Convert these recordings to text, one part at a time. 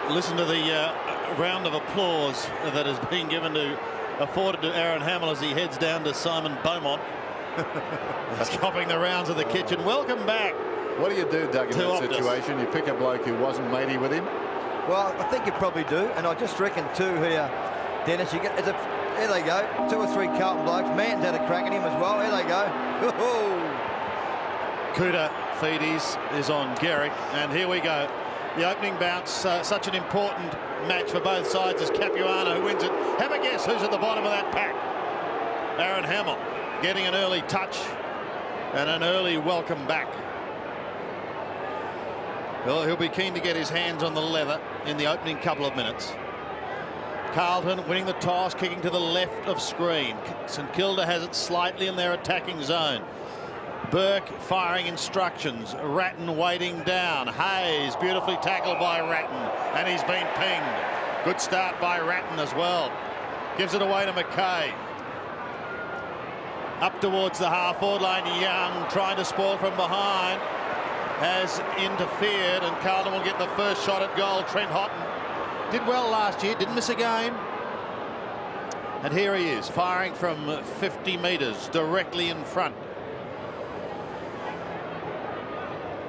Listen to the round of applause that has been afforded to Aaron Hamill as he heads down to Simon Beaumont. He's copping the rounds of the kitchen. Welcome back. What do you do, Doug, in that situation? You pick a bloke who wasn't matey with him? Well, I think you probably do, and I just reckon too here, Dennis, you get here they go, 2 or 3 Carlton blokes. Manton's had a crack at him as well. Here they go. Kuda Feedes is on Garrick, and here we go. The opening bounce, such an important match for both sides as Capuano who wins it. Have a guess who's at the bottom of that pack. Aaron Hamill getting an early touch and an early welcome back. Well, he'll be keen to get his hands on the leather in the opening couple of minutes. Carlton winning the toss, kicking to the left of screen. St Kilda has it slightly in their attacking zone. Burke firing instructions. Ratton waiting down. Hayes beautifully tackled by Ratton, and he's been pinged. Good start by Ratton as well. Gives it away to McKay. Up towards the half-forward line. Young trying to spoil from behind. Has interfered, and Carlton will get the first shot at goal. Trent Houghton did well last year, didn't miss a game. And here he is, firing from 50 metres directly in front.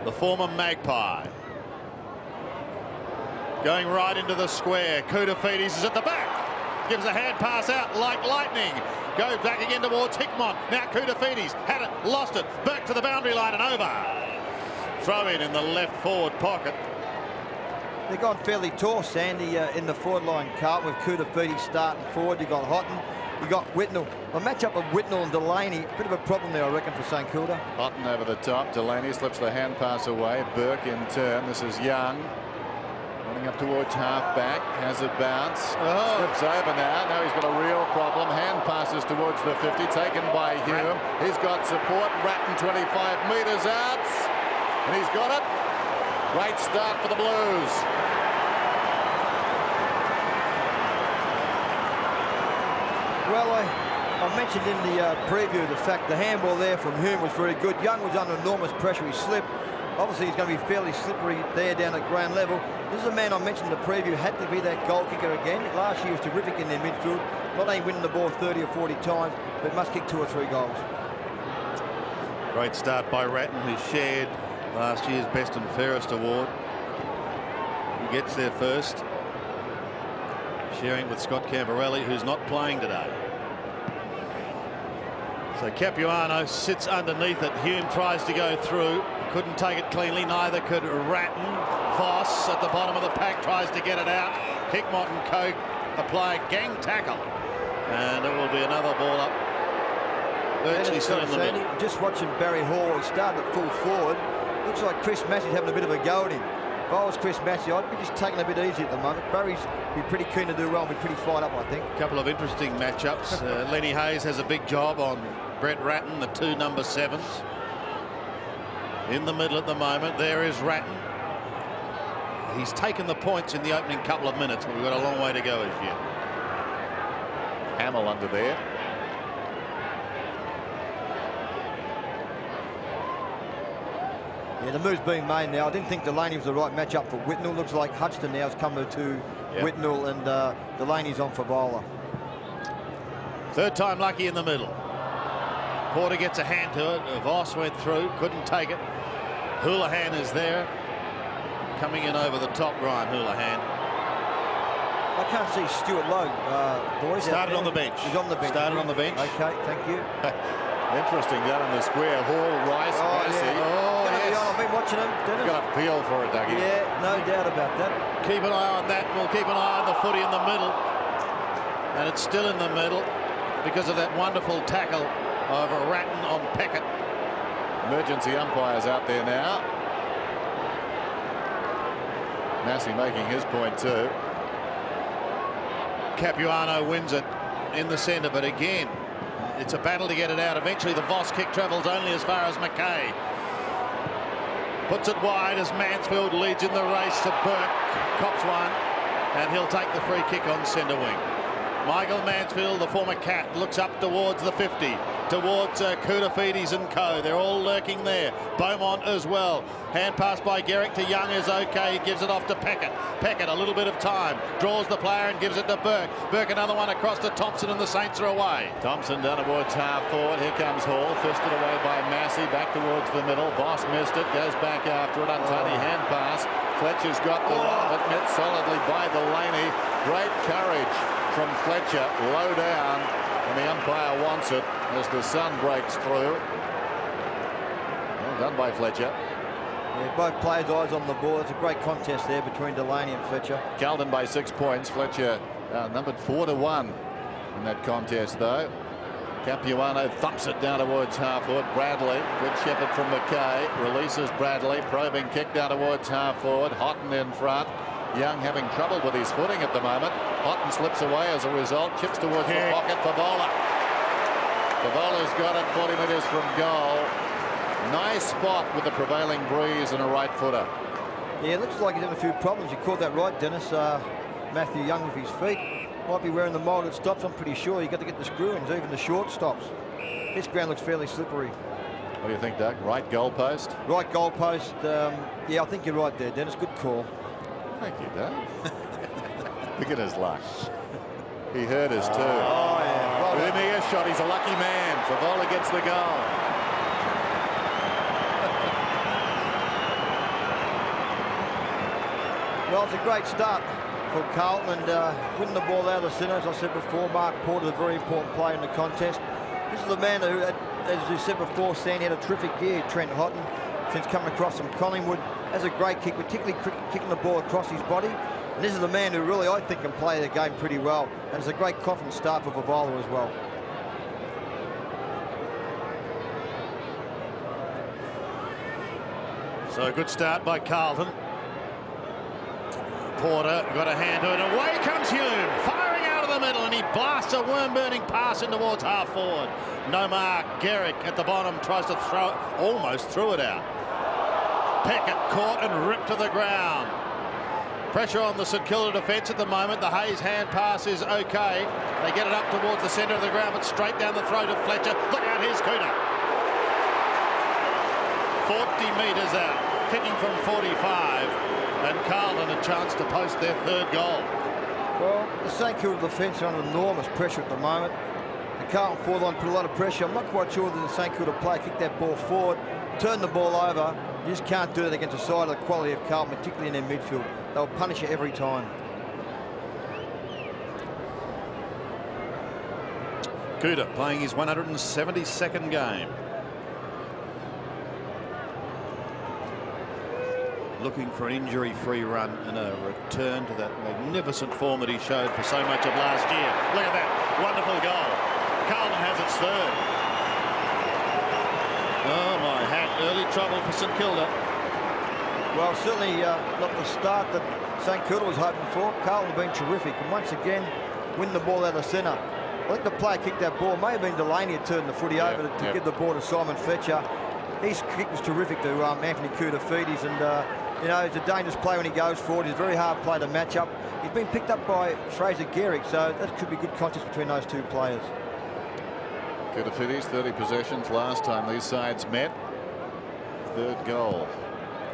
The former Magpie. Going right into the square. Kuda Feedes is at the back. Gives a hand pass out like lightning. Goes back again towards Hickmott. Now Kuda Feedes had it, lost it. Back to the boundary line and over. Throw in the left forward pocket. They've gone fairly tall, Sandy, in the forward line, Carlton, with Kuda Feedes starting forward. You've got Houghton, you've got Whitnell. A matchup of Whitnell and Delaney, a bit of a problem there, I reckon, for St Kilda. Houghton over the top. Delaney slips the hand pass away. Burke in turn. This is Young. Running up towards half-back. Has a bounce. Slips over now. Now he's got a real problem. Hand passes towards the 50. Taken by Hume. He's got support. Ratton 25 metres out. And he's got it. Great start for the Blues. Well, I mentioned in the preview the fact the handball there from Hume was very good. Young was under enormous pressure. He slipped. Obviously, he's going to be fairly slippery there down at ground level. This is a man I mentioned in the preview, had to be that goal kicker again. Last year was terrific in their midfield. Not only winning the ball 30 or 40 times, but must kick 2 or 3 goals. Great start by Ratton, who shared last year's Best and Fairest award. He gets there first, sharing with Scott Camberelli, who's not playing today. So Capuano sits underneath it. Hume tries to go through, couldn't take it cleanly, neither could Ratton. Voss at the bottom of the pack tries to get it out. Hickmott and Coke apply a gang tackle, and it will be another ball up, virtually still in the middle. Just watching Barry Hall, he started at full forward. Looks like Chris Massey's having a bit of a go at him. If I was Chris Massey, I'd be just taking a bit easy at the moment. Barry's be pretty keen to do well and be pretty fired up, I think. A couple of interesting matchups. Lenny Hayes has a big job on Brett Ratton, the 2 number 7s. In the middle at the moment, there is Ratton. He's taken the points in the opening couple of minutes, but we've got a long way to go as yet. Hamill under there. Yeah, the move's being made now. I didn't think Delaney was the right matchup for Whitnell. Looks like Hudson now has come to Whitnell, and Delaney's on for Vola. Third time lucky in the middle. Porter gets a hand to it. Voss went through, couldn't take it. Houlihan is there. Coming in over the top, Ryan Houlihan. I can't see Stuart Lowe, boys. Started on the bench. He's on the bench. Started on the bench. Okay, thank you. Interesting down in the square. Hall, Rice, Massey. I've been watching him. You've got a feel for it, Dougie. Yeah, no doubt about that. Keep an eye on that. We'll keep an eye on the footy in the middle. And it's still in the middle because of that wonderful tackle over Ratton on Peckett. Emergency umpires out there now. Massey making his point too. Capuano wins it in the centre, but again, it's a battle to get it out. Eventually the Voss kick travels only as far as McKay. Puts it wide as Mansfield leads in the race to Burke. Cops one, and he'll take the free kick on centre wing. Michael Mansfield, the former Cat, looks up towards the 50, towards Koutafidis and co. They're all lurking there. Beaumont as well. Hand pass by Garrick to Young is okay. He gives it off to Peckett. Peckett, a little bit of time, draws the player and gives it to Burke. Burke, another one across to Thompson, and the Saints are away. Thompson down towards half forward. Here comes Hall, fisted away by Massey, back towards the middle. Voss missed it, goes back after it. Untidy hand pass. Fletcher's got the run of it, met solidly by Delaney. Great courage from Fletcher, low down, and the umpire wants it as the sun breaks through. Well done by Fletcher. Yeah, both players' eyes on the ball. It's a great contest there between Delaney and Fletcher. Carlton by 6 points. Fletcher numbered 4-1 in that contest, though. Capuano thumps it down towards half-forward. Bradley, good shepherd from McKay, releases Bradley, probing kick down towards half-forward. Houghton in front. Young having trouble with his footing at the moment. Houghton slips away as a result, chips towards the pocket for Bowler. Favola's got it 40 metres from goal. Nice spot with the prevailing breeze and a right footer. Yeah, it looks like he's having a few problems. You called that right, Dennis. Matthew Young with his feet. Might be wearing the moulded stops, I'm pretty sure. You've got to get the screw-ins, even the short stops. This ground looks fairly slippery. What do you think, Doug? Right goalpost? Right goalpost. Yeah, I think you're right there, Dennis. Good call. Thank you, Doug. Look at his luck. He hurt us too. Oh, yeah. Well With an earshot, he's a lucky man. Favola gets the goal. Well, it's a great start for Carlton, and winning the ball out of the centre. As I said before, Mark Porter's a very important player in the contest. This is the man who, as you said before, Sandy had a terrific year, Trent Houghton, since coming across from Collingwood. Has a great kick, particularly kicking the ball across his body. And this is the man who really, I think, can play the game pretty well. And it's a great confident start for Favola as well. So a good start by Carlton. Porter got a hand to it. Away comes Hume, firing out of the middle, and he blasts a worm-burning pass in towards half-forward. No mark. Garrick at the bottom tries to throw it, almost threw it out. Peckett caught and ripped to the ground. Pressure on the St Kilda defence at the moment. The Hayes hand pass is okay. They get it up towards the centre of the ground, but straight down the throat of Fletcher. Look out, here's Cooter. 40 metres out, kicking from 45. And Carlton a chance to post their third goal. Well, the St Kilda defence are under enormous pressure at the moment. The Carlton forward line put a lot of pressure. I'm not quite sure that the St Kilda player kicked that ball forward, turned the ball over. You just can't do it against a side of the quality of Carlton, particularly in their midfield. They'll punish you every time. Cooter playing his 172nd game. Looking for an injury-free run and a return to that magnificent form that he showed for so much of last year. Look at that wonderful goal. Carlton has its third. Oh my hat, early trouble for St Kilda. Well, certainly not the start that St Kilda was hoping for. Carlton have been terrific, and once again win the ball out of centre. I think the player kicked that ball. May have been Delaney who turned the footy over to give the ball to Simon Fletcher. His kick was terrific to Anthony Koutafidis, and you know, he's a dangerous player when he goes forward. He's a very hard player to match up. He's been picked up by Fraser Garrick, so that could be good contest between those two players. Koutafidis, 30 possessions last time these sides met. Third goal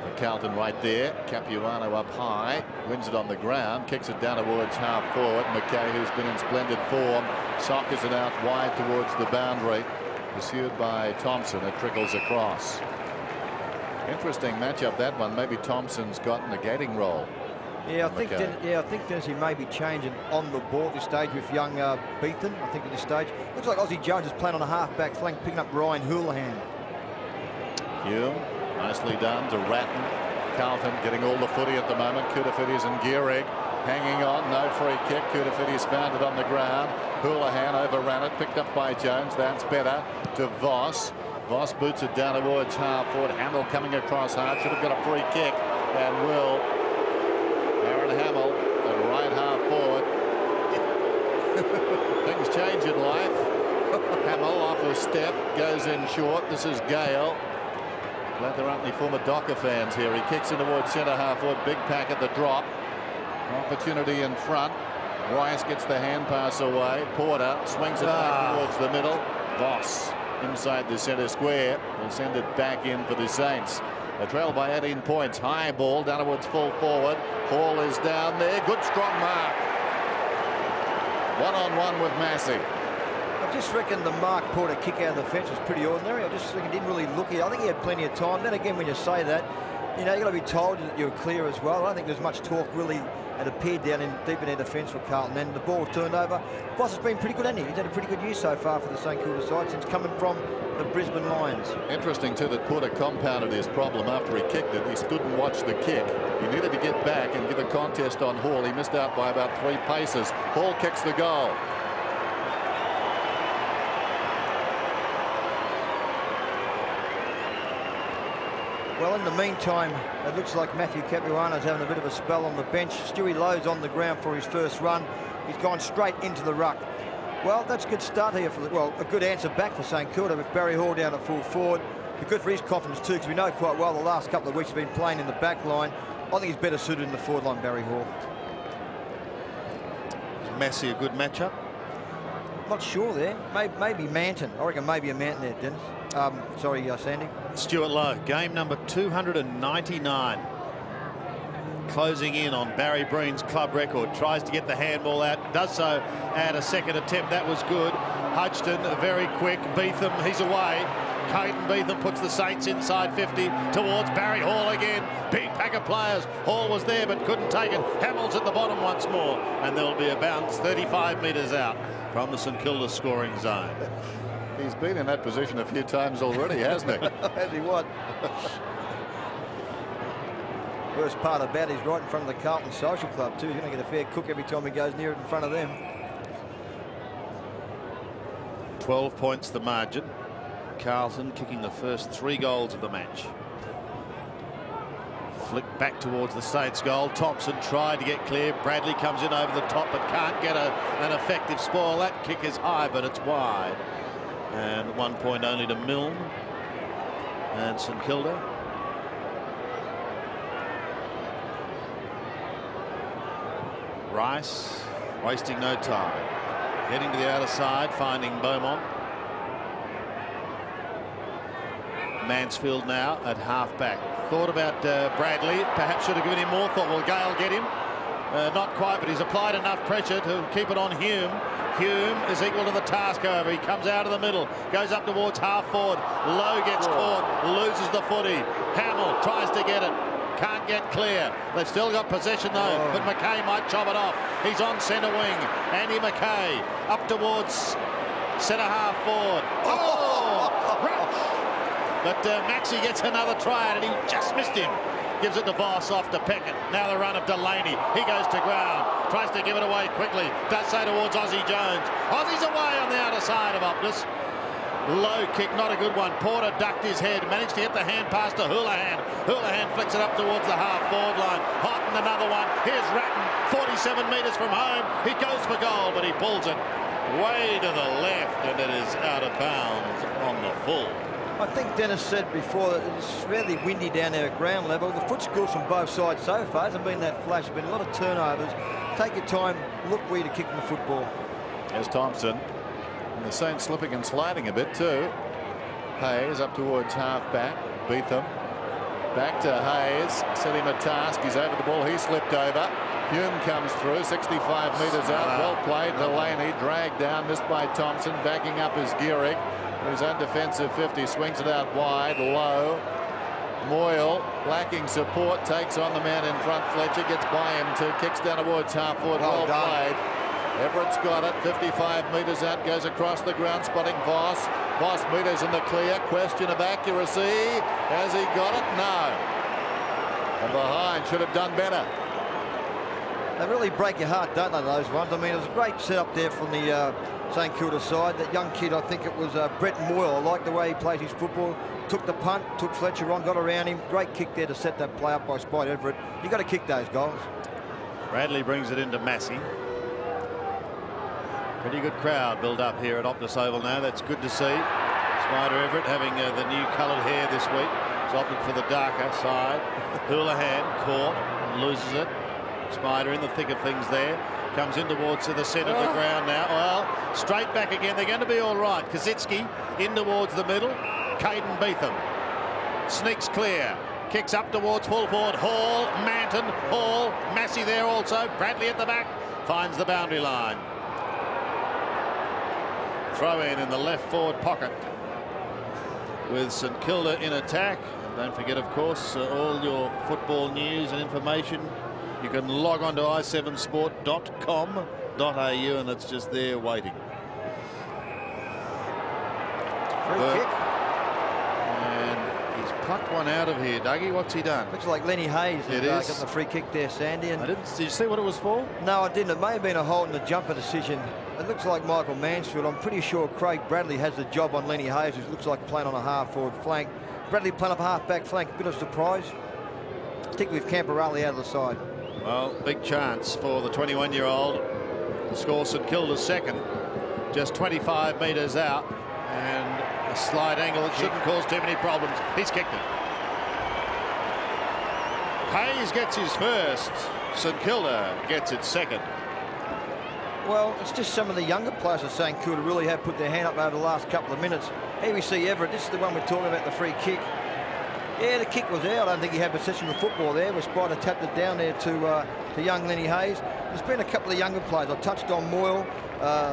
for Carlton right there. Capuano up high, wins it on the ground, kicks it down towards half forward. McKay, who's been in splendid form, sockers it out wide towards the boundary. Pursued by Thompson, it trickles across. Interesting matchup, that one. Maybe Thompson's got a negating role. Yeah, I think Dennis, he may be changing on the ball at this stage with young Beethan. I think at this stage looks like Aussie Jones is playing on a half-back flank, picking up Ryan Houlihan. Hume, nicely done to Ratton. Carlton getting all the footy at the moment. Koutafidis and Gehrig hanging on, no free kick. Koutafidis found it on the ground. Houlihan overran it, picked up by Jones. That's better to Voss. Voss boots it down towards half forward. Hamill coming across hard, should have got a free kick, and will. Aaron Hamill at right half forward. Things change in life. Hamill off a step, goes in short. This is Gale. Glad there aren't any former Docker fans here. He kicks in towards centre half forward. Big pack at the drop. Opportunity in front. Rice gets the hand pass away. Porter swings it back towards the middle. Voss inside the centre square. Will send it back in for the Saints. They trail by 18 points. High ball down towards full forward. Hall is down there. Good strong mark. One-on-one with Massey. I just reckon the Mark Porter kick out of the fence was pretty ordinary. I just think he didn't really look. I think he had plenty of time. Then again, when you say that, you know, you've got to be told that you're clear as well. I don't think there's much talk really. It appeared down in deep in their defence for Carlton, and the ball turned over. Voss has been pretty good, hasn't he? He's had a pretty good year so far for the St. Kilda side since coming from the Brisbane Lions. Interesting too that Porter compounded his problem after he kicked it. He stood and watched the kick. He needed to get back and give a contest on Hall. He missed out by about 3 paces. Hall kicks the goal. Well, in the meantime, it looks like Matthew Capuano's having a bit of a spell on the bench. Stewie Lowe's on the ground for his first run. He's gone straight into the ruck. Well, that's a good start here a good answer back for St. Kilda with Barry Hall down at full forward. Be good for his confidence too, because we know quite well the last couple of weeks he's been playing in the back line. I think he's better suited in the forward line, Barry Hall. Is Massey a good matchup? Not sure there. Maybe Manton. I reckon maybe a Manton there, Dennis. Sorry, Sandy. Stuart Lowe, game number 299. Closing in on Barry Breen's club record. Tries to get the handball out. Does so at a second attempt. That was good. Hodgson, very quick. Beetham, he's away. Caden Beetham puts the Saints inside 50 towards Barry Hall again. Big pack of players. Hall was there but couldn't take it. Hamill's at the bottom once more. And there'll be a bounce 35 metres out from the St. Kilda scoring zone. He's been in that position a few times already, hasn't he? Has he what? Worst part about it, he's right in front of the Carlton Social Club too. He's going to get a fair cook every time he goes near it in front of them. 12 points the margin. Carlton kicking the first 3 goals of the match. Flick back towards the Saints goal. Thompson tried to get clear. Bradley comes in over the top but can't get an effective spoil. That kick is high but it's wide. And 1 point only to Milne and St. Kilda. Rice wasting no time. Heading to the outer side, finding Beaumont. Mansfield now at half-back. Thought about Bradley. Perhaps should have given him more thought. Will Gale get him? Not quite, but he's applied enough pressure to keep it on Hume. Hume is equal to the task, however. He comes out of the middle, goes up towards half-forward. Lowe gets caught, loses the footy. Hamill tries to get it. Can't get clear. They've still got possession though, but McKay might chop it off. He's on centre wing. Andy McKay up towards centre half forward. Rush! But Maxey gets another try at it. He just missed him. Gives it to Voss off to Peckett. Now the run of Delaney. He goes to ground. Tries to give it away quickly. Does so towards Aussie Jones. Aussie's away on the outer side of Optus. Low kick, not a good one. Porter ducked his head, managed to get the hand pass to Houlihan. Houlihan flicks it up towards the half-forward line. Houghton another one. Here's Ratton, 47 metres from home. He goes for goal, but he pulls it way to the left, and it is out of bounds on the full. I think Dennis said before that it's fairly windy down there at ground level. The foot schools from both sides so far hasn't been that flash. There's been a lot of turnovers. Take your time, look where you're kicking the football. There's Thompson. And the Saints slipping and sliding a bit too. Hayes up towards half-back. Beetham. Back to Hayes. Set him a task. He's over the ball. He slipped over. Hume comes through. 65 metres out. Well played. Delaney dragged down. Missed by Thompson. Backing up is Gehrig. Who's undefensive 50. Swings it out wide. Low. Moyle lacking support. Takes on the man in front. Fletcher gets by him too. Kicks down towards half-forward. Well played. Everett's got it. 55 metres out. Goes across the ground. Spotting Voss. Voss metres in the clear. Question of accuracy. Has he got it? No. And behind. Should have done better. They really break your heart, don't they, those ones? I mean, it was a great setup there from the St. Kilda side. That young kid, I think it was Brett Moyle. I like the way he plays his football. Took the punt, took Fletcher on, got around him. Great kick there to set that play up by Spite Everett. You got to kick those goals. Bradley brings it into Massey. Pretty good crowd build up here at Optus Oval now. That's good to see. Spider Everett having the new coloured hair this week. He's opted for the darker side. Houlihan caught, loses it. Spider in the thick of things there. Comes in towards the centre of the ground now. Well, straight back again. They're going to be all right. Kosicki in towards the middle. Caden Beetham sneaks clear. Kicks up towards full forward. Hall, Manton, Hall, Massey there also. Bradley at the back. Finds the boundary line. Throw in the left forward pocket with St Kilda in attack. And don't forget, of course, all your football news and information. You can log on to i7sport.com.au and it's just there waiting. Free kick. And he's plucked one out of here. Dougie, what's he done? Looks like Lenny Hayes has got the free kick there, Sandy. And did you see what it was for? No, I didn't. It may have been a hold in the jumper decision. It looks like Michael Mansfield. I'm pretty sure Craig Bradley has the job on Lenny Hayes, who looks like playing on a half-forward flank. Bradley playing up a half-back flank. A bit of surprise, particularly with Camperale out of the side. Well, big chance for the 21-year-old to score St Kilda's second. Just 25 metres out and a slight angle that shouldn't cause too many problems. He's kicked it. Hayes gets his first. St Kilda gets its second. Well, it's just some of the younger players of St Kilda really have put their hand up over the last couple of minutes. Here we see Everett. This is the one we're talking about, the free kick. Yeah, the kick was there. I don't think he had possession of the football there. Where Spider tapped it down there to young Lenny Hayes. There's been a couple of younger players. I touched on Moyle,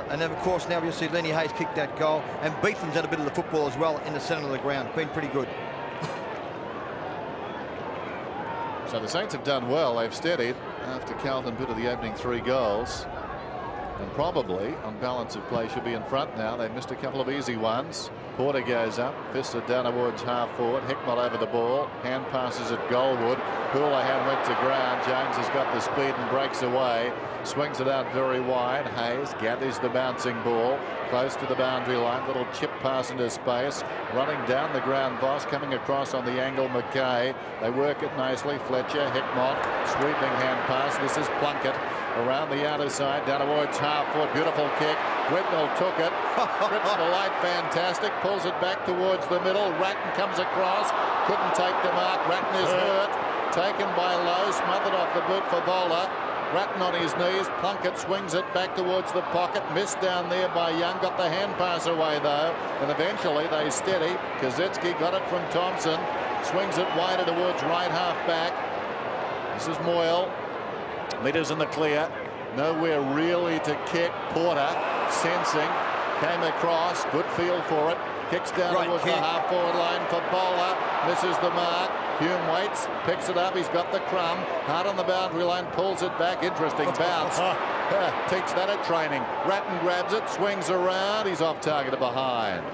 and then of course now we'll see Lenny Hayes kick that goal. And Beetham's had a bit of the football as well in the centre of the ground. Been pretty good. So the Saints have done well. They've steadied after Carlton put to the opening 3 goals. And probably, on balance of play, should be in front now. They've missed a couple of easy ones. Porter goes up, fisted down towards half forward. Hickmott over the ball. Hand passes at Goldwood. Houlihan went to ground. Jones has got the speed and breaks away. Swings it out very wide. Hayes gathers the bouncing ball close to the boundary line. Little chip pass into space. Running down the ground, Voss coming across on the angle. McKay. They work it nicely. Fletcher, Hickmott, sweeping hand pass. This is Plunkett. Around the outer side, down towards half foot. Beautiful kick. Whitnell took it. Trips the light, fantastic. Pulls it back towards the middle. Ratton comes across. Couldn't take the mark. Ratton is hurt. Taken by Lowe. Smothered off the boot for Vola. Ratton on his knees. Plunkett swings it back towards the pocket. Missed down there by Young. Got the hand pass away though. And eventually they steady. Kosicki got it from Thompson. Swings it wider towards right half back. This is Moyle. Metres in the clear. Nowhere really to kick. Porter sensing. Came across. Good feel for it. Kicks down towards the half forward line for Bowler. Misses the mark. Hume waits. Picks it up. He's got the crumb. Hard on the boundary line. Pulls it back. Interesting bounce. Takes that at training. Ratton grabs it. Swings around. He's off target behind.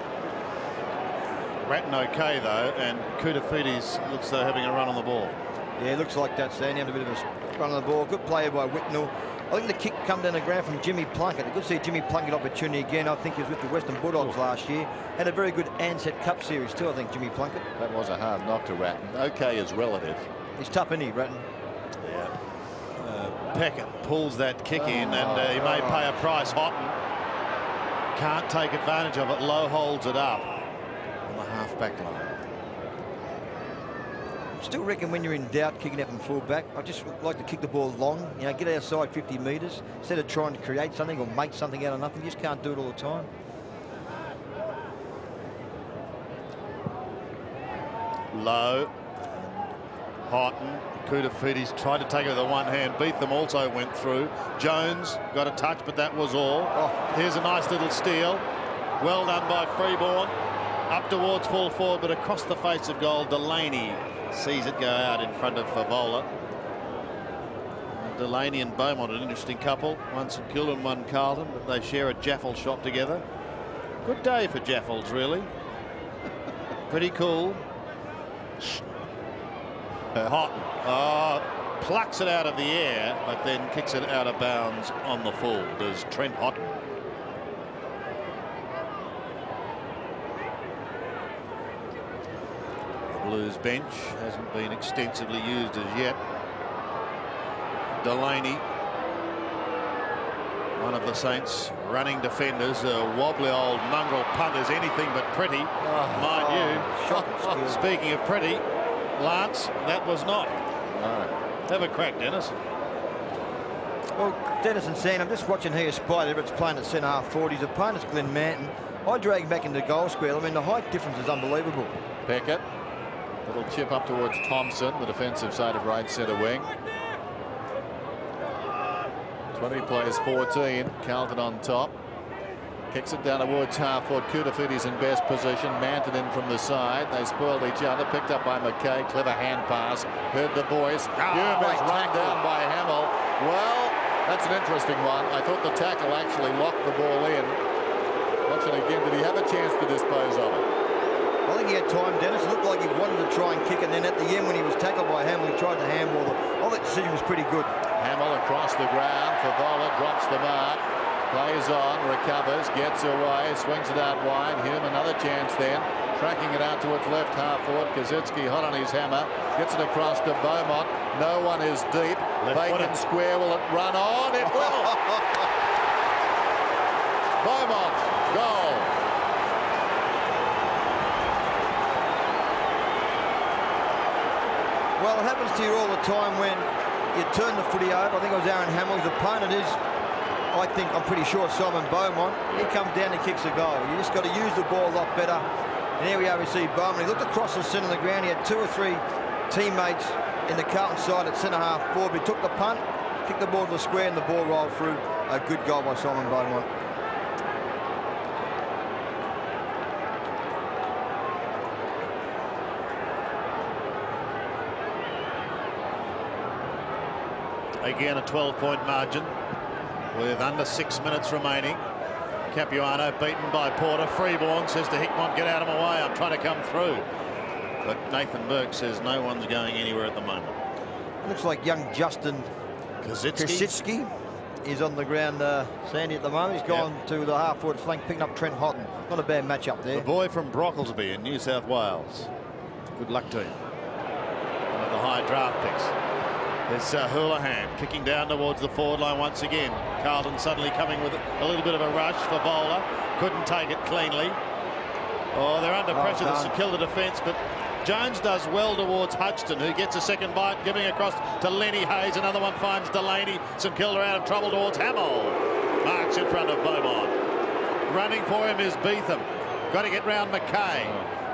Ratton okay though, and Koutafidis looks though having a run on the ball. Yeah, it looks like that's Sandy having a bit of a run on the ball. Good play by Whitnell. I think the kick come down the ground from Jimmy Plunkett. Good to see Jimmy Plunkett opportunity again. I think he was with the Western Bulldogs last year. Had a very good Ansett Cup series too, I think, Jimmy Plunkett. That was a hard knock to Ratton. Okay is relative. He's tough, isn't he, Ratton? Yeah. Peckett pulls that kick in, and he may pay a price. Houghton can't take advantage of it. Lowe holds it up on the half-back line. Still reckon when you're in doubt kicking out from full back, I just like to kick the ball long, you know, get outside 50 metres instead of trying to create something or make something out of nothing. You just can't do it all the time. Low, Houghton, Koutafidis tried to take it with a one hand. Beetham also went through. Jones got a touch, but that was all. Here's a nice little steal. Well done by Freeborn. Up towards full forward, but across the face of goal, Delaney sees it go out in front of Favola. Delaney and Beaumont, an interesting couple. One St Kilda and one Carlton, but they share a Jaffel shot together. Good day for Jaffels, really. Pretty cool. Houghton plucks it out of the air, but then kicks it out of bounds on the full. Does Trent Houghton. Blues bench hasn't been extensively used as yet. Delaney, one of the Saints' running defenders, a wobbly old mongrel punt is anything but pretty, mind you. Speaking of pretty, Lance, that was not. No. Have a crack, Dennis. Well, Dennis and Sam, I'm just watching here. Spider Everett's playing at centre half forward. His opponent's Glenn Manton. I drag him back into goal square. I mean, the height difference is unbelievable. Beckett. Little chip up towards Thompson, the defensive side of right centre wing. 20 plays 14. Carlton on top. Kicks it down towards half-forward. Koutafiti's in best position. Manton in from the side. They spoiled each other. Picked up by McKay. Clever hand pass. Heard the voice. Hume is run down by Hamill. Well, that's an interesting one. I thought the tackle actually locked the ball in. Watch it again. Did he have a chance to dispose of it? I think he had time, Dennis. It looked like he wanted to try and kick, and then at the end when he was tackled by Hamill, he tried to handball. All that decision was pretty good. Hamill across the ground. Favola drops the mark. Plays on, recovers, gets away, swings it out wide. Hume another chance then. Tracking it out towards left half forward. Kazitsky hot on his hammer. Gets it across to Beaumont. No one is deep. Bacon square. Will it run on? It will. Beaumont. Goal. Well, it happens to you all the time when you turn the footy over. I think it was Aaron Hamill. His opponent is, I'm pretty sure, Simon Beaumont. He comes down and kicks a goal. You just got to use the ball a lot better. And here we are, we see Beaumont. He looked across the centre of the ground. He had 2 or 3 teammates in the Carlton side at centre half forward. He took the punt, kicked the ball to the square, and the ball rolled through. A good goal by Simon Beaumont. Again, a 12-point margin with under 6 minutes remaining. Capuano beaten by Porter. Freeborn says to Hickmott, get out of my way, I'm trying to come through. But Nathan Burke says no one's going anywhere at the moment. Looks like young Justin Kositsky is on the ground, Sandy, at the moment. He's gone to the half-forward flank, picking up Trent Houghton. Not a bad match up there. The boy from Brocklesby in New South Wales. Good luck to him. One of the high draft picks. There's Houlihan kicking down towards the forward line once again. Carlton suddenly coming with a little bit of a rush. for Favola couldn't take it cleanly. Oh, they're under pressure, the St Kilda defence, but Jones does well towards Hudson, who gets a second bite, giving across to Lenny Hayes. Another one finds Delaney. St Kilda out of trouble towards Hamill. Marks in front of Beaumont. Running for him is Beetham. Got to get round McKay.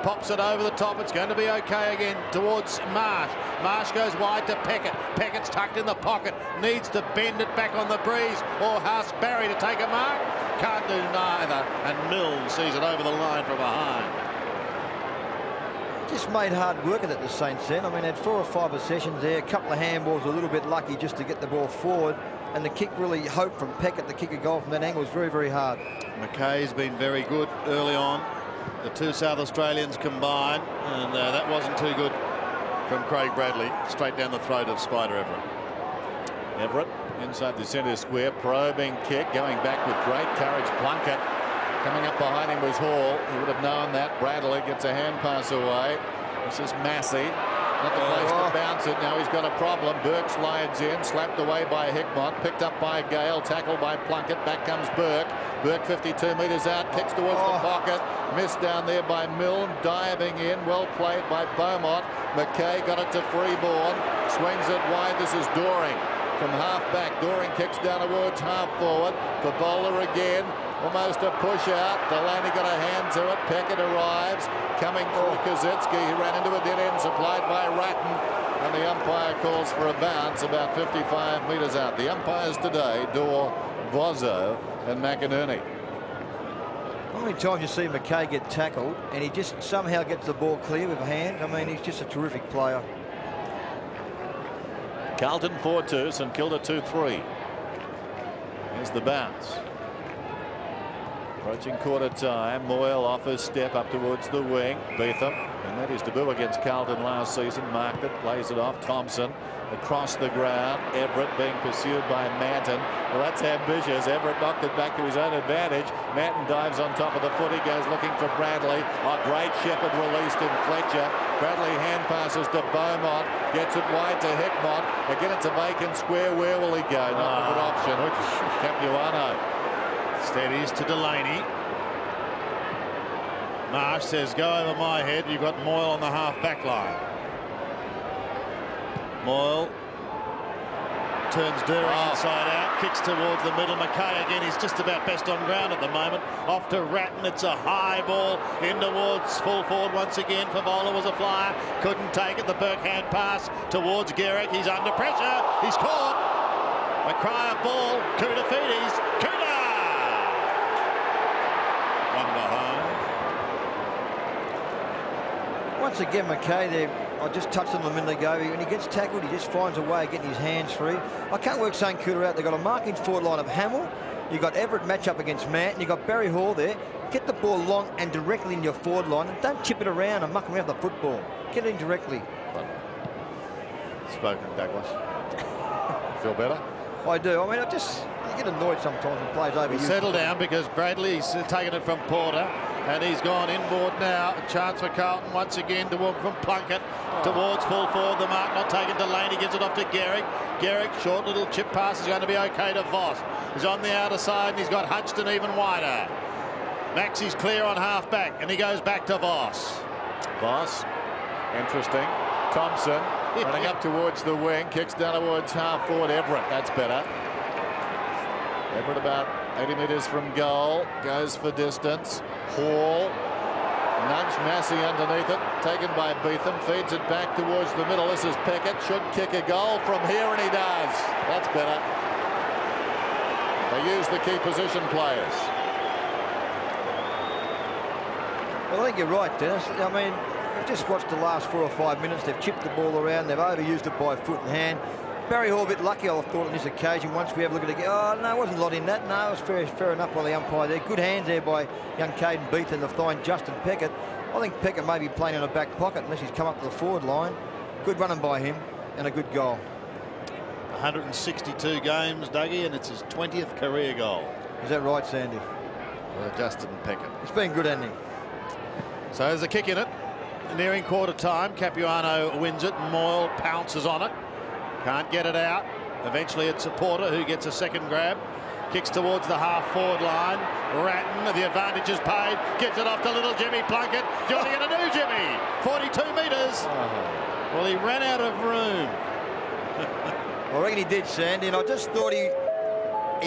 Pops it over the top. It's going to be okay again towards Marsh. Marsh goes wide to Peckett. Peckett's tucked in the pocket. Needs to bend it back on the breeze, or ask Barry to take a mark. Can't do neither. And Milne sees it over the line from behind. Just made hard work of it, the Saints then. I mean, had 4 or 5 possessions there. A couple of handballs, a little bit lucky just to get the ball forward. And the kick really hoped from Peckett to kick a goal from that angle was very, very hard. McKay's been very good early on. The 2 South Australians combined, and that wasn't too good from Craig Bradley. Straight down the throat of Spider Everett. Everett inside the centre square, probing kick, going back with great courage. Plunkett coming up behind him was Hall. He would have known that. Bradley gets a hand pass away. This is Massey. Not the place to bounce it. Now he's got a problem. Burke slides in, slapped away by Hickmott, picked up by Gale, tackled by Plunkett. Back comes Burke. Burke 52 metres out, kicks towards the pocket. Missed down there by Milne, diving in. Well played by Beaumont. McKay got it to Freeborn. Swings it wide. This is Doring from half back. Doring kicks down towards half forward. Favola again. Almost a push out. Delaney got a hand to it. Peckett arrives. Coming through Kazitsky. He ran into a dead end supplied by Ratton. And the umpire calls for a bounce about 55 metres out. The umpires today, Dorr, Vozzo and McInerney. How many times you see McKay get tackled and he just somehow gets the ball clear with a hand? I mean, he's just a terrific player. Carlton 4-2, St Kilda 2-3. Here's the bounce. Approaching quarter time. Moyle offers step up towards the wing. Beetham, and that is debut against Carlton last season. Marked it, plays it off. Thompson across the ground. Everett being pursued by Manton. Well, that's ambitious. Everett knocked it back to his own advantage. Manton dives on top of the foot. He goes looking for Bradley. A great Shepherd released in Fletcher. Bradley hand passes to Beaumont. Gets it wide to Hickmott. Again, it's a vacant square. Where will he go? Not a good option. Capuano. Steadies to Delaney. Marsh says, go over my head. You've got Moyle on the half back line. Moyle turns During inside out, kicks towards the middle. Mackay again, he's just about best on ground at the moment. Off to Ratton, it's a high ball in towards full forward once again. Favola was a flyer, couldn't take it. The Burke hand pass towards Garrick, he's under pressure, he's caught. A cry of ball, Kuda Fides, Kuda! One behind. Once again, Mackay there, I just touched on him a minute ago. When he gets tackled, he just finds a way of getting his hands free. I can't work St. Kilda out. They've got a marking forward line of Hamill. You've got Everett match up against Manton. You've got Barry Hall there. Get the ball long and directly in your forward line. And don't chip it around and muck around the football. Get it in directly. Spoken, Douglas. Feel better? I do. I mean, you get annoyed sometimes when players overuse. Settle down because Bradley's taken it from Porter. And he's gone inboard now. A chance for Carlton once again to walk from Plunkett towards full forward. The mark not taken. Delaney gives it off to Garrick. Garrick, short little chip pass is going to be okay to Voss. He's on the outer side and he's got Hudson even wider. Maxie's clear on half back and he goes back to Voss. Voss, interesting. Thompson running up towards the wing, kicks down towards half forward. Everett, that's better. Everett about 80 metres from goal, goes for distance. Hall, nudged Massey underneath it, taken by Beetham, feeds it back towards the middle. This is Pickett, should kick a goal from here, and he does. That's better. They use the key position players. Well, I think you're right, Dennis. I mean, we've just watched the last 4 or 5 minutes. They've chipped the ball around. They've overused it by foot and hand. Barry Hall a bit lucky, I thought, on this occasion. Once we have a look at it again, oh, no, it wasn't a lot in that. No, it was fair enough by the umpire there. Good hands there by young Caden Beetham to find Justin Peckett. I think Peckett may be playing in a back pocket unless he's come up to the forward line. Good running by him and a good goal. 162 games, Dougie, and it's his 20th career goal. Is that right, Sandy? Justin Peckett. It's been good, hasn't he? So there's a kick in it. Nearing quarter time. Capuano wins it. Moyle pounces on it. Can't get it out. Eventually it's a Porter who gets a second grab. Kicks towards the half-forward line. Ratton, the advantage is paid. Gives it off to little Jimmy Plunkett. Johnny and a new Jimmy. 42 metres. Well, he ran out of room. I reckon he did, Sandy, and I just thought he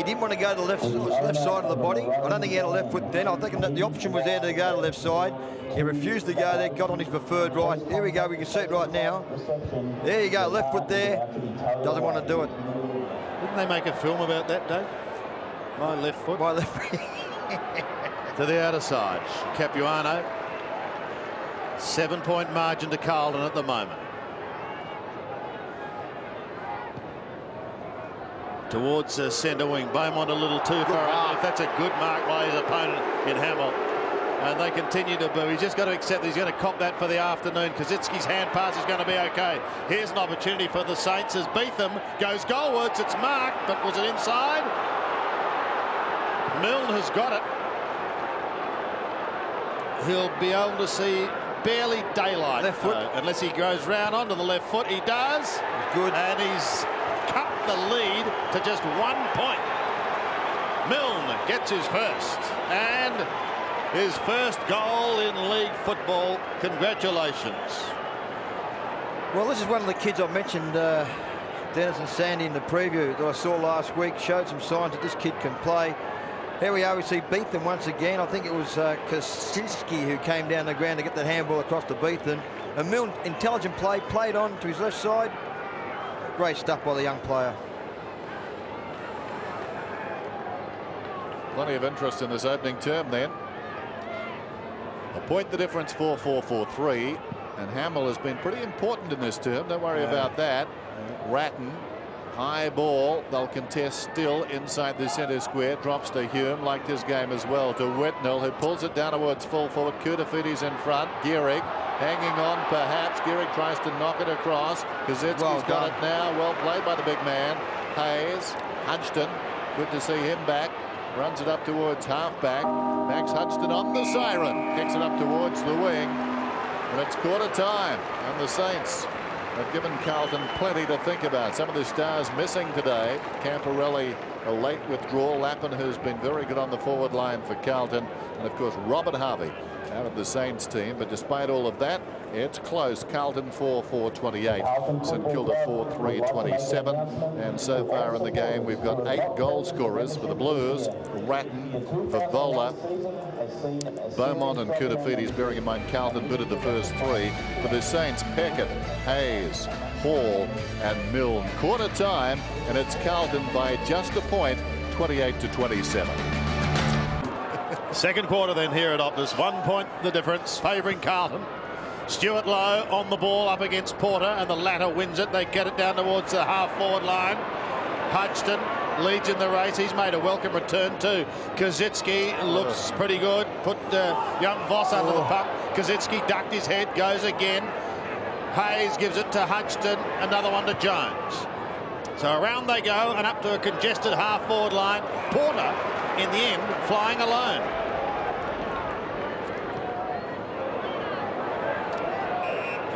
didn't want to go to the left side of the body. I don't think he had a left foot then. I think that the option was there to go to the left side. He refused to go there, got on his preferred right. Here we go, we can see it right now. There you go, left foot there. Doesn't want to do it. Didn't they make a film about that, Dave? My left foot. My left foot. To the outer side. Capuano. 7-point margin to Carlton at the moment. Towards centre wing. Beaumont a little too far. If that's a good mark by his opponent in Hamill. And they continue to boo. He's just got to accept that he's going to cop that for the afternoon. Kazitsky's hand pass is going to be okay. Here's an opportunity for the Saints as Beetham goes goalwards. It's marked, but was it inside? Milne has got it. He'll be able to see barely daylight. Left foot. Unless he goes round onto the left foot. He does. Good. And he's cut the lead to just 1 point. Milne gets his first. And his first goal in league football. Congratulations. Well, this is one of the kids I mentioned, Dennis and Sandy, in the preview that I saw last week. Showed some signs that this kid can play. Here we are, we see Beetham once again. I think it was Kaczynski who came down the ground to get that handball across to Beetham. And Milne, intelligent play, played on to his left side. Great stuff by the young player. Plenty of interest in this opening term then. A point the difference, 4-4-4-3, and Hamill has been pretty important in this term. Don't worry about that. Ratton, high ball, they'll contest still inside the centre square. Drops to Hume, liked his game as well, to Whitnell, who pulls it down towards full forward. Kudafides in front. Gehrig hanging on perhaps. Gehrig tries to knock it across. Kazitsky's got it now. Well played by the big man. Hayes, Hodgson, good to see him back. Runs it up towards half-back. Max Hodgson on the siren. Kicks it up towards the wing. And it's quarter time. And the Saints have given Carlton plenty to think about. Some of the stars missing today. Camporelli a late withdrawal. Lappin, who's been very good on the forward line for Carlton, and of course Robert Harvey out of the Saints team. But despite all of that, it's close. Carlton 4-4-28, St Kilda 4-3-27, and so far in the game we've got 8 goal scorers for the Blues: Ratton, Vavola, Beaumont and Koutafidis, bearing in mind Carlton booted the first 3. For the Saints, Peckett, Hayes, Hall and Milne. Quarter time, and it's Carlton by just a point, 28-27. Second quarter then here at Optus. 1 point the difference, favouring Carlton. Stuart Lowe on the ball up against Porter, and the latter wins it. They get it down towards the half-forward line. Hodgson leads in the race. He's made a welcome return too. Kazitsky looks pretty good. Put young Voss under the pump. Kazitsky ducked his head, goes again. Hayes gives it to Hodgson, another one to Jones. So around they go and up to a congested half-forward line. Porter, in the end, flying alone.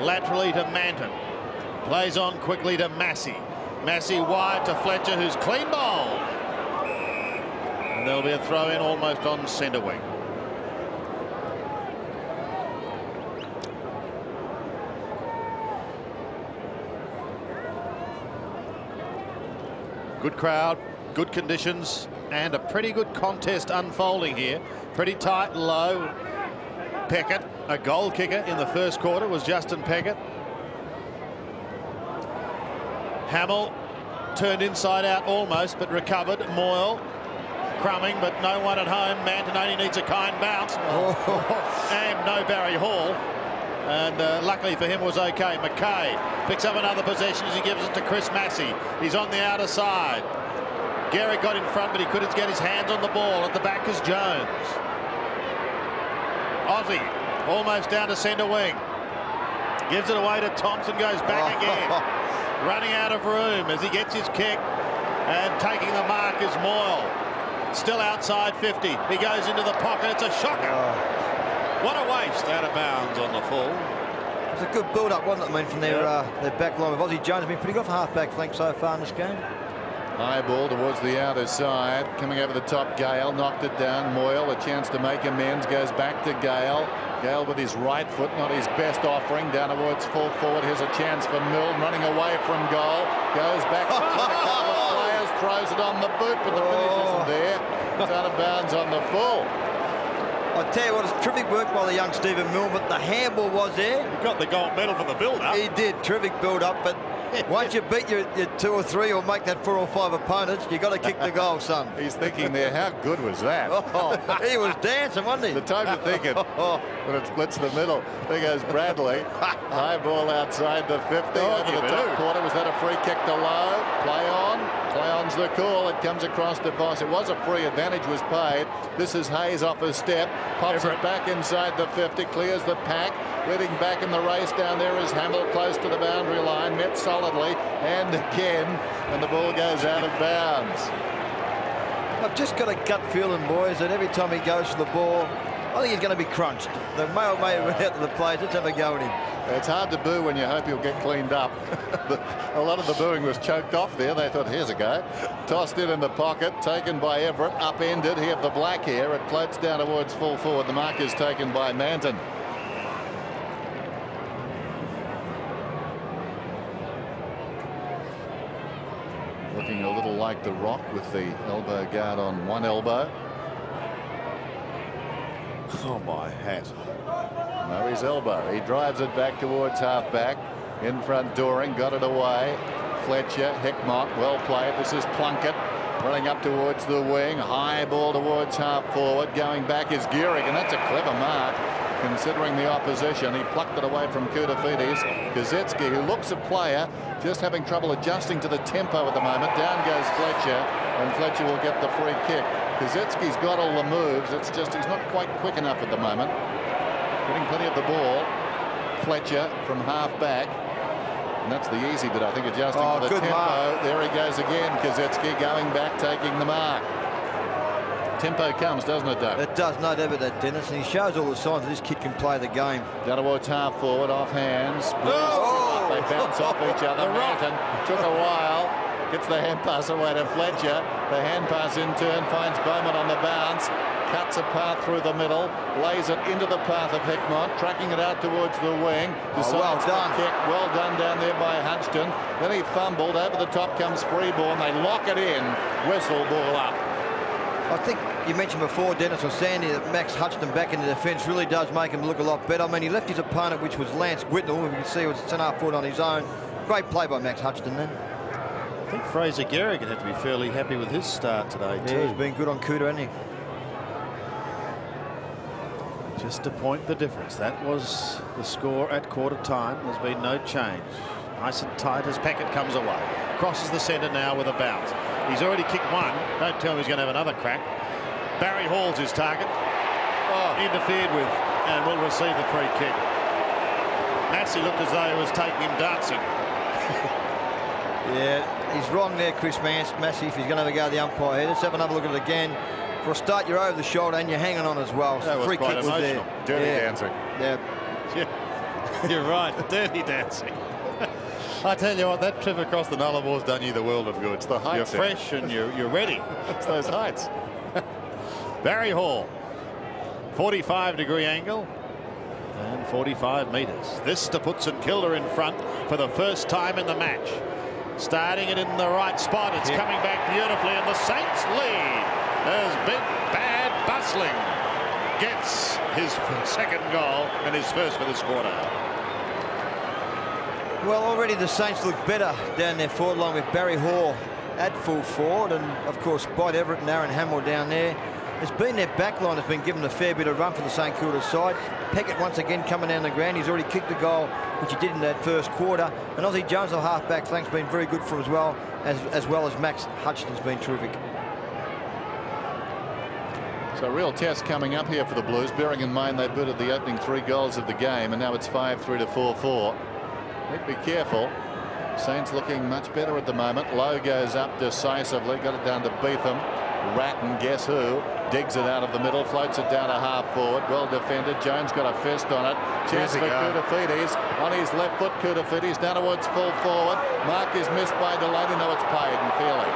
Laterally to Manton. Plays on quickly to Massey. Massey wide to Fletcher, who's clean bowled. And there'll be a throw in almost on centre wing. Good crowd, good conditions, and a pretty good contest unfolding here. Pretty tight, low. Peckett, a goal kicker in the first quarter, was Justin Peckett. Hamill turned inside out almost, but recovered. Moyle crumbing, but no one at home. Manton only needs a kind bounce. And no Barry Hall. And luckily for him was okay. McKay picks up another possession as he gives it to Chris Massey. He's on the outer side. Garrett got in front, but he couldn't get his hands on the ball. At the back is Jones. Aussie almost down to centre wing. Gives it away to Thompson, goes back again. Running out of room as he gets his kick. And taking the mark is Moyle. Still outside 50. He goes into the pocket. It's a shocker. What a waste. Out of bounds on the full. It was a good build-up, wasn't it, I mean, from their back line. Aussie Jones has been pretty good for half-back flank so far in this game. High ball towards the outer side. Coming over the top, Gale knocked it down. Moyle, a chance to make amends, goes back to Gale. Gale with his right foot, not his best offering. Down towards full forward. Here's a chance for Milne, running away from goal. Goes back to a couple of players, throws it on the boot, but the finish isn't there. It's out of bounds on the full. I tell you what, it's terrific work by the young Stephen Milne, but the handball was there. He got the gold medal for the build-up. He did, terrific build-up, but once you beat your 2 or 3 or make that 4 or 5 opponents, you got to kick the goal, son. He's thinking there, how good was that? He was dancing, wasn't he? The time to think it, when it splits the middle. There goes Bradley. High ball outside the 50, over the top corner. Was that a free kick to Lowe? Play on. Play on's the call. It comes across to Voss. It was a free. Advantage was paid. This is Hayes off his step. Pops it back inside the 50. Clears the pack. Leading back in the race down there is Hamill, close to the boundary line. Met solidly. And again. And the ball goes out of bounds. I've just got a gut feeling, boys, that every time he goes for the ball, I think he's going to be crunched. The male may have run out to the players. Let's have a go at him. It's hard to boo when you hope he'll get cleaned up. A lot of the booing was choked off there. They thought, here's a go. Tossed it in the pocket, taken by Everett, upended. He had the black hair. It floats down towards full forward. The mark is taken by Manton. Looking a little like the Rock with the elbow guard on one elbow. Oh, my hat. No, his elbow. He drives it back towards half-back. In front, Doring got it away. Fletcher, Hickmott, well played. This is Plunkett running up towards the wing. High ball towards half-forward. Going back is Gearig, and that's a clever mark, considering the opposition. He plucked it away from Koutafidis. Kazetsky, who looks a player, just having trouble adjusting to the tempo at the moment. Down goes Fletcher, and Fletcher will get the free kick. Kazetsky's got all the moves. It's just he's not quite quick enough at the moment. Getting plenty of the ball. Fletcher from half-back. And that's the easy bit, I think, adjusting to the tempo. Mark. There he goes again. Kazetsky going back, taking the mark. Tempo comes, doesn't it, Doug? It does, no doubt about that, Dennis. And he shows all the signs that this kid can play the game. Down towards half-forward, off hands. They bounce off each other. Manton took a while. Gets the hand pass away to Fletcher. The hand pass in turn finds Beaumont on the bounce. Cuts a path through the middle, lays it into the path of Hickmott, tracking it out towards the wing. Well done. Kick. Well done down there by Hutchton. Then he fumbled. Over the top comes Freeborn. They lock it in. Whistle, ball up. I think you mentioned before, Dennis or Sandy, that Max Hutchton back in the defence really does make him look a lot better. I mean, he left his opponent, which was Lance Whitnell. You can see it was 10.5 foot on his own. Great play by Max Hutchton then. I think Fraser Gehrig had to be fairly happy with his start today too. Yeah, he's been good on Cooter, hasn't he? Just to point the difference. That was the score at quarter time. There's been no change. Nice and tight as Packett comes away. Crosses the centre now with a bounce. He's already kicked one. Don't tell me he's going to have another crack. Barry Hall's his target. Interfered with and will receive the free kick. Massey looked as though he was taking him dancing. Yeah, he's wrong there, Chris Massey, if he's going to have a go at the umpire here. Let's have another look at it again. For a start, you're over the shoulder and you're hanging on as well. That was free quite kick emotional. was there. Dirty dancing. Yeah. You're right, dirty dancing. I tell you what, that trip across the Nullamore's done you the world of good. It's the heights. You're fresh and you're ready. It's those heights. Barry Hall, 45-degree angle and 45 metres. This to put St Kilda in front for the first time in the match. Starting it in the right spot. It's coming back beautifully, and the Saints lead as Big Bad Bustling gets his second goal and his first for this quarter. Well, already the Saints look better down their forward line with Barry Hall at full forward, and of course Bite Everett and Aaron Hamill down there. It's been their back line has been given a fair bit of run for the St Kilda side. Peckett once again coming down the ground. He's already kicked a goal, which he did in that first quarter. And Ozzie Jones, the half-back flank's been very good for him as well as Max Hutchton's been terrific. So a real test coming up here for the Blues, bearing in mind they booted the opening 3 goals of the game, and now it's 5-3 to 4-4. Need to be careful. Saints looking much better at the moment. Lowe goes up decisively, got it down to Beetham. Ratton, guess who, digs it out of the middle, floats it down to half forward. Well defended. Jones got a fist on it. Chance for Koutafidis. On his left foot, Koutafidis down towards full forward. Mark is missed by Delaney. No, it's paid and fairly.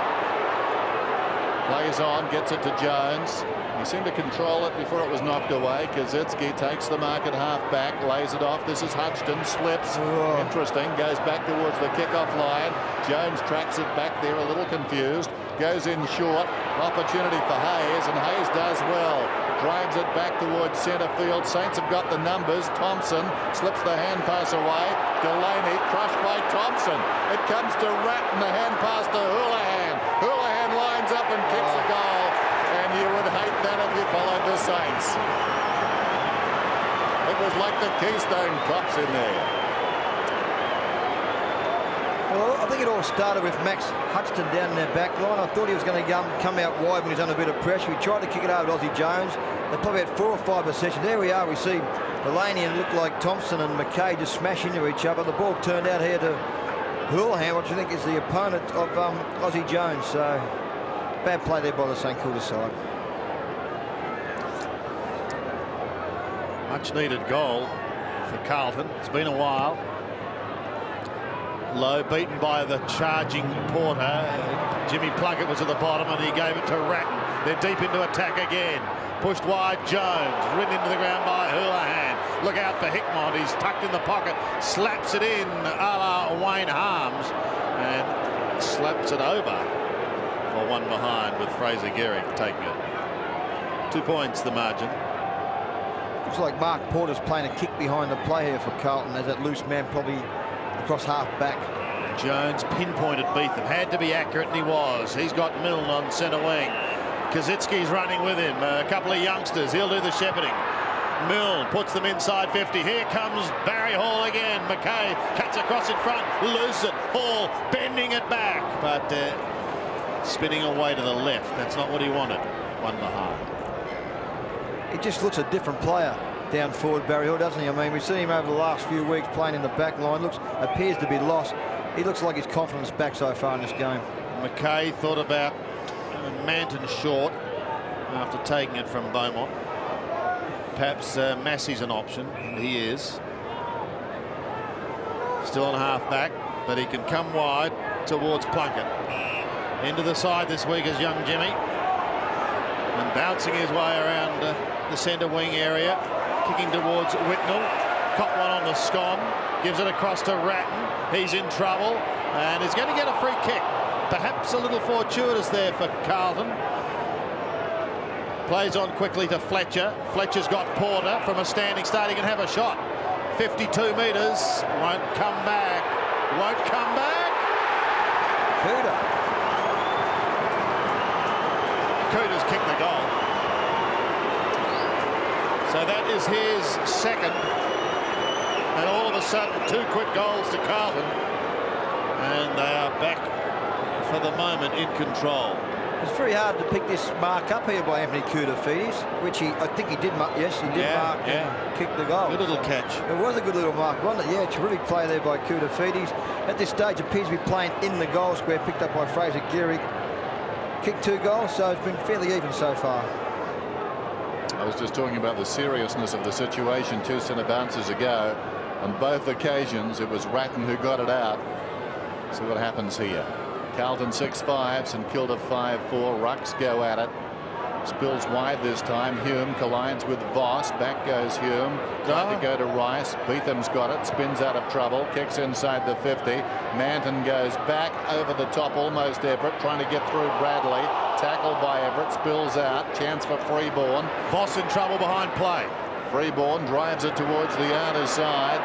Plays on, gets it to Jones. He seemed to control it before it was knocked away. Kaczynski takes the mark at half back, lays it off. This is Hutchton, slips. Interesting, goes back towards the kickoff line. Jones tracks it back there, a little confused. Goes in short. Opportunity for Hayes, and Hayes does well. Drives it back towards centre field. Saints have got the numbers. Thompson slips the hand pass away. Delaney crushed by Thompson. It comes to Ratton, the hand pass to Houlihan. Houlihan lines up and kicks a goal. And you would hate that if you followed the Saints. It was like the Keystone Cops in there. Well, I think it all started with Max Hutchton down in their back line. I thought he was going to come out wide when he was under a bit of pressure. He tried to kick it over to Ozzie Jones. They probably had 4 or 5 possessions. There we are. We see Delaney and look like Thompson and McKay just smash into each other. The ball turned out here to Houlihan, which I think is the opponent of Ozzie Jones. So bad play there by the St Kilda side. Much needed goal for Carlton. It's been a while. Lowe beaten by the charging Porter. Jimmy Plunkett was at the bottom and he gave it to Ratton. They're deep into attack again. Pushed wide Jones. Ridden into the ground by Houlihan. Look out for Hickmott. He's tucked in the pocket. Slaps it in a la Wayne Harms. And slaps it over for one behind with Fraser Gehrig taking it. 2 points the margin. Looks like Mark Porter's playing a kick behind the play here for Carlton as that loose man probably across half back. Jones pinpointed Beetham. Had to be accurate, and he was. He's got Milne on centre wing. Kaczynski's running with him. A couple of youngsters. He'll do the shepherding. Milne puts them inside 50. Here comes Barry Hall again. McKay cuts across in front. Loses it. Hall bending it back. But spinning away to the left. That's not what he wanted. One behind. He just looks a different player down forward, Barry Hall, doesn't he? I mean, we've seen him over the last few weeks playing in the back line. Appears to be lost. He looks like his confidence back so far in this game. McKay thought about Manton short after taking it from Beaumont. Perhaps Massey's an option, and he is. Still on half back, but he can come wide. towards Plunkett. Into the side this week is young Jimmy. And bouncing his way around the centre wing area. Kicking towards Whitnell. Caught one on the scon. Gives it across to Ratton. He's in trouble. And is going to get a free kick. Perhaps a little fortuitous there for Carlton. Plays on quickly to Fletcher. Fletcher's got Porter from a standing start. He can have a shot. 52 metres. Won't come back. Won't come back. Cooter's kicked the goal. So that is his second. And all of a sudden, 2 quick goals to Carlton. And they are back for the moment in control. It's very hard to pick this mark up here by Anthony Koutafidis, which I think he did mark. Yes, he did mark and kick the goal. Good little catch. It was a good little mark, wasn't it? Yeah, terrific play there by Koutafidis. At this stage, appears to be playing in the goal square, picked up by Fraser Gehrig. Kicked 2 goals, so it's been fairly even so far. I was just talking about the seriousness of the situation 2 centre bounces ago. On both occasions, it was Ratton who got it out. See what happens here. Carlton 6-5, St Kilda 5-4. Rucks go at it. Spills wide this time. Hume collides with Voss. Back goes Hume. Tried to go to Rice. Beetham's got it. Spins out of trouble. Kicks inside the 50. Manton goes back over the top. Almost Everett. Trying to get through Bradley. Tackled by Everett. Spills out. Chance for Freeborn. Voss in trouble behind play. Freeborn drives it towards the outer side.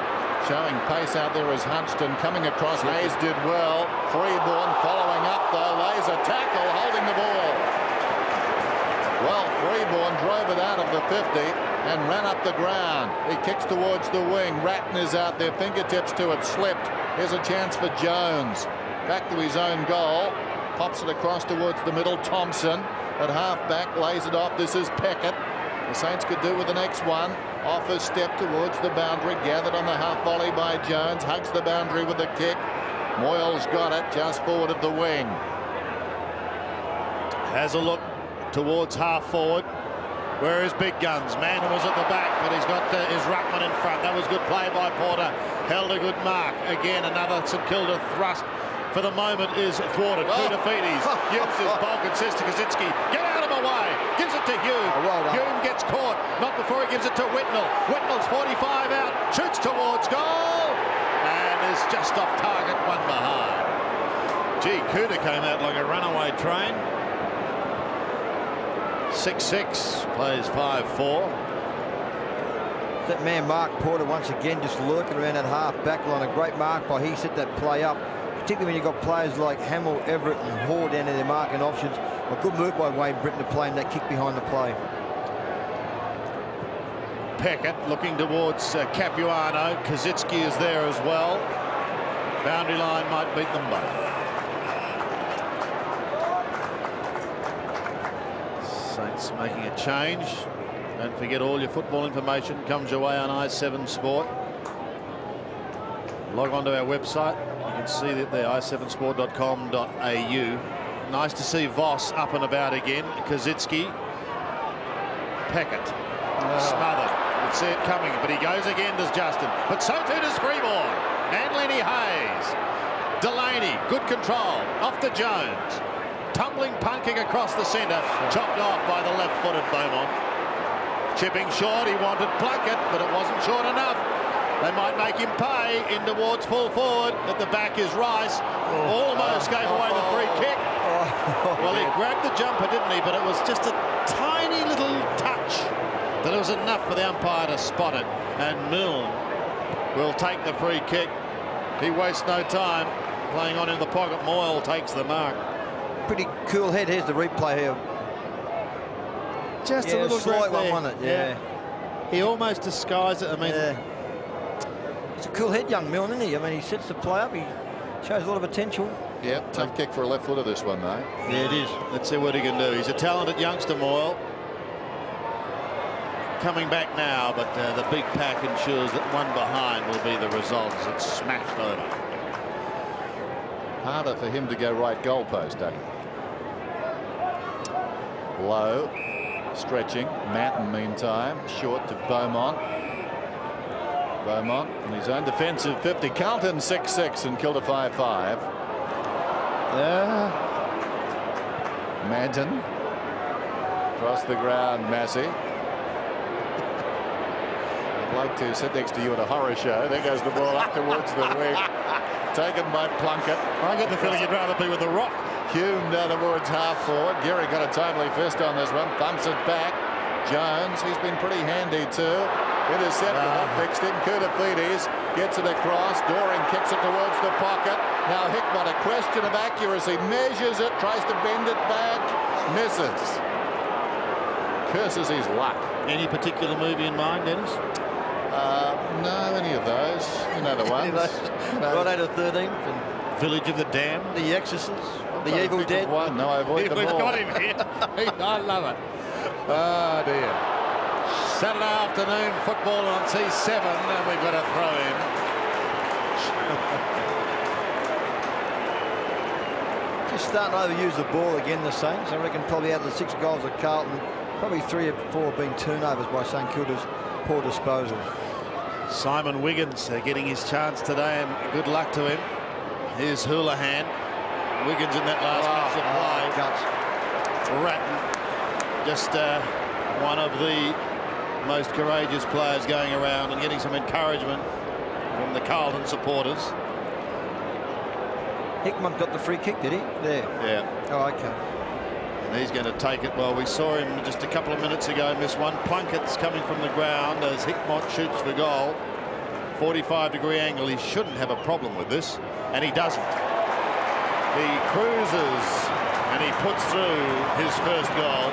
Showing pace out there is Hunston coming across. Hayes did well. Freeborn following up though. Lays a tackle holding the ball. Well, Freeborn drove it out of the 50 and ran up the ground. He kicks towards the wing. Ratton is out there. Fingertips to it. Slipped. Here's a chance for Jones. Back to his own goal. Pops it across towards the middle. Thompson at half-back lays it off. This is Peckett. The Saints could do with the next one. Off a step towards the boundary. Gathered on the half volley by Jones. Hugs the boundary with a kick. Moyle's got it just forward of the wing. Has a look towards half forward. Where is big guns? Manton was at the back, but he's got his ruckman in front. That was good play by Porter. Held a good mark. Again, another St Kilda thrust. For the moment is thwarted. Koutafidis uses bulk and says to Kaczynski, get out of my way. Gives it to Hume. Hume gets caught. Not before he gives it to Whitnell. Whitnell's 45 out. Shoots towards goal. And is just off target, one behind. Gee, Cooter came out like a runaway train. 6-6. Plays 5-4. That man Mark Porter once again just lurking around that half back line. A great mark by he set that play up. Particularly when you've got players like Hamill, Everett and Hoare down in their marking options. A good move by Wayne Britton to play in that kick behind the play. Peckett looking towards Capuano. Kaczynski is there as well. Boundary line might beat them both. Saints making a change. Don't forget, all your football information comes your way on i7 Sport. Log on to our website. You can see that there, i7sport.com.au. Nice to see Voss up and about again. Kaczynski. Peckett. Smothered. You'd see it coming, but he goes again, does Justin. But so too does Freeborn. And Lenny Hayes. Delaney, good control. Off to Jones. Tumbling punt kick across the centre. Chopped off by the left-footed Beaumont. Chipping short, he wanted Plunkett, but it wasn't short enough. They might make him pay. In towards full forward. At the back is Rice. Almost gave away the free kick. Well, he grabbed the jumper, didn't he? But it was just a tiny little touch. That it was enough for the umpire to spot it. And Milne will take the free kick. He wastes no time. Playing on in the pocket. Moyle takes the mark. Pretty cool head. Here's the replay here. Just a little slight one, wasn't it? Yeah. He almost disguised it. I mean, it's a cool head, young Milne, isn't he? I mean, he sets the play up. He shows a lot of potential. Yeah, tough kick for a left footer, this one, though. Yeah, it is. Let's see what he can do. He's a talented youngster, Moyle. Coming back now, but the big pack ensures that one behind will be the result as it's smashed over. Harder for him to go right goalpost, Doug. Low, stretching. Manton, meantime, short to Beaumont. Beaumont in his own defensive 50. Carlton 6-6 and Kilda 5-5. Manton. Across the ground, Massey. I'd like to sit next to you at a horror show. There goes the ball up towards the wing. Taken by Plunkett. I get the feeling you'd rather be with the Rock. Hume down towards half forward. Geary got a timely fist on this one. Thumps it back. Jones, he's been pretty handy too. Intercepted, fixed him. Koutafidis gets it across. Doring kicks it towards the pocket. Now Hickmott, a question of accuracy. Measures it, tries to bend it back. Misses. Curses his luck. Any particular movie in mind, Dennis? No, any of those. You know the ones. Right out of 13th. And Village of the Damned. The Exorcist. The Evil Dead. One. No, I avoid them We've all. got him here. I love it. Oh, dear. Saturday afternoon football on C7, and we've got a throw in. Just starting to overuse the ball again, the Saints. I reckon probably out of the 6 goals of Carlton, probably 3 or 4 have been turnovers by St Kilda's poor disposal. Simon Wiggins getting his chance today, and good luck to him. Here's Houlihan. Wiggins in that last match of play. Ratton, just one of the most courageous players going around and getting some encouragement from the Carlton supporters. Hickmott got the free kick, did he? There. Yeah. Oh, okay. And he's going to take it. Well, we saw him just a couple of minutes ago miss one. Plunkett's coming from the ground as Hickmott shoots for goal. 45-degree angle. He shouldn't have a problem with this, and he doesn't. He cruises and he puts through his first goal.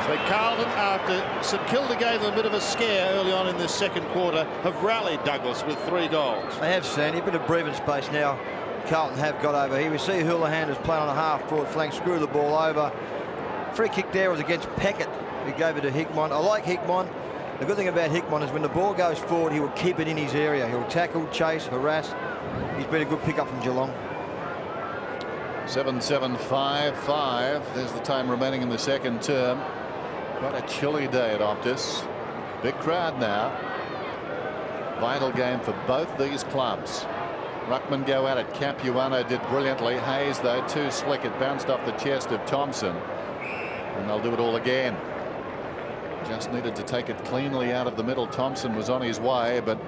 So Carlton, after St Kilda gave them a bit of a scare early on in this second quarter, have rallied Douglas with 3 goals. They have, Sandy. A bit of breathing space now. Carlton have got over here. We see Houlihan is playing on a half-forward flank, screw the ball over. Free kick there was against Peckett, who gave it to Hickmott. I like Hickmott. The good thing about Hickmott is when the ball goes forward, he will keep it in his area. He'll tackle, chase, harass. He's been a good pickup from Geelong. 7-7-5-5. There's the time remaining in the second term. Quite a chilly day at Optus. Big crowd now. Vital game for both these clubs. Ruckman go at it. Capuano did brilliantly. Hayes, though, too slick. It bounced off the chest of Thompson. And they'll do it all again. Just needed to take it cleanly out of the middle. Thompson was on his way, but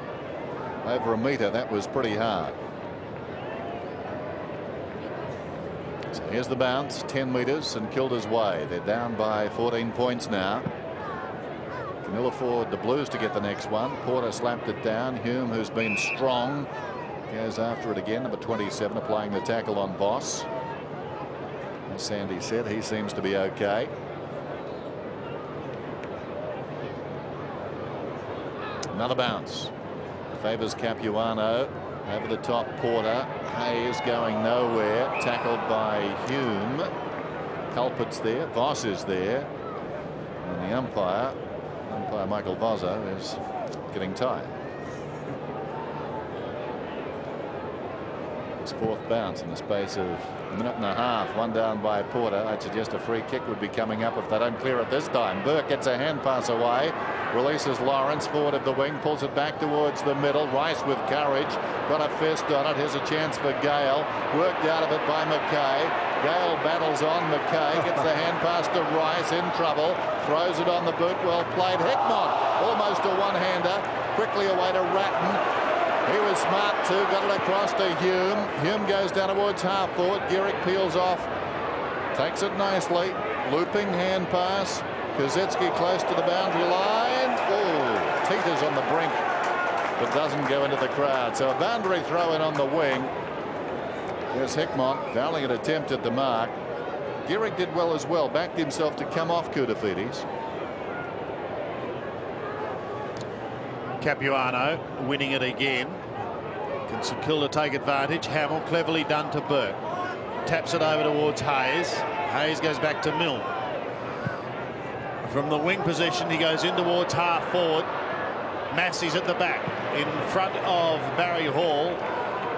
over a metre, that was pretty hard. So here's the bounce, 10 metres, St Kilda's way. They're down by 14 points now. Can ill afford the Blues to get the next one. Porter slapped it down. Hume, who's been strong, goes after it again. Number 27 applying the tackle on Voss. As Sandy said, he seems to be okay. Another bounce. Favours Capuano. Over the top, Porter. Hayes going nowhere. Tackled by Hume. Culprit's there. Voss is there. And the umpire Michael Vozzo, is getting tired. His 4th bounce in the space of a minute and a half. One down by Porter. I'd suggest a free kick would be coming up if they don't clear it this time. Burke gets a hand pass away. Releases Lawrence forward of the wing. Pulls it back towards the middle. Rice with courage. Got a fist on it. Here's a chance for Gale. Worked out of it by McKay. Gale battles on. McKay gets the hand pass to Rice. In trouble. Throws it on the boot. Well played. Hickmott. Almost a one-hander. Quickly away to Ratton. He was smart too. Got it across to Hume. Hume goes down towards half forward. Gehrig peels off. Takes it nicely. Looping hand pass. Kosecki close to the boundary line. Oh, teeters on the brink, but doesn't go into the crowd. So a boundary throw in on the wing. There's Hickmott. Valiant attempt at the mark. Gehrig did well as well. Backed himself to come off Koutafidis. Capuano winning it again. Can St Kilda take advantage? Hamill cleverly done to Burke. Taps it over towards Hayes. Hayes goes back to Milne. From the wing position, he goes in towards half forward. Massey's at the back in front of Barry Hall,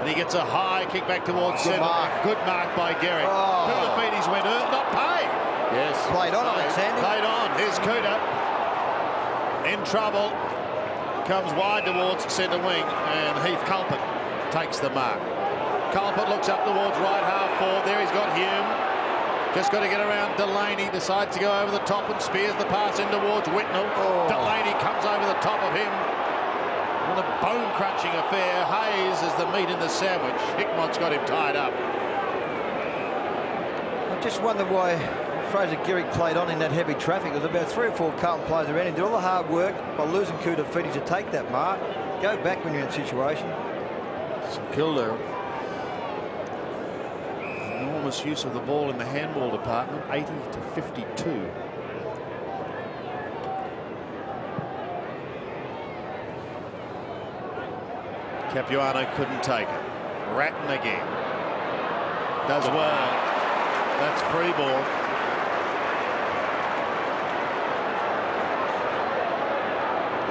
and he gets a high kick back towards centre. Good mark by Gehrig. Koutafidis went not paid. Yes, played on it, Sandy. Played on. Here's Kuta in trouble. Comes wide towards centre wing, and Heath Culprit takes the mark. Culprit looks up towards right half forward. There he's got Hume. Just got to get around Delaney. Decides to go over the top and spears the pass in towards Whitnell. Delaney comes over the top of him. And a bone-crunching affair. Hayes is the meat in the sandwich. Hickmott's got him tied up. I just wonder why Fraser Gehrig played on in that heavy traffic. There was about 3 or 4 Carlton players around him. Did all the hard work by losing Kuda-Fidi to take that mark. Go back when you're in a situation. St Kilda. Enormous use of the ball in the handball department. 80 to 52. Capuano couldn't take it. Ratton again. Does well. That's free ball.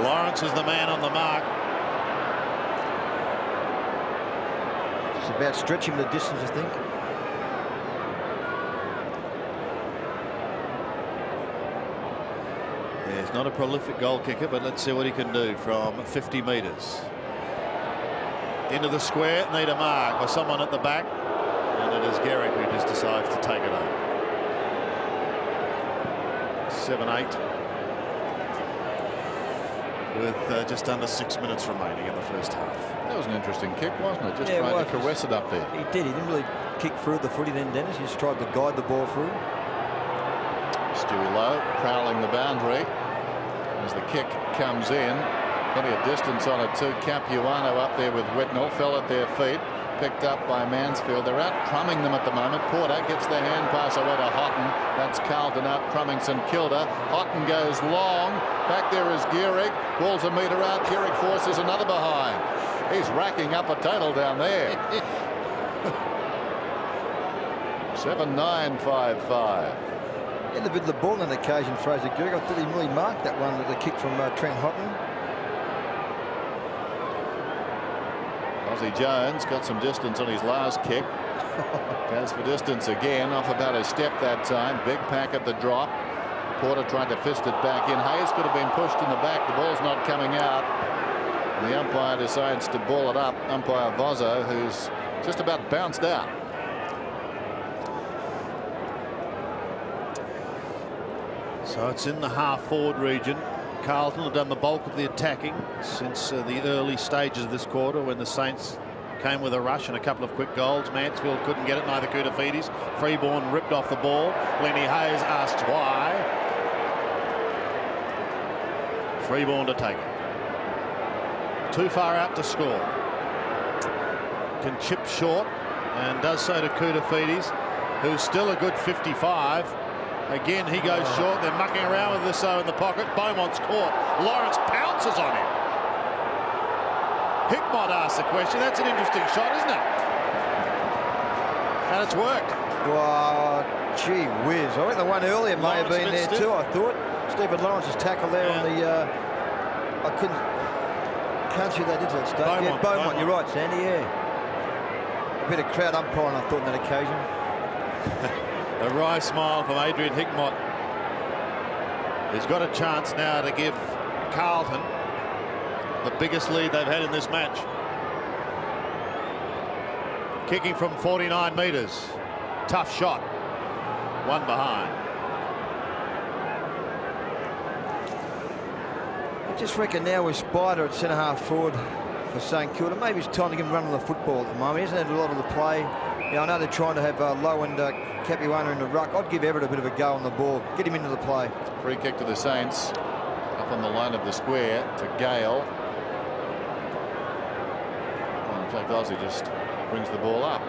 Lawrence is the man on the mark. It's about stretching the distance, I think. Yeah, he's not a prolific goal kicker, but let's see what he can do from 50 metres. Into the square, need a mark or someone at the back, and it is Gehrig who just decides to take it over. 7-8 with just under 6 minutes remaining in the first half. That was an interesting kick, wasn't it? Just trying to caress it up there. He did. He didn't really kick through the footy then, Dennis. He just tried to guide the ball through. Stewie Lowe prowling the boundary as the kick comes in. Plenty of distance on it too. Capuano up there with Whitnell. Fell at their feet. Picked up by Mansfield. They're out crumbing them at the moment. Porter gets the hand pass away to Houghton. That's Carlton out crumbing St Kilda. Houghton goes long. Back there is Gehrig. Ball's a metre out. Gehrig forces another behind. He's racking up a total down there. 7-9-5-5. In the bit of the ball on that occasion, Fraser Gehrig. I thought he really marked that one with the kick from Trent Houghton. Ozzie Jones got some distance on his last kick. Goes for distance again, off about a step that time. Big pack at the drop. Porter tried to fist it back in. Hayes could have been pushed in the back. The ball's not coming out. The umpire decides to ball it up. Umpire Vozzo, who's just about bounced out. So it's in the half-forward region. Carlton have done the bulk of the attacking since the early stages of this quarter, when the Saints came with a rush and a couple of quick goals. Mansfield couldn't get it, neither Kuda-Fides. Freeborn ripped off the ball. Lenny Hayes asks why. Freeborn to take it. Too far out to score. Can chip short and does so to Kuda-Fides, who's still a good 55. Again, he goes short. They're mucking around with this in the pocket. Beaumont's caught. Lawrence pounces on him. Hickmott asks the question. That's an interesting shot, isn't it? And it's worked. Well, gee whiz. I think the one earlier may have been there too, I thought. Stephen Lawrence's tackle there on the... I can't see that into that stage. Beaumont, yeah, Beaumont, you're right, Sandy, yeah. A bit of crowd umpiring, I thought, on that occasion. A wry smile from Adrian Hickmott. He's got a chance now to give Carlton the biggest lead they've had in this match. Kicking from 49 metres. Tough shot. One behind. I just reckon now with Spider at centre-half forward for St Kilda, maybe it's time to give him a run on the football at the moment. He hasn't had a lot of the play. Yeah, I know they're trying to have Lowe and Capuano in the ruck. I'd give Everett a bit of a go on the ball. Get him into the play. Free kick to the Saints. Up on the line of the square to Gale. Well, in fact, Ozzie just brings the ball up.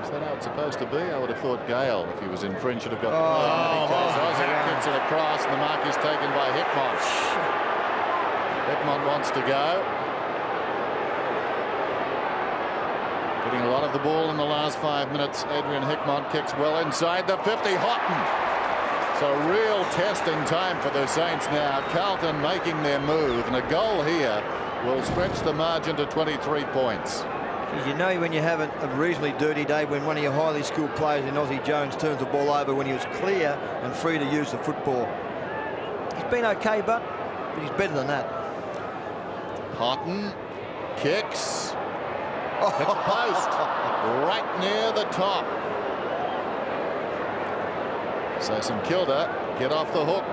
Is that how it's supposed to be? I would have thought Gale, if he was in fringe, should have got the ball. Ozzie kicks it across, and the mark is taken by Hickmott. Hickmott wants to go. Getting a lot of the ball in the last 5 minutes. Adrian Hickmott kicks well inside the 50. Houghton. So real testing time for the Saints now. Carlton making their move, and a goal here will stretch the margin to 23 points. You know when you're having a reasonably dirty day when one of your highly skilled players in Ozzie Jones turns the ball over when he was clear and free to use the football. He's been okay, but he's better than that. Houghton kicks. Hit the post. Right near the top. So St Kilda get off the hook.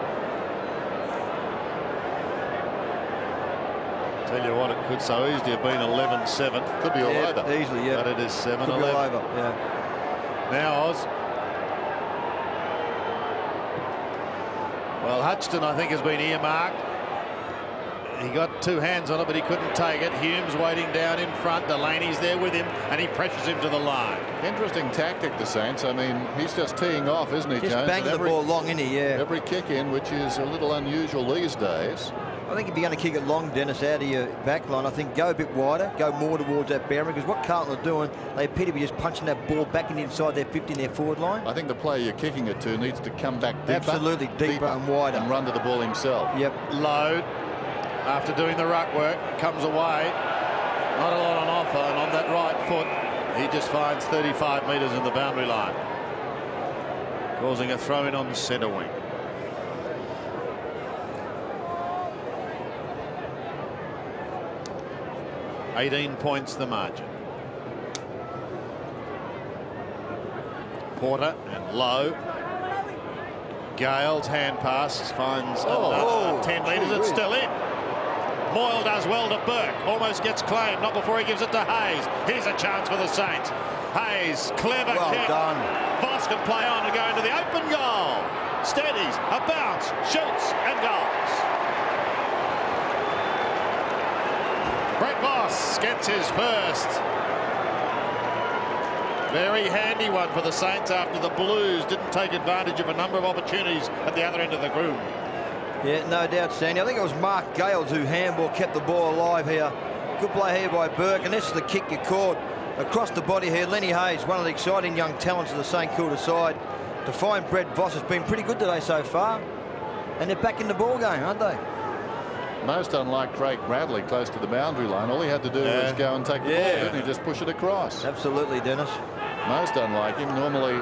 Tell you what, it could so easily have been 11-7. Could be all over. Easily, yeah. But it is 7-11. Could be all over, yeah. Now Oz. Well, Hutchton, I think, has been earmarked. He got two hands on it, but he couldn't take it. Hume's waiting down in front. Delaney's there with him, and he pressures him to the line. Interesting tactic, the Saints. I mean, he's just teeing off, isn't he, Just Jones? banging the ball long, isn't he? Yeah. Every kick in, which is a little unusual these days. I think if you're going to kick it long, Dennis, out of your back line, I think go a bit wider, go more towards that boundary, because what Carlton are doing, they appear to be just punching that ball back in inside their 50 in their forward line. I think the player you're kicking it to needs to come back deeper. Absolutely, deeper and wider. And run to the ball himself. Yep. Load, after doing the ruck work, comes away. Not a lot on offer, and on that right foot, he just finds 35 metres in the boundary line, causing a throw in on the centre wing. $18 points the margin. Porter and Lowe. Gale's hand pass finds another 10 metres. It's still in. Moyle does well to Burke. Almost gets claimed. Not before he gives it to Hayes. Here's a chance for the Saints. Hayes, clever kick. Well done. Voss can play on and go into the open goal. Steadies, a bounce, shoots and goals. Brett Voss gets his first. Very handy one for the Saints after the Blues didn't take advantage of a number of opportunities at the other end of the groove. Yeah, no doubt, Sandy. I think it was Mark Gales who handball kept the ball alive here. Good play here by Burke, and this is the kick you caught across the body here. Lenny Hayes, one of the exciting young talents of the St Kilda side. To find Brett Voss has been pretty good today so far, and they're back in the ball game, aren't they? Most unlike Craig Bradley, close to the boundary line. All he had to do was go and take the ball, didn't he? Just push it across. Absolutely, Dennis. Most unlike him. Normally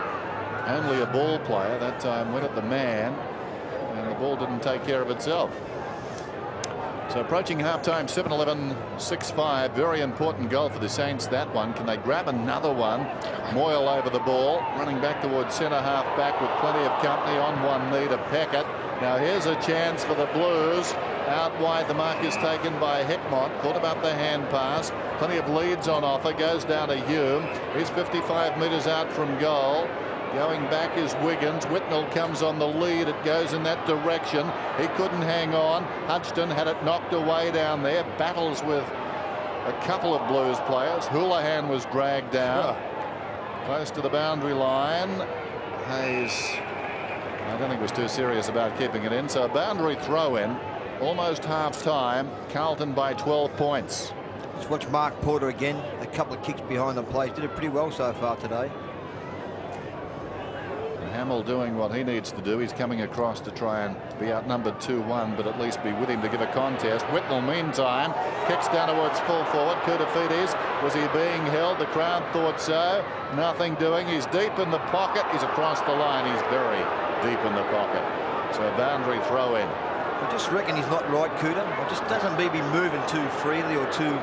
only a ball player. That time went at the man, and the ball didn't take care of itself. So approaching half-time, 7-11, 6-5. Very important goal for the Saints, that one. Can they grab another one? Moyle over the ball, running back towards centre-half back with plenty of company on one knee to Peckett. Now here's a chance for the Blues. Out wide, the mark is taken by Hickmott. Thought about the hand pass. Plenty of leads on offer. Goes down to Hume. He's 55 metres out from goal. Going back is Wiggins. Whitnell comes on the lead. It goes in that direction. He couldn't hang on. Hutchton had it knocked away down there. Battles with a couple of Blues players. Houlihan was dragged down. Close to the boundary line. Hayes, I don't think was too serious about keeping it in. So a boundary throw in. Almost half time. Carlton by 12 points. Let's watch Mark Porter again. A couple of kicks behind the plays. Did it pretty well so far today. Hamill doing what he needs to do. He's coming across to try and be outnumbered 2-1, but at least be with him to give a contest. Whitnell, meantime, kicks down towards full forward. Koutafidis, was he being held? The crowd thought so. Nothing doing. He's deep in the pocket. He's across the line. He's very deep in the pocket. So a boundary throw in. I just reckon he's not right, Kuda. It just doesn't be moving too freely or too...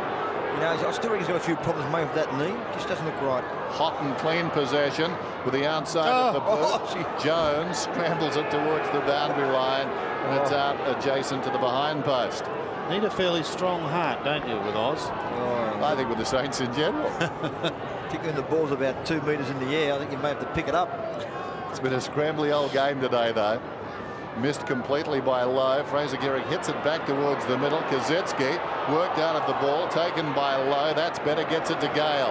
You know, I still reckon he's got a few problems made with that knee. Just doesn't look right. Hot and clean possession with the outside of the boot. Jones scrambles it towards the boundary line, and it's out adjacent to the behind post. Need a fairly strong heart, don't you, with Oz? I think with the Saints in general. Particularly when the ball's about 2 metres in the air, I think you may have to pick it up. It's been a scrambly old game today, though. Missed completely by Lowe. Fraser Gehrig hits it back towards the middle. Kazetsky worked out of the ball, taken by Lowe. That's better, gets it to Gale.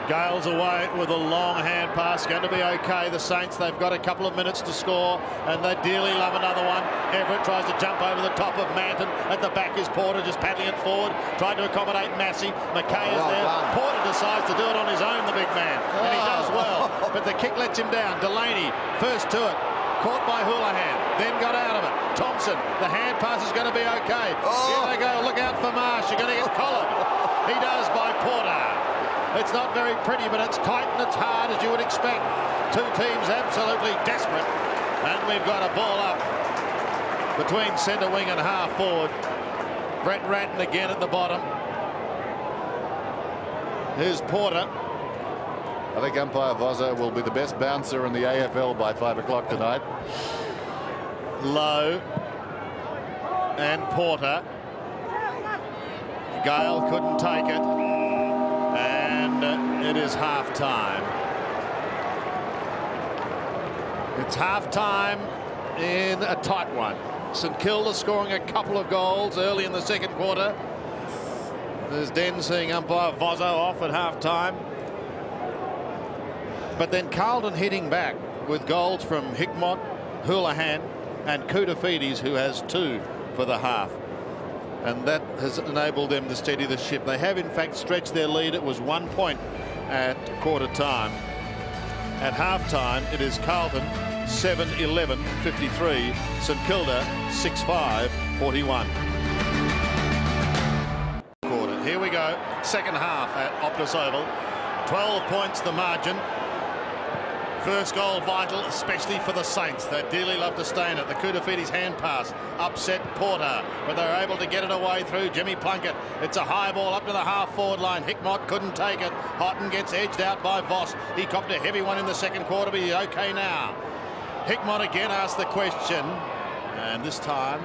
Gale's away with a long hand pass. Going to be okay. The Saints, they've got a couple of minutes to score, and they dearly love another one. Everett tries to jump over the top of Manton. At the back is Porter, just paddling it forward, trying to accommodate Massey. McKay is there. Porter decides to do it on his own, the big man, and he does well. But the kick lets him down. Delaney, first to it. Caught by Houlihan, then got out of it. Thompson, the hand pass is going to be okay. Here they go, look out for Marsh, you're going to get collared. He does by Porter. It's not very pretty, but it's tight and it's hard, as you would expect. Two teams absolutely desperate. And we've got a ball up between centre wing and half forward. Brett Ratton again at the bottom. Here's Porter. I think umpire Vozzo will be the best bouncer in the AFL by 5 o'clock tonight. Low and Porter. Gale couldn't take it, and it is half time. It's half time in a tight one. St Kilda scoring a couple of goals early in the second quarter. There's Den seeing umpire Vozzo off at half time. But then Carlton hitting back with goals from Hickmott, Houlihan and Koutafidis, who has 2 for the half. And that has enabled them to steady the ship. They have in fact stretched their lead. It was 1 point at quarter time. At half time it is Carlton 7-11 53, St Kilda 6-5 41. Quarter. Here we go. Second half at Optus Oval. 12 points the margin. First goal vital, especially for the Saints. They dearly love to stay in it. The Koutafidis hand pass upset Porter, but they're able to get it away through Jimmy Plunkett. It's a high ball up to the half-forward line. Hickmott couldn't take it. Houghton gets edged out by Voss. He copped a heavy one in the second quarter, but he's okay now. Hickmott again asked the question, and this time,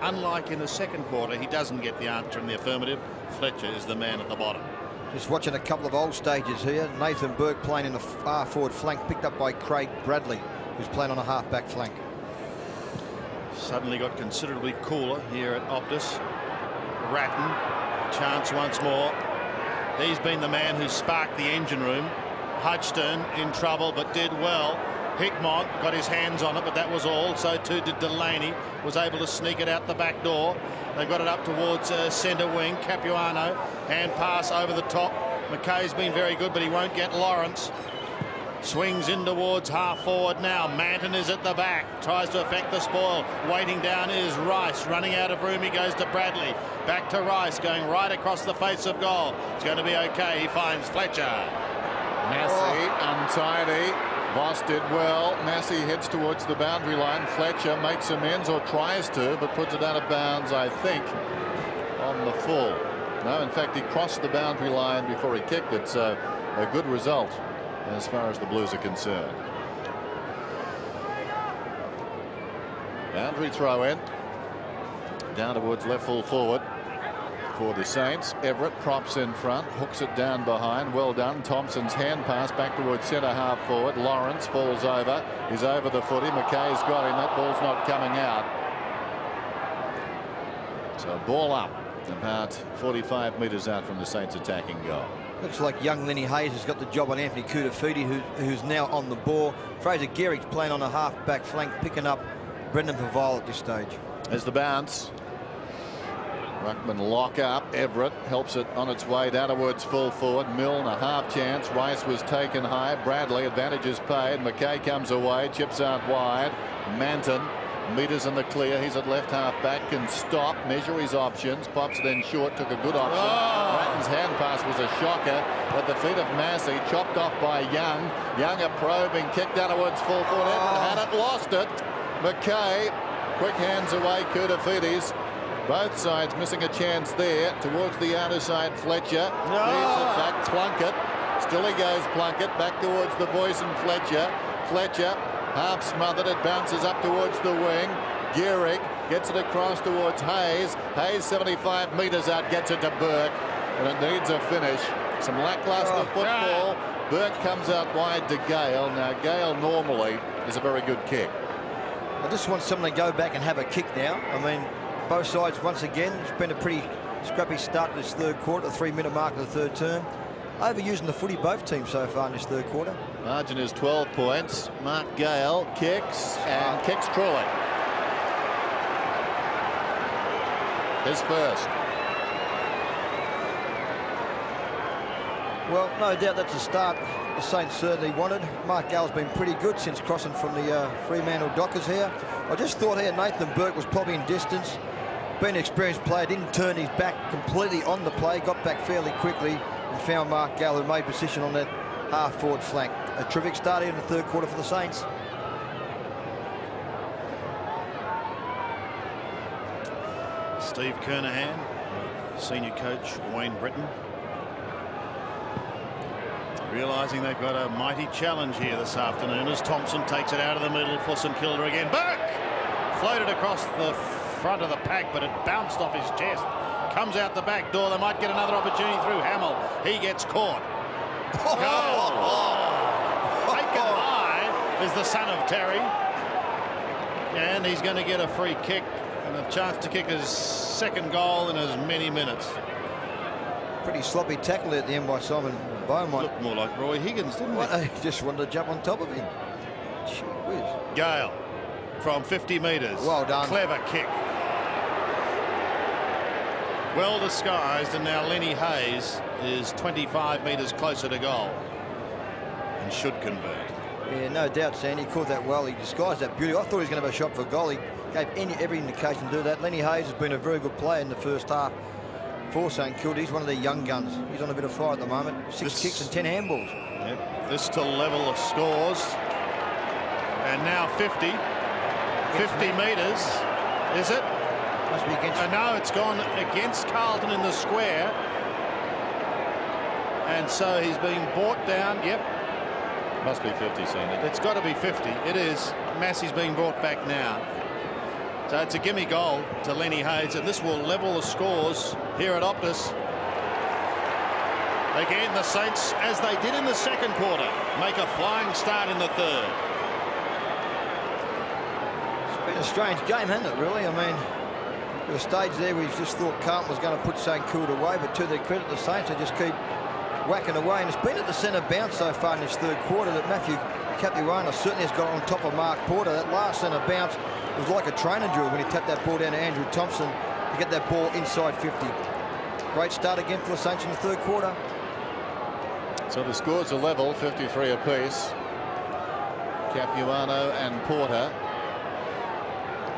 unlike in the second quarter, he doesn't get the answer in the affirmative. Fletcher is the man at the bottom. Just watching a couple of old stages here. Nathan Burke playing in the far forward flank, picked up by Craig Bradley, who's playing on a half-back flank. Suddenly got considerably cooler here at Optus. Ratton, chance once more. He's been the man who sparked the engine room. Hudgstone in trouble, but did well. Hickmott got his hands on it, but that was all. So too did Delaney. Was able to sneak it out the back door. They've got it up towards centre wing. Capuano, hand pass over the top. McKay's been very good, but he won't get Lawrence. Swings in towards half forward now. Manton is at the back. Tries to affect the spoil. Waiting down is Rice. Running out of room, he goes to Bradley. Back to Rice, going right across the face of goal. It's going to be okay. He finds Fletcher. Massey, untidy. Voss did well. Massey heads towards the boundary line. Fletcher makes amends, or tries to, but puts it out of bounds, I think, on the full. No, in fact, he crossed the boundary line before he kicked it, so a good result as far as the Blues are concerned. Boundary throw in. Down towards left full forward for the Saints. Everett props in front, hooks it down behind. Well done. Thompson's hand pass back towards centre half forward. Lawrence falls over. He's over the footy. McKay's got him. That ball's not coming out. So ball up about 45 metres out from the Saints attacking goal. Looks like young Lenny Hayes has got the job on Anthony Koutafidis, who's now on the ball. Fraser Gehrig's playing on a half-back flank, picking up Brendan Pavall at this stage. There's the bounce. Ruckman lock up. Everett helps it on its way down towards full forward. Milne a half chance. Rice was taken high. Bradley, advantage is paid. McKay comes away. Chips out wide. Manton meters in the clear. He's at left half back. Can stop. Measure his options. Pops it in short. Took a good option. Ratton's hand pass was a shocker at the feet of Massey. Chopped off by Young. Young a probing. Kicked down towards full forward. Everett had it. Lost it. McKay. Quick hands away. Koutafidis. Both sides missing a chance there. Towards the outer side, Fletcher. Leaves it back. Plunkett. Still he goes, Plunkett. Back towards the boys and Fletcher. Fletcher, half smothered. It bounces up towards the wing. Gehrig gets it across towards Hayes. Hayes 75 metres out. Gets it to Burke. And it needs a finish. Some lackluster football. Burke comes out wide to Gale. Now, Gale normally is a very good kick. I just want someone to go back and have a kick now. I mean, both sides, once again, it's been a pretty scrappy start to this third quarter, the 3-minute mark of the third term. Overusing the footy, both teams so far in this third quarter. Margin is 12 points. Mark Gale kicks and kicks truly. His first. Well, no doubt that's a start the Saints certainly wanted. Mark Gale's been pretty good since crossing from the Fremantle Dockers here. I just thought here Nathan Burke was probably in distance. Being an experienced player, didn't turn his back completely on the play, got back fairly quickly and found Mark Gale, who made position on that half-forward flank. A terrific start here in the third quarter for the Saints. Steve Kernahan, senior coach Wayne Britton. Realising they've got a mighty challenge here this afternoon as Thompson takes it out of the middle for St Kilda again. Burke floated across the front of the pack, but it bounced off his chest. Comes out the back door. They might get another opportunity through Hamill. He gets caught. Taken high is the son of Terry. And he's going to get a free kick and a chance to kick his second goal in as many minutes. Pretty sloppy tackle at the end by Simon Beaumont. Looked more like Roy Higgins, didn't he? Well, he just wanted to jump on top of him. Gee whiz. Gale from 50 metres. Well done. Clever kick. Well disguised, and now Lenny Hayes is 25 metres closer to goal and should convert. Yeah, no doubt, Sandy. He caught that well. He disguised that beauty. I thought he was going to have a shot for goal. He gave every indication to do that. Lenny Hayes has been a very good player in the first half for St Kilda. He's one of their young guns. He's on a bit of fire at the moment. 6 kicks and 10 handballs. Yep. This to level of scores. And now 50. 50 metres. Is it? Must be against. No, it's gone against Carlton in the square. And so he's being brought down. Yep. Must be 50, Sandy. It's got to be 50. It is. Massey's being brought back now. So it's a gimme goal to Lenny Hayes, and this will level the scores here at Optus. Again, the Saints, as they did in the second quarter, make a flying start in the third. It's been a strange game, hasn't it, really? I mean, there was a stage there we just thought Carlton was going to put St Kilda away, but to their credit, the Saints, they just keep whacking away. And it's been at the centre bounce so far in this third quarter that Matthew Capuano certainly has got on top of Mark Porter. That last centre bounce was like a training drill when he tapped that ball down to Andrew Thompson to get that ball inside 50. Great start again for the Saints in the third quarter. So the scores are level, 53 apiece. Capuano and Porter.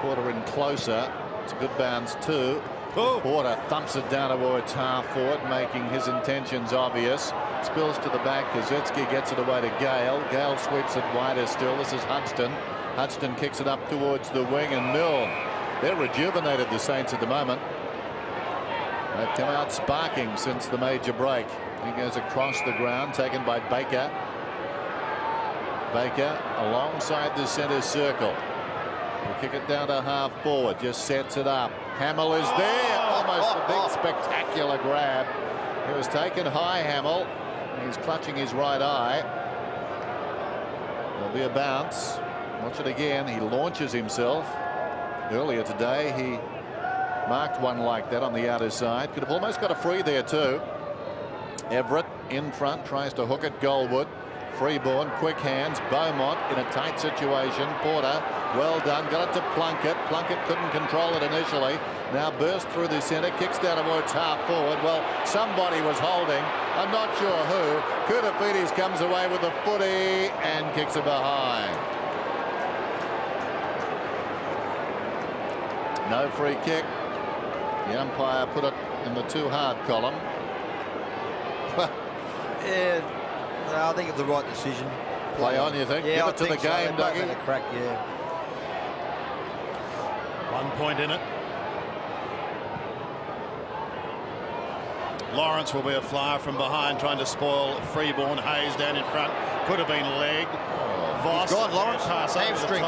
Porter in closer. It's a good bounce too. Oh. Porter thumps it down towards half forward, making his intentions obvious. Spills to the back. Kazetsky gets it away to Gale. Gale sweeps it wider still. This is Hudson. Hudson kicks it up towards the wing, and Milne. They're rejuvenated, the Saints, at the moment. They've come out sparking since the major break. He goes across the ground, taken by Baker. Baker alongside the centre circle. Will kick it down to half forward. Just sets it up. Hamill is there. Almost a big spectacular grab. He was taken high, Hamill. He's clutching his right eye. There'll be a bounce. Watch it again. He launches himself. Earlier today, he marked one like that on the outer side. Could have almost got a free there too. Everett in front, tries to hook it goalward. Freeborn, quick hands. Beaumont in a tight situation. Porter, well done. Got it to Plunkett. Plunkett couldn't control it initially. Now burst through the centre. Kicks down towards half forward. Well, somebody was holding. I'm not sure who. Koutafidis comes away with a footy and kicks it behind. No free kick. The umpire put it in the too hard column. Yeah, no, I think it's the right decision. Play on, you think? Yeah, Give it to the game, Dougie. Crack, yeah. 1 point in it. Lawrence will be a flyer from behind, trying to spoil Freeborn. Hayes down in front. Could have been legged. Voss. He's gone, Lawrence. Pass Hamstring.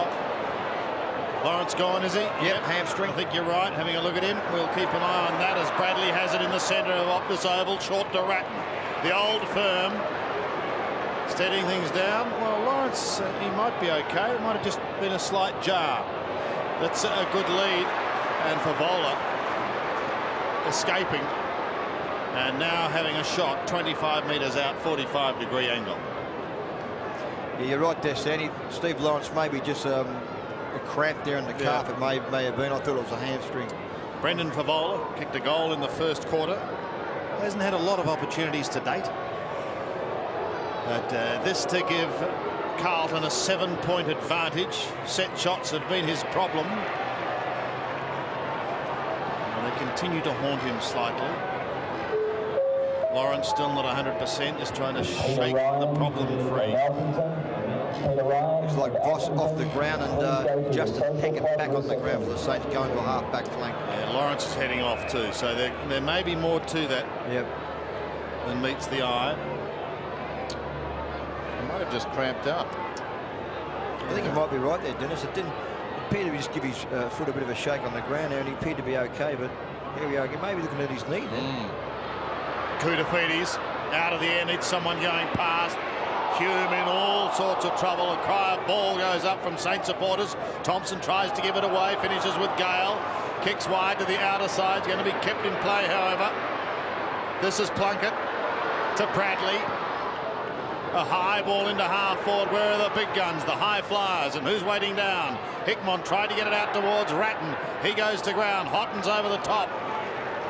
Lawrence gone, is he? Yep, hamstring. I think you're right. Having a look at him. We'll keep an eye on that as Bradley has it in the centre of Optus Oval. Short to Ratton. The old firm. Steadying things down. Well, Lawrence, he might be okay. It might have just been a slight jar. That's a good lead. And Favola escaping. And now having a shot 25 metres out, 45-degree angle. Yeah, you're right there, Sandy. Steve Lawrence maybe just a cramp there in the calf. It may have been. I thought it was a hamstring. Brendan Favola kicked a goal in the first quarter. Hasn't had a lot of opportunities to date. But this to give Carlton a 7-point advantage. Set shots have been his problem. And they continue to haunt him slightly. Lawrence still not 100%, just trying to shake the problem free. It's like Voss off the ground and Justin Hackett back on the ground for the Saints, going to a half-back flank. Yeah, Lawrence is heading off too, so there may be more to that than meets the eye. Might have just cramped up. I think you might be right there, Dennis. It didn't appear to just give his foot a bit of a shake on the ground there, and he appeared to be okay, but here we are again. Maybe looking at his knee then. Koutafidis out of the air, needs someone going past. Hume in all sorts of trouble. A cry of ball goes up from Saint supporters. Thompson tries to give it away, finishes with Gale. Kicks wide to the outer side. It's going to be kept in play, however. This is Plunkett to Bradley. A high ball into half forward. Where are the big guns, the high flyers, and who's waiting down? Hickmont tried to get it out towards Ratton. He goes to ground. Hotton's over the top.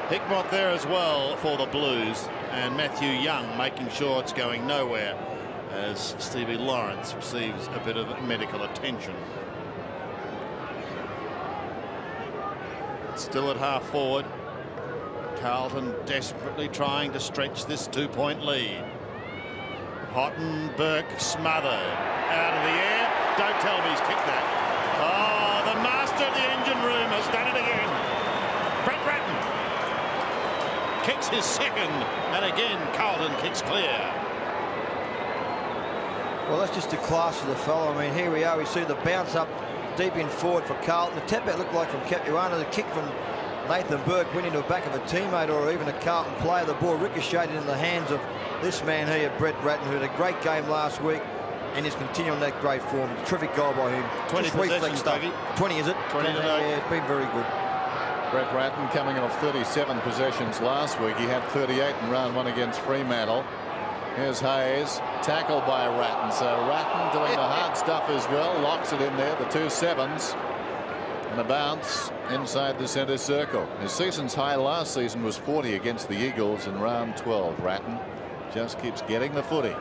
Hickmont there as well for the Blues, and Matthew Young making sure it's going nowhere as Stevie Lawrence receives a bit of medical attention. Still at half forward. Carlton desperately trying to stretch this 2-point lead. Hotton, Burke smothered out of the air. Don't tell me he's kicked that. Oh, the master of the engine room has done it again. Brett Ratton kicks his second, and again Carlton kicks clear. Well, that's just the class of the fellow. I mean, here we are. We see the bounce up deep in forward for Carlton. The tap out looked like from Capuano. The kick from Nathan Burke went into the back of a teammate or even a Carlton player. The ball ricocheted in the hands of this man here, Brett Ratton, who had a great game last week and is continuing that great form. Terrific goal by him. 20 possessions, Dougie. 20, is it? 20 today. Yeah, it's been very good. Brett Ratton coming off 37 possessions last week. He had 38 in round one against Fremantle. Here's Hayes, tackled by Ratton. So Ratton doing the hard stuff as well. Locks it in there, the 2 sevens. And a bounce inside the centre circle. His season's high last season was 40 against the Eagles in round 12. Ratton just keeps getting the footy.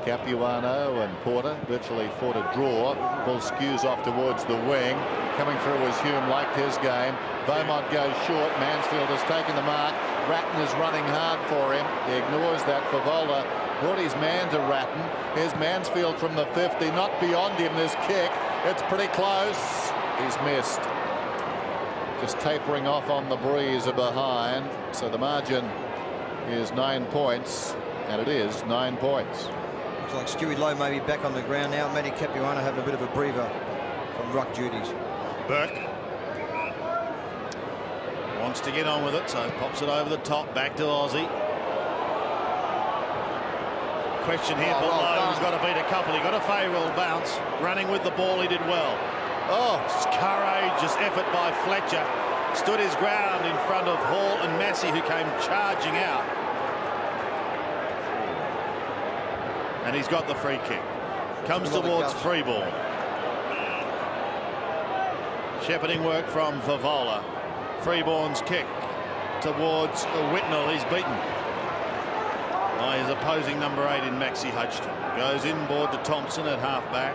Capuano and Porter virtually fought a draw. Ball skews off towards the wing. Coming through as Hume liked his game. Beaumont goes short. Mansfield has taken the mark. Ratton is running hard for him. He ignores that. Favola brought his man to Ratton. Here's Mansfield from the 50. Not beyond him, this kick. It's pretty close. He's missed. Just tapering off on the breeze behind. So the margin is 9 points. And it is 9 points. Looks like Stewie Lowe may be back on the ground now. Matty Capuano having a bit of a breather from ruck duties. Burke wants to get on with it, so pops it over the top, back to Aussie. Question here for Lowe, who's got to beat a couple. He got a favourable bounce. Running with the ball, he did well. Oh, courageous effort by Fletcher. Stood his ground in front of Hall and Massey, who came charging out. And he's got the free kick. Comes towards free ball. Shepherding work from Favola. Freeborn's kick towards Whitnell. He's beaten by his opposing number 8 in Maxie Hutchton. Goes inboard to Thompson at half back.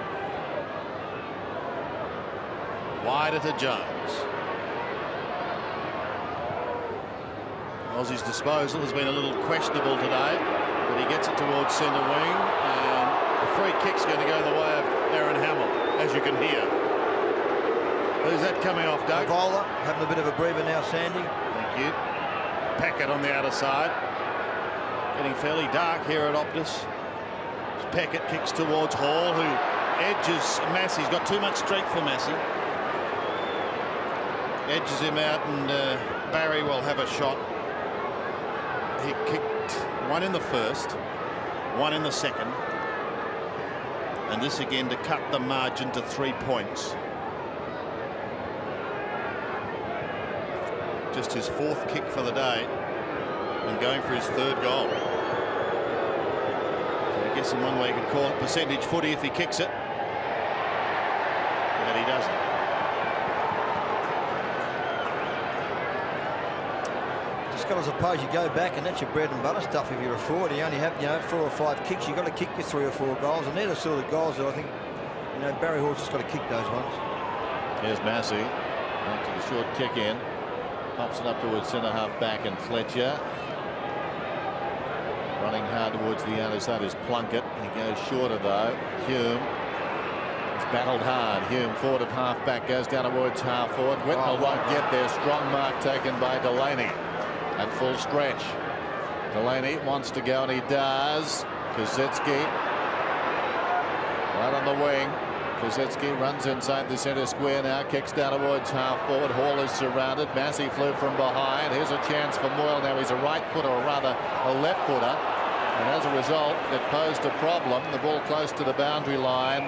Wider to Jones. Aussie's disposal has been a little questionable today, but he gets it towards centre wing, and the free kick's going to go the way of Aaron Hamill, as you can hear. Who's that coming off, Doug? Favola having a bit of a breather now, Sandy. Thank you. Packett on the outer side. Getting fairly dark here at Optus. Packett kicks towards Hall, who edges Massey. He's got too much strength for Massey. Edges him out, and Barry will have a shot. He kicked one in the first, one in the second, and this again to cut the margin to 3 points. Just his 4th kick for the day and going for his 3rd goal. So I guess in one way you could call it percentage footy if he kicks it, but he doesn't. I suppose you go back and that's your bread and butter stuff. If you're a forward, you only have 4 or 5 kicks. You've got to kick your 3 or 4 goals, and they're the sort of goals that I think Barry Hall's just got to kick those ones. Here's Massey after the short kick in, pops it up towards centre half back, and Fletcher running hard towards the outer side is Plunkett. He goes shorter though. Hume has battled hard. Hume forward of half back, goes down towards half forward. Whitnell won't get there. Strong mark taken by Delaney. At full stretch. Delaney wants to go, and he does. Kazitsky Right on the wing. Kosecki runs inside the centre square now, kicks down towards half forward. Hall is surrounded. Massey flew from behind. Here's a chance for Moyle. Now he's a right footer, or rather a left footer. And as a result, it posed a problem. The ball close to the boundary line,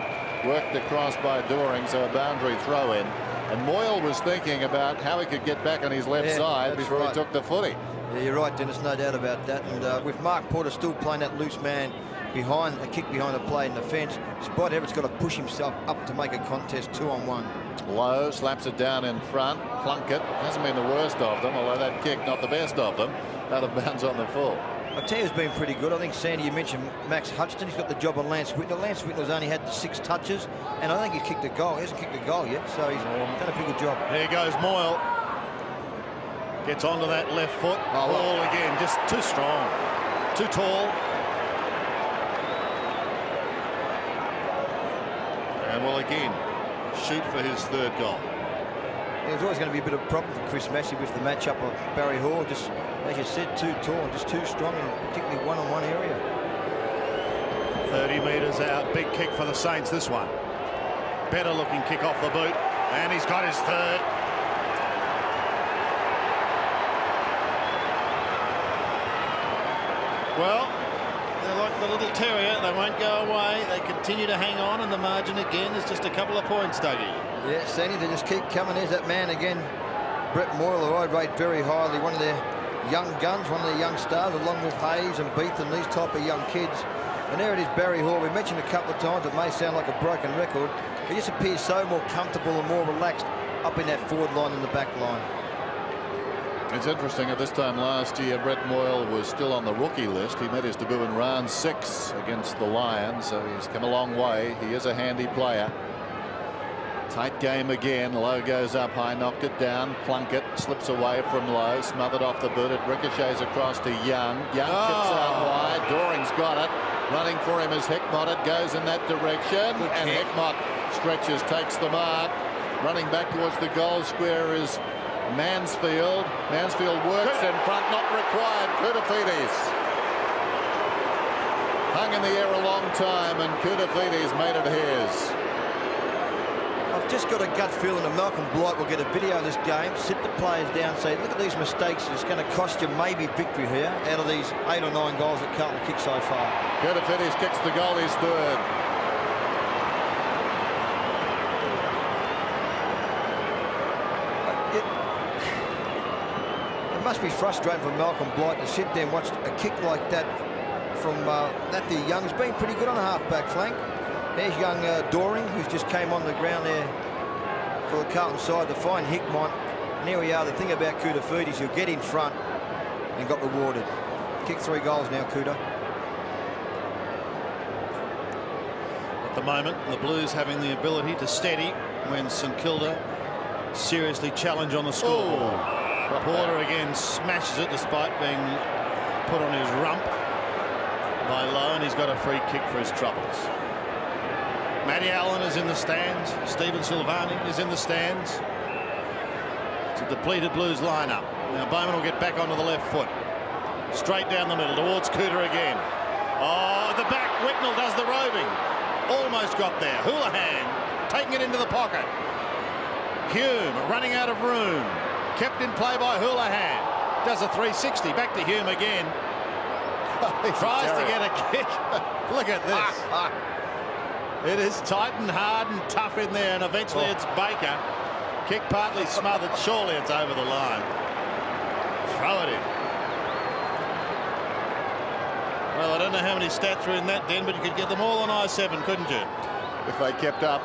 worked across by Doring, so a boundary throw in. And Moyle was thinking about how he could get back on his left side before he took the footy. Yeah, you're right, Dennis, no doubt about that. And with Mark Porter still playing that loose man behind, a kick behind the play in the fence, Spot Everett's got to push himself up to make a contest 2-on-1. Lowe slaps it down in front. Plunkett hasn't been the worst of them, although that kick not the best of them. Out of bounds on the full. I tell you, it's been pretty good. I think, Sandy, you mentioned Max Hutchinson. He's got the job on Lance Whitnell. Lance Whitnell's only had 6 touches, and I think he kicked a goal. He hasn't kicked a goal yet, so he's done a pretty good job. There goes Moyle. Gets onto that left foot. Ball again, just too strong, too tall. And will again shoot for his 3rd goal. There's always going to be a bit of a problem for Chris Massey with the matchup of Barry Hall. Just, as you said, too tall and just too strong in particularly one-on-one area. 30 metres out. Big kick for the Saints, this one. Better looking kick off the boot. And he's got his 3rd. Well, they're like the little terrier. They won't go away. They continue to hang on, and the margin again is just a couple of points, Dougie. Yeah, Sandy, they just keep coming. There's that man again, Brett Moyle, who I rate very highly. One of their young guns, one of their young stars, along with Hayes and Beath and these type of young kids. And there it is, Barry Hall. We mentioned a couple of times, it may sound like a broken record. He just appears so more comfortable and more relaxed up in that forward line and the back line. It's interesting, at this time last year, Brett Moyle was still on the rookie list. He made his debut in round 6 against the Lions, so he's come a long way. He is a handy player. Tight game again. Lowe goes up high, knocked it down. Plunkett slips away from Lowe, smothered off the boot. It ricochets across to Young. Young chips out wide. Doring's got it. Running for him is Hickmott. It goes in that direction. And Hickmott stretches, takes the mark. Running back towards the goal square is Mansfield. Mansfield works in front, not required. Koutafidis hung in the air a long time, and Koutafidis made it his. I've just got a gut feeling that Malcolm Blight will get a video of this game, sit the players down, say, look at these mistakes. It's going to cost you maybe victory here out of these 8 or 9 goals that Carlton kicked so far. Koutafidis kicks the goal, his 3rd. It must be frustrating for Malcolm Blight to sit there and watch a kick like that from Matthew Young. He's been pretty good on the half-back flank. There's young Doring, who's just came on the ground there for the Carlton side to find Hickmott. And here we are. The thing about Koutafidis, he'll get in front and got rewarded. Kicked 3 goals now, Kouta. At the moment, the Blues having the ability to steady when St Kilda seriously challenge on the score. Porter again smashes it despite being put on his rump by Lowe, and he's got a free kick for his troubles. Matty Allen is in the stands. Stephen Silvani is in the stands. It's a depleted Blues lineup. Now Bowman will get back onto the left foot. Straight down the middle towards Cooter again. Oh, at the back, Whitnell does the roving. Almost got there. Houlihan taking it into the pocket. Hume running out of room. Kept in play by Houlihan. Does a 360. Back to Hume again. Tries to get a kick. Look at this. It is tight and hard and tough in there, and eventually it's Baker. Kick partly smothered. Surely it's over the line. Throw it in. Well, I don't know how many stats were in that, Den, but you could get them all on I-7, couldn't you? If they kept up.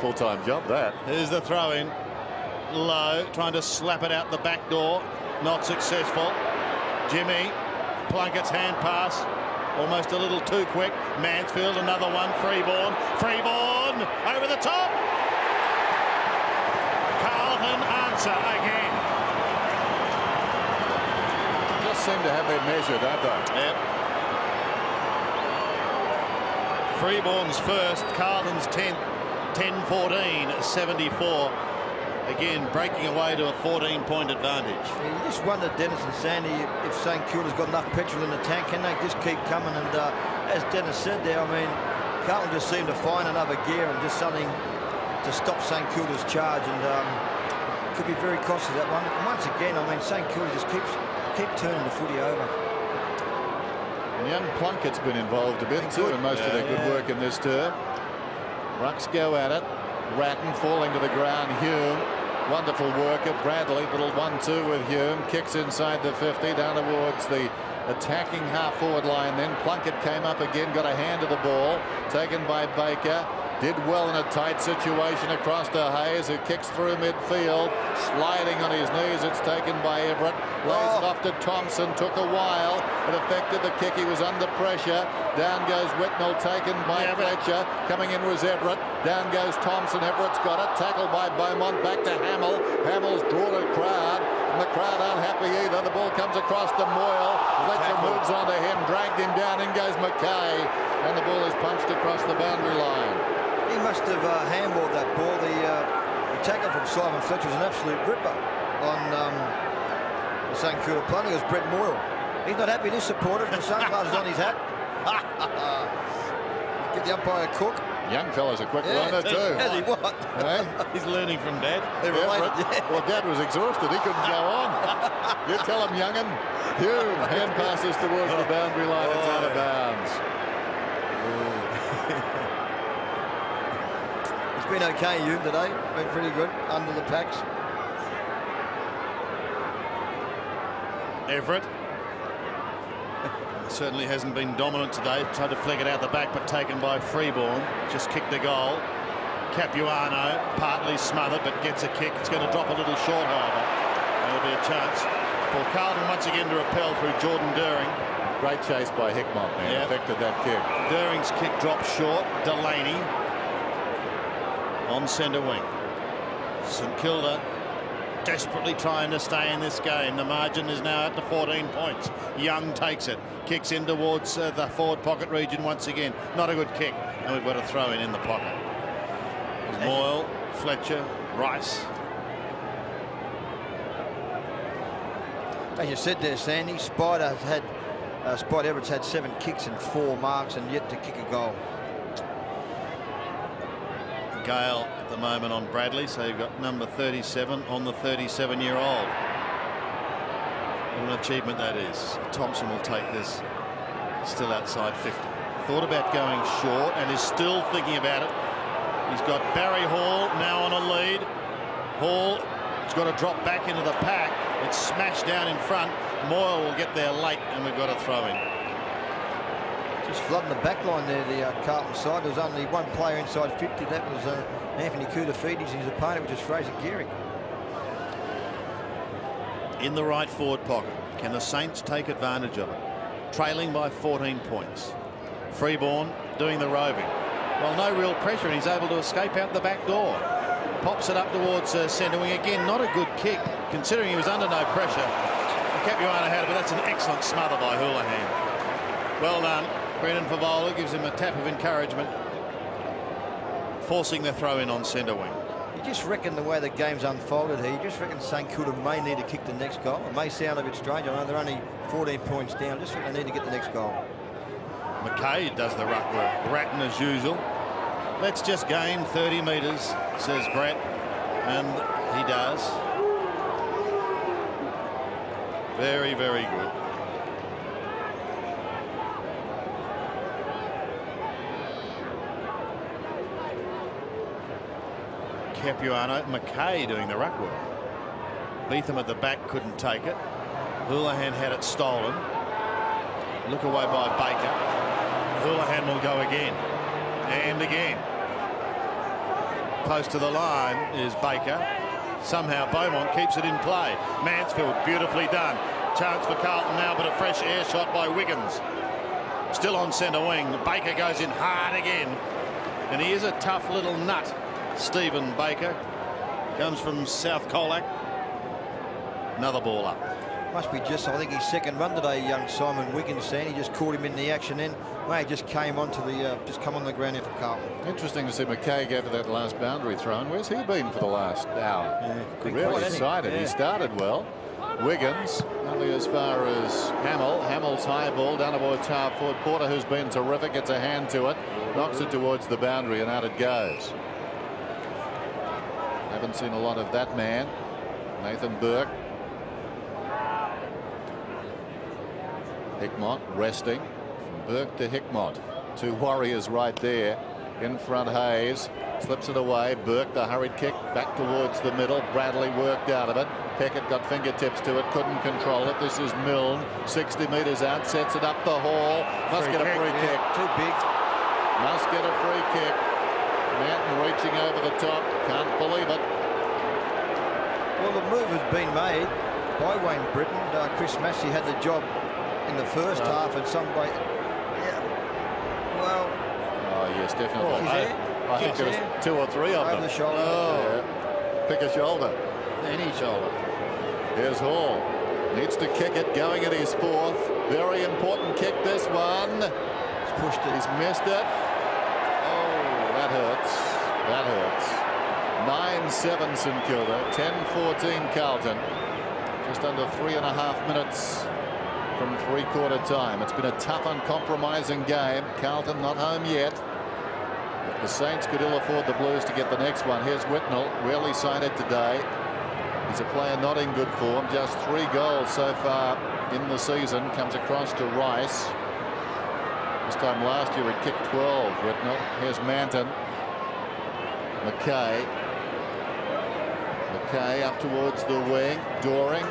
Full-time job, that. Here's the throw-in. Lowe trying to slap it out the back door. Not successful. Jimmy. Plunkett's hand pass. Almost a little too quick. Mansfield, another one. Freeborn. Freeborn over the top. Carlton answer again. Just seem to have their measure, don't they? Yep. Freeborn's first. Carlton's 10th. 10-14, 74. Again, breaking away to a 14-point advantage. Yeah, you just wonder, Dennis and Sandy, if St. Kilda's got enough petrol in the tank. Can they just keep coming? And as Dennis said there, I mean, Carlton just seemed to find another gear and just something to stop St. Kilda's charge, and could be very costly, that one. And once again, I mean, St. Kilda just keep turning the footy over. And young Plunkett's been involved a bit too in most of their good work in this term. Rucks go at it. Ratton falling to the ground. Hume, wonderful work at Bradley. Little 1-2 with Hume. Kicks inside the 50 down towards the attacking half-forward line. Then Plunkett came up again, got a hand to the ball. Taken by Baker. Did well in a tight situation across to Hayes, who kicks through midfield. Sliding on his knees. It's taken by Everett. Lays it off to Thompson. Took a while. It affected the kick. He was under pressure. Down goes Whitnell, taken by Fletcher. Coming in was Everett. Down goes Thompson. Everett's got it. Tackled by Beaumont. Back to Hamill. Hamill's drawn a crowd. And the crowd aren't happy either. The ball comes across to Moyle. Fletcher moves onto him. Dragged him down. In goes Mackay. And the ball is punched across the boundary line. He must have handballed that ball. The tackle from Simon Fletcher was an absolute ripper on the St. Kilda punter. It was Brett Moyle. He's not happy. This supporter with the sunglasses on his hat. Get the umpire a cook. Young fella's a quick runner too. Has he what? Hey? He's learning from Dad. Well, Dad was exhausted. He couldn't go on. You tell him, young'un. Hume hand passes towards the boundary line. It's out of bounds. Been okay, Hume, today. Been pretty good under the packs. Everett certainly hasn't been dominant today. Tried to flick it out the back, but taken by Freeborn. Just kicked the goal. Capuano partly smothered, but gets a kick. It's going to drop a little short, however. There'll be a chance for Carlton once again to repel through Jordan Doering. Great chase by Hickmott, man. Affected that kick. Doering's kick dropped short. Delaney on centre wing. St. Kilda desperately trying to stay in this game. The margin is now at the 14 points. Young takes it, kicks in towards the forward pocket region once again. Not a good kick, and we've got a throw in the pocket. There's Moyle, Fletcher, Rice. As you said there, Sandy, Spot Everett's had 7 kicks and 4 marks and yet to kick a goal. Gale at the moment on Bradley, so you've got number 37 on the 37-year-old. What an achievement that is. Thompson will take this still outside 50. Thought about going short and is still thinking about it. He's got Barry Hall now on a lead. Hall has got to drop back into the pack. It's smashed down in front. Moyle will get there late, and we've got a throw in. Just flooding the back line there, the Carlton side. There was only one player inside 50. That was Anthony Koutafidis. His opponent, which is Fraser Gehrig. In the right forward pocket. Can the Saints take advantage of it? Trailing by 14 points. Freeborn doing the roving. Well, no real pressure, and he's able to escape out the back door. Pops it up towards centre wing. Again, not a good kick, considering he was under no pressure. Capuano had it, but that's an excellent smother by Houlihan. Well done. Brendan Favola gives him a tap of encouragement, forcing the throw in on centre wing. You just reckon the way the game's unfolded here, you just reckon St. Kilda may need to kick the next goal. It may sound a bit strange. I know they're only 14 points down. Just think they need to get the next goal. Mackay does the ruck work. Ratton as usual. Let's just gain 30 metres, says Brett, and he does. Very, very good. Capuano, Mackay doing the ruck work. Beetham at the back couldn't take it. Houlihan had it stolen. Look away by Baker. Houlihan will go again and again. Close to the line is Baker. Somehow Beaumont keeps it in play. Mansfield, beautifully done. Chance for Carlton now, but a fresh air shot by Wiggins. Still on centre wing. Baker goes in hard again. And he is a tough little nut. Stephen Baker comes from South Colac. Another ball up. Must be just, I think, his second run today, young Simon Wiggins. He just caught him in the action then. May just came onto the, just come on the ground there for Carlton. Interesting to see McKay go for that last boundary throw. And where's he been for the last hour? Yeah, really excited. He started well. Wiggins only as far as Hamill. Hamill's high ball down towards half forward. Porter, who's been terrific, gets a hand to it, knocks it towards the boundary, and out it goes. Haven't seen a lot of that man, Nathan Burke. Hickmott resting. From Burke to Hickmott. Two Warriors right there. In front, Hayes slips it away. Burke, the hurried kick back towards the middle. Bradley worked out of it. Peckett got fingertips to it, couldn't control it. This is Milne, 60 metres out, sets it up the hall. Must get a free kick. Too big. Must get a free kick. Manton reaching over the top. Can't believe it. Well, the move has been made by Wayne Britton. Chris Massey had the job in the first half in some way. Yeah. Well. Oh, yes, definitely. I think there was 2 or 3 of them. Over the shoulder. Oh. Yeah. Pick a shoulder. Any shoulder. Here's Hall. Needs to kick it, going at his 4th. Very important kick, this one. He's pushed it. He's missed it. Oh, that hurts. That hurts. 9-7 St Kilda, 10-14 Carlton. Just under 3.5 minutes from three-quarter time. It's been a tough, uncompromising game. Carlton not home yet. But the Saints could ill afford the Blues to get the next one. Here's Whitnell, rarely sighted today. He's a player not in good form. Just 3 goals so far in the season. Comes across to Rice. This time last year he kicked 12, Whitnell. Here's Manton. McKay. McKay up towards the wing. Doring.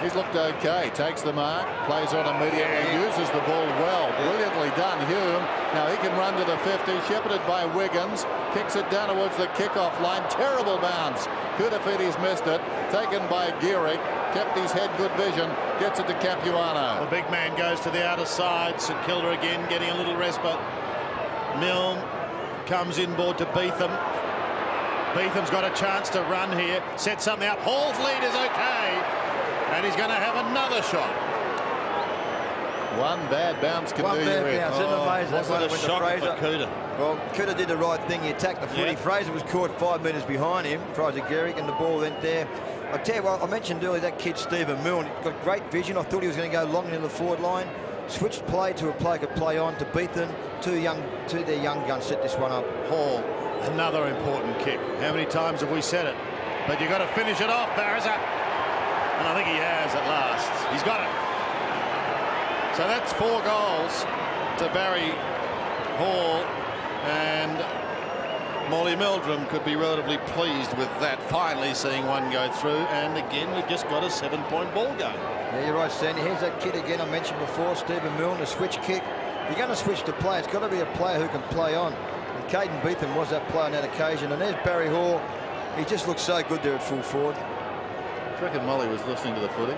He's looked okay. Takes the mark. Plays on immediately. Uses the ball well. Brilliantly done, Hume. Now he can run to the 50. Shepherded by Wiggins. Kicks it down towards the kickoff line. Terrible bounce. Kudafiti's missed it. Taken by Gehrig. Kept his head, good vision. Gets it to Capuano. The big man goes to the outer side. St Kilda again getting a little respite. Milne comes inboard to Beetham. Beetham's got a chance to run here. Set something up. Hall's lead is okay. And he's going to have another shot. One bad bounce can do you in. Bounce. Isn't it amazing? Was it a shock for Kuda? Well, Kuda did the right thing. He attacked the footy. Yeah. Fraser was caught 5 metres behind him. Fraser Gehrig, and the ball went there. I tell you what, I mentioned earlier that kid Stephen Milne got great vision. I thought he was going to go long into the forward line. Switched play to a player could play on to Beetham. Two their young guns set this one up. Hall, another important kick. How many times have we said it? But you've got to finish it off, Barriser. And I think he has at last. He's got it. So that's 4 goals to Barry Hall, and Molly Meldrum could be relatively pleased with that, finally seeing one go through. And again, we've just got a 7-point ball game. Yeah, you're right, Sandy. Here's that kid again I mentioned before, Stephen Milne, the switch kick. If you're going to switch to play, it's got to be a player who can play on. And Caden Beetham was that player on that occasion. And there's Barry Hall. He just looks so good there at full forward. I reckon Molly was listening to the footy.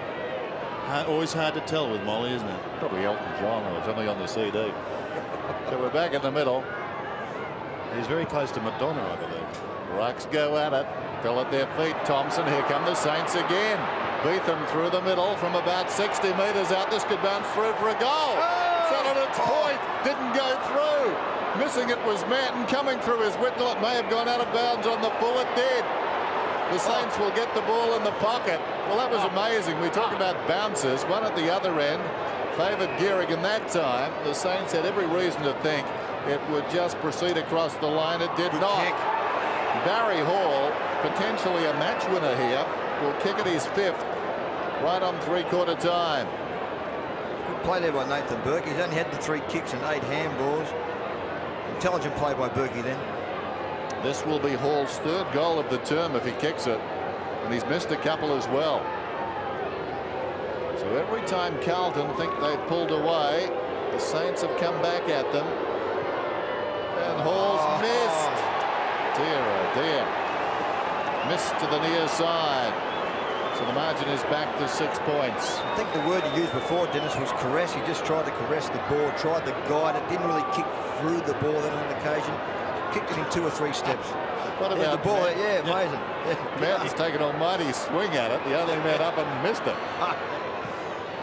Always hard to tell with Molly, isn't it? Probably Elton John, or something on the CD. So we're back in the middle. He's very close to Madonna, I believe. Rucks go at it. Fell at their feet. Thompson. Here come the Saints again. Beetham through the middle from about 60 metres out. This could bounce through for a goal. Set at its point. Didn't go through. Missing it was Manton. Coming through is Whitnell. It may have gone out of bounds on the full. It did. The Saints will get the ball in the pocket. Well, that was amazing. We talk about bounces. One at the other end favoured Gehrig, and that time the Saints had every reason to think it would just proceed across the line. It did not. Kick. Barry Hall, potentially a match winner here, will kick at his 5th right on three-quarter time. Good play there by Nathan Burke. He's only had the 3 kicks and 8 handballs. Intelligent play by Burkey then. This will be Hall's 3rd goal of the term if he kicks it, and he's missed a couple as well. So every time Carlton think they've pulled away, the Saints have come back at them, and Hall's missed. Dear, oh dear. Missed to the near side. So the margin is back to 6 points. I think the word he used before, Dennis, was caress. He just tried to caress the ball, tried to guide it, didn't really kick through the ball then on occasion. Kicked it in 2 or 3 steps. What about the ball? Yeah, amazing. Yeah. Manton's taken an almighty swing at it. The only man up and missed it.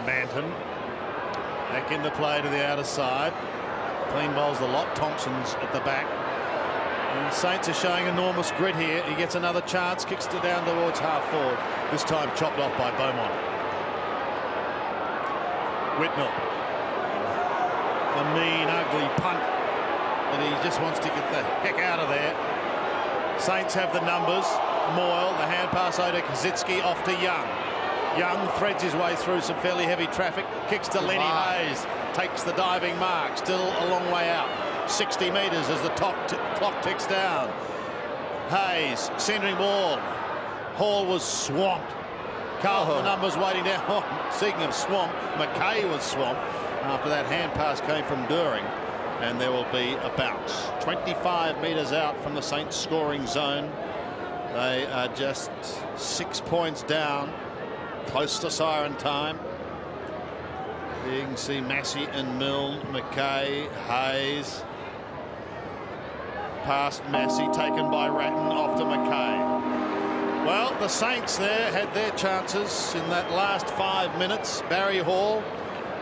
Manton back into play to the outer side. Clean bowls the lot. Thompson's at the back. And Saints are showing enormous grit here. He gets another chance, kicks it down towards half forward. This time chopped off by Beaumont. Whitnell. A mean, ugly punt. And he just wants to get the heck out of there. Saints have the numbers. Moyle, the hand pass over to Kazitsky, off to Young. Young threads his way through some fairly heavy traffic, kicks to Lenny Hayes, takes the diving mark, still a long way out. 60 metres as the clock ticks down. Hayes, centering ball. Hall was swamped. Carlton, the numbers waiting down. Oh, speaking of swamp, McKay was swamped after that hand pass came from During. And there will be a bounce. 25 metres out from the Saints scoring zone. They are just 6 points down, close to siren time. You can see Massey and Milne, McKay, Hayes. Past Massey, taken by Ratton, off to McKay. Well, the Saints there had their chances in that last 5 minutes. Barry Hall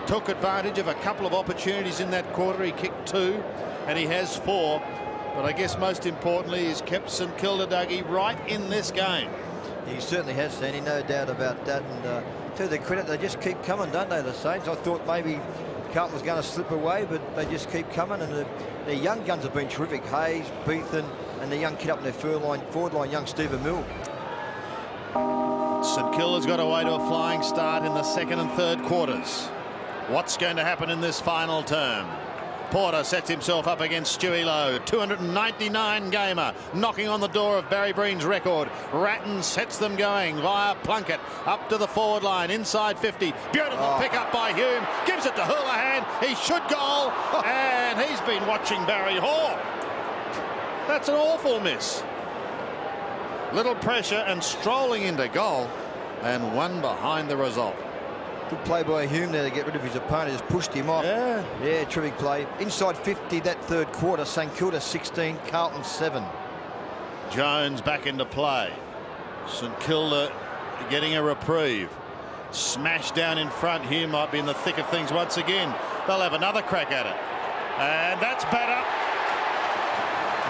took advantage of a couple of opportunities in that quarter. He kicked 2 and he has 4. But I guess most importantly, he's kept St Kilda, Dougie, right in this game. He certainly has, Sandy, no doubt about that. And to their credit, they just keep coming, don't they, the Saints? I thought maybe Carlton was going to slip away, but they just keep coming. And their young guns have been terrific. Hayes, Beetham, and the young kid up in their forward line, young Stephen Milne. St Kilda's got away to a flying start in the second and third quarters. What's going to happen in this final term? Porter sets himself up against Stewie Lowe. 299 gamer, knocking on the door of Barry Breen's record. Ratton sets them going via Plunkett up to the forward line, inside 50. Beautiful pick up by Hume. Gives it to Houlihan. He should goal. And he's been watching Barry Hall. That's an awful miss. Little pressure and strolling into goal, and one behind the result. Good play by Hume there to get rid of his opponent. Just pushed him off. Yeah, terrific play. Inside 50 that third quarter. St Kilda 16, Carlton 7. Jones back into play. St Kilda getting a reprieve. Smash down in front. Hume might be in the thick of things once again. They'll have another crack at it. And that's better.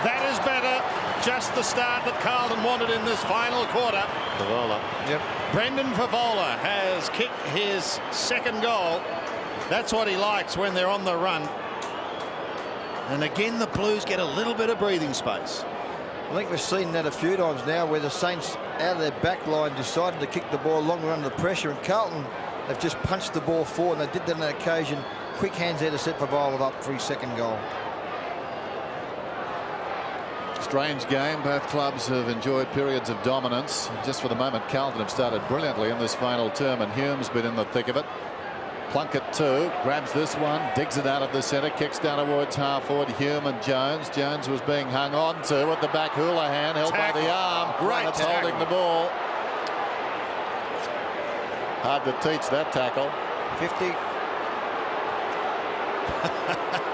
That is better. Just the start that Carlton wanted in this final quarter. Favola. Yep. Brendan Favola has kicked his second goal. That's what he likes when they're on the run. And again, the Blues get a little bit of breathing space. I think we've seen that a few times now where the Saints out of their back line decided to kick the ball longer under the pressure, and Carlton have just punched the ball forward, and they did that on that occasion. Quick hands there to set Favola up for his second goal. Strange game. Both clubs have enjoyed periods of dominance. Just for the moment, Carlton have started brilliantly in this final term, and Hume's been in the thick of it. Plunkett too, grabs this one, digs it out of the centre, kicks down towards half forward. Hume and Jones. Jones was being hung on to at the back. Houlihan held by the arm. Great That's tackle. holding the ball. Hard to teach that tackle. 50.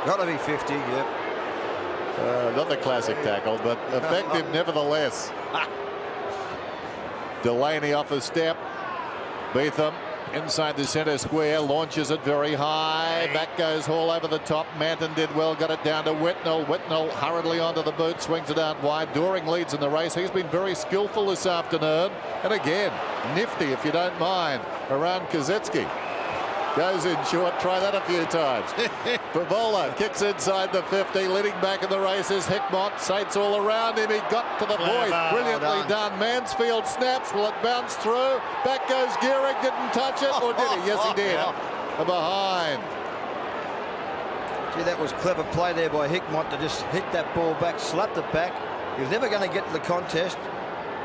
Got to be 50, yep. Not the classic tackle, but effective nevertheless. Delaney off a step. Beetham inside the centre square, launches it very high. Back goes Hall over the top. Manton did well, got it down to Whitnell. Whitnell hurriedly onto the boot, swings it out wide. During leads in the race. He's been very skillful this afternoon. And again, nifty, if you don't mind, around Kazitsky. Goes in short. Try that a few times. Favola kicks inside the 50. Leading back in the race is Hickmott. Saints all around him. He got to the boys. Brilliantly done. Mansfield snaps. Will it bounce through? Back goes Gehrig. Didn't touch it. Or did he? Yes, he did. Behind. Gee, that was clever play there by Hickmott to just hit that ball back, slapped it back. He was never going to get to the contest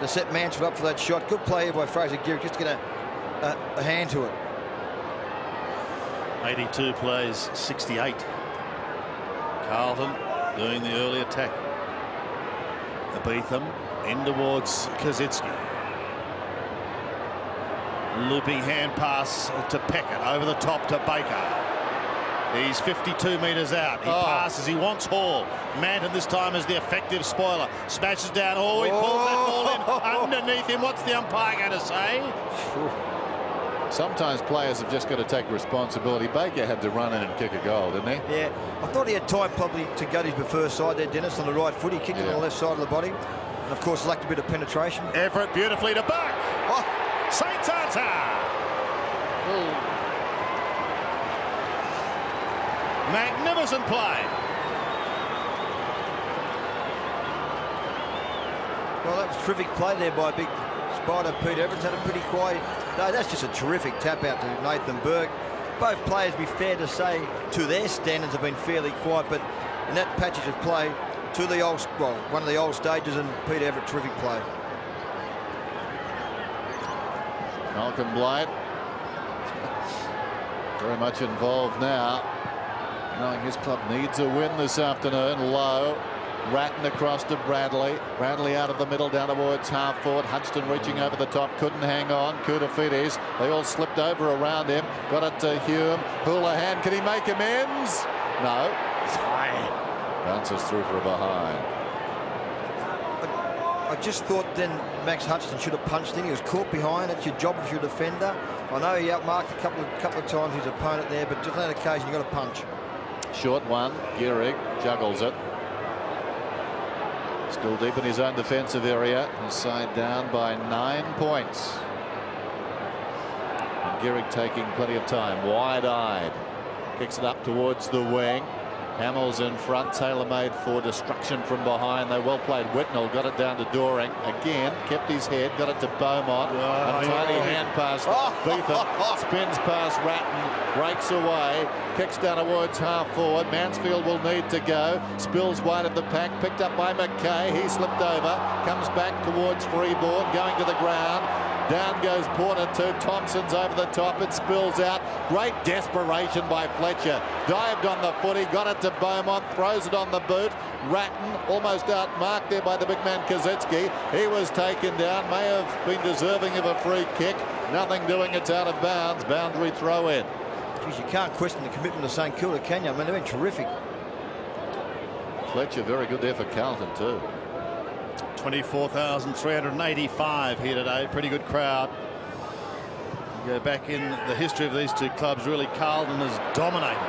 to set Mansfield up for that shot. Good play here by Fraser Gehrig just to get a hand to it. 82 plays 68. Carlton doing the early attack. Beetham in towards Kazitsky. Looping hand pass to Peckett over the top to Baker. He's 52 metres out. He passes. He wants Hall. Manton this time is the effective spoiler. Smashes down. He pulls that ball in underneath him. What's the umpire going to say? sometimes players have just got to take responsibility. Baker had to run in and kick a goal, didn't he? Yeah, I thought he had time probably to go to his preferred side there, Dennis, on the right foot. He kicked it on the left side of the body. And of course, lacked a bit of penetration. Everett beautifully to Buck. Oh. St.Kilda. Magnificent play. Well, that was terrific play there by big Spider Pete Everett. Had a pretty quiet day. That's just a terrific tap out to Nathan Burke. Both players, be fair to say, to their standards have been fairly quiet, but in that passage of play to the old, well, one of the old stages, and Pete Everett, terrific play. Malcolm Blight very much involved now, knowing his club needs a win this afternoon. Low. Ratton across to Bradley. Bradley out of the middle down towards half forward. Hudson reaching over the top. Couldn't hang on. Koutafidis. They all slipped over around him. Got it to Hume. Houlihan. Can he make amends? No. Bounces through for a behind. I just thought then Max Hutchinson should have punched in. He was caught behind. It's your job if you're a defender. I know he outmarked a couple of times his opponent there, but just on that occasion you've got to punch. Short one. Gehrig juggles it. Still deep in his own defensive area. His side down by 9 points. And Gehrig taking plenty of time. Wide-eyed. Kicks it up towards the wing. Hamill's in front, tailor-made for destruction from behind. They well played. Whitnell got it down to Doring. Again, kept his head, got it to Beaumont. A tiny hand pass. Beetham spins past Ratton, breaks away, kicks down towards half forward. Mansfield will need to go. Spills wide of the pack, picked up by McKay. He slipped over, comes back towards Freeborn, going to the ground. Down goes Porter too. Thompson's over the top. It spills out. Great desperation by Fletcher. Dived on the footy. Got it to Beaumont. Throws it on the boot. Ratton almost outmarked there by the big man Kazitsky. He was taken down. May have been deserving of a free kick. Nothing doing. It's out of bounds. Boundary throw in. Geez, you can't question the commitment of St Kilda, can you? I mean, they've been terrific. Fletcher very good there for Carlton too. 24,385 here today. Pretty good crowd. You go back in the history of these two clubs, really Carlton has dominated.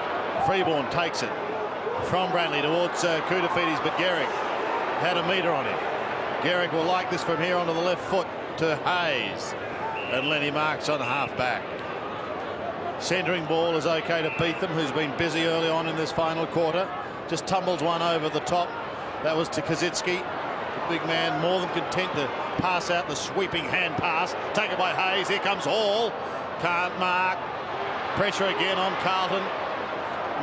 Freeborn takes it from Bradley towards Koutafidis, but Gehrig had a metre on him. Gehrig will like this from here onto the left foot to Hayes, and Lenny Marks on half back. Centering ball is okay to Beetham, who's been busy early on in this final quarter. Just tumbles one over the top. That was to Kazitsky. Big man more than content to pass out the sweeping hand pass. Taken by Hayes. Here comes Hall. Can't mark. Pressure again on Carlton.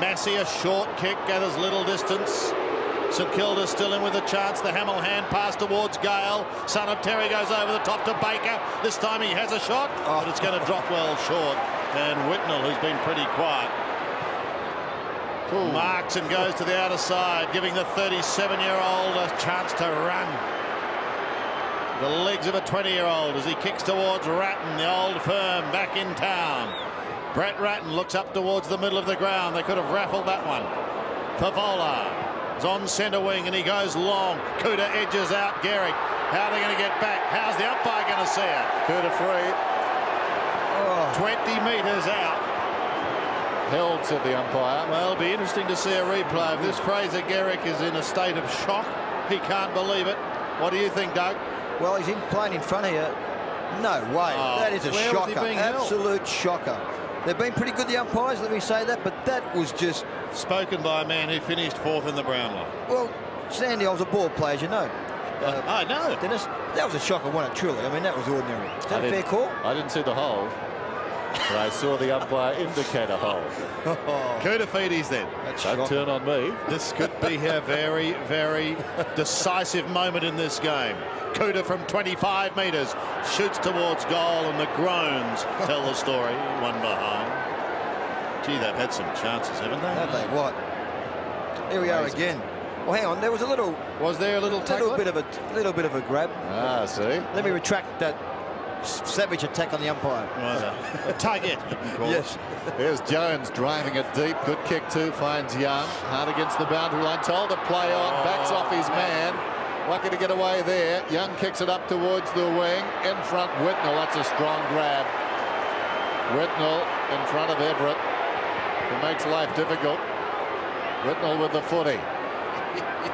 Massey, a short kick, gathers little distance. St Kilda still in with a chance. The Hamill hand pass towards Gale. Son of Terry goes over the top to Baker. This time he has a shot, but it's going to drop well short. And Whitnell, who's been pretty quiet, marks and goes to the outer side, giving the 37-year-old a chance to run. The legs of a 20-year-old as he kicks towards Ratton, the old firm, back in town. Brett Ratton looks up towards the middle of the ground. They could have raffled that one. Favola is on centre wing and he goes long. Kuda edges out Gehrig. How are they going to get back? How's the umpire going to see it? Kuda free. 20 metres out. Held, said the umpire. Well, it'll be interesting to see a replay of this. Fraser Gehrig is in a state of shock. He can't believe it. What do you think, Doug? Well, he's playing in front here. No way. That is a shocker. Absolute shocker. They've been pretty good, the umpires, let me say that, but that was just... Spoken by a man who finished fourth in the Brownlow. Well, Sandy, I was a ball player, as you know. I know. Dennis, that was a shocker, wasn't it, truly? I mean, that was ordinary. Is that a fair call? I didn't see the hole. But I saw the umpire indicate a hole. Koutafidis then. Don't turn on me. This could be a very, very decisive moment in this game. Kuda from 25 metres shoots towards goal and the groans tell the story. One behind. Gee, they've had some chances, haven't they? Have they? What? Here we are again. Well, hang on. There was a little... Was there a little bit of a grab. Ah, see. Let me retract that savage attack on the umpire. A tug it. Yes. Here's Jones driving it deep. Good kick too. Finds Young. Hard against the boundary line. Told to play on. Backs off his man. Lucky to get away there. Young kicks it up towards the wing. In front, Whitnell. That's a strong grab. Whitnell in front of Everett, who makes life difficult. Whitnell with the footy.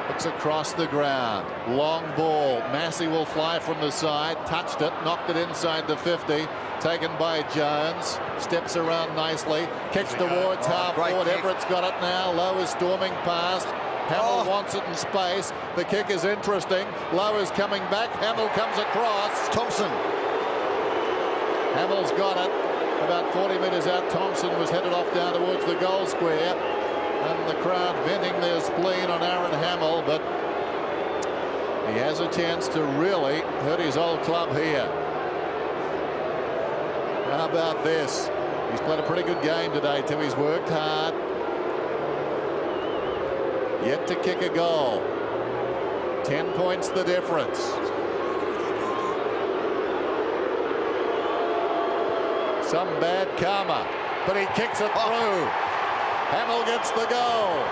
Looks across the ground. Long ball. Massey will fly from the side. Touched it. Knocked it inside the 50. Taken by Jones. Steps around nicely. Kicks towards half forward. Everett's got it now. Lowe is storming past. Hamill wants it in space. The kick is interesting. Lowe is coming back. Hamill comes across. Thompson. Hamill's got it. About 40 metres out. Thompson was headed off down towards the goal square. And the crowd venting their spleen on Aaron Hamill, but he has a chance to really hurt his old club here. How about this? He's played a pretty good game today too. He's worked hard. Yet to kick a goal. 10 points the difference. Some bad karma, but he kicks it through. Hamill gets the goal.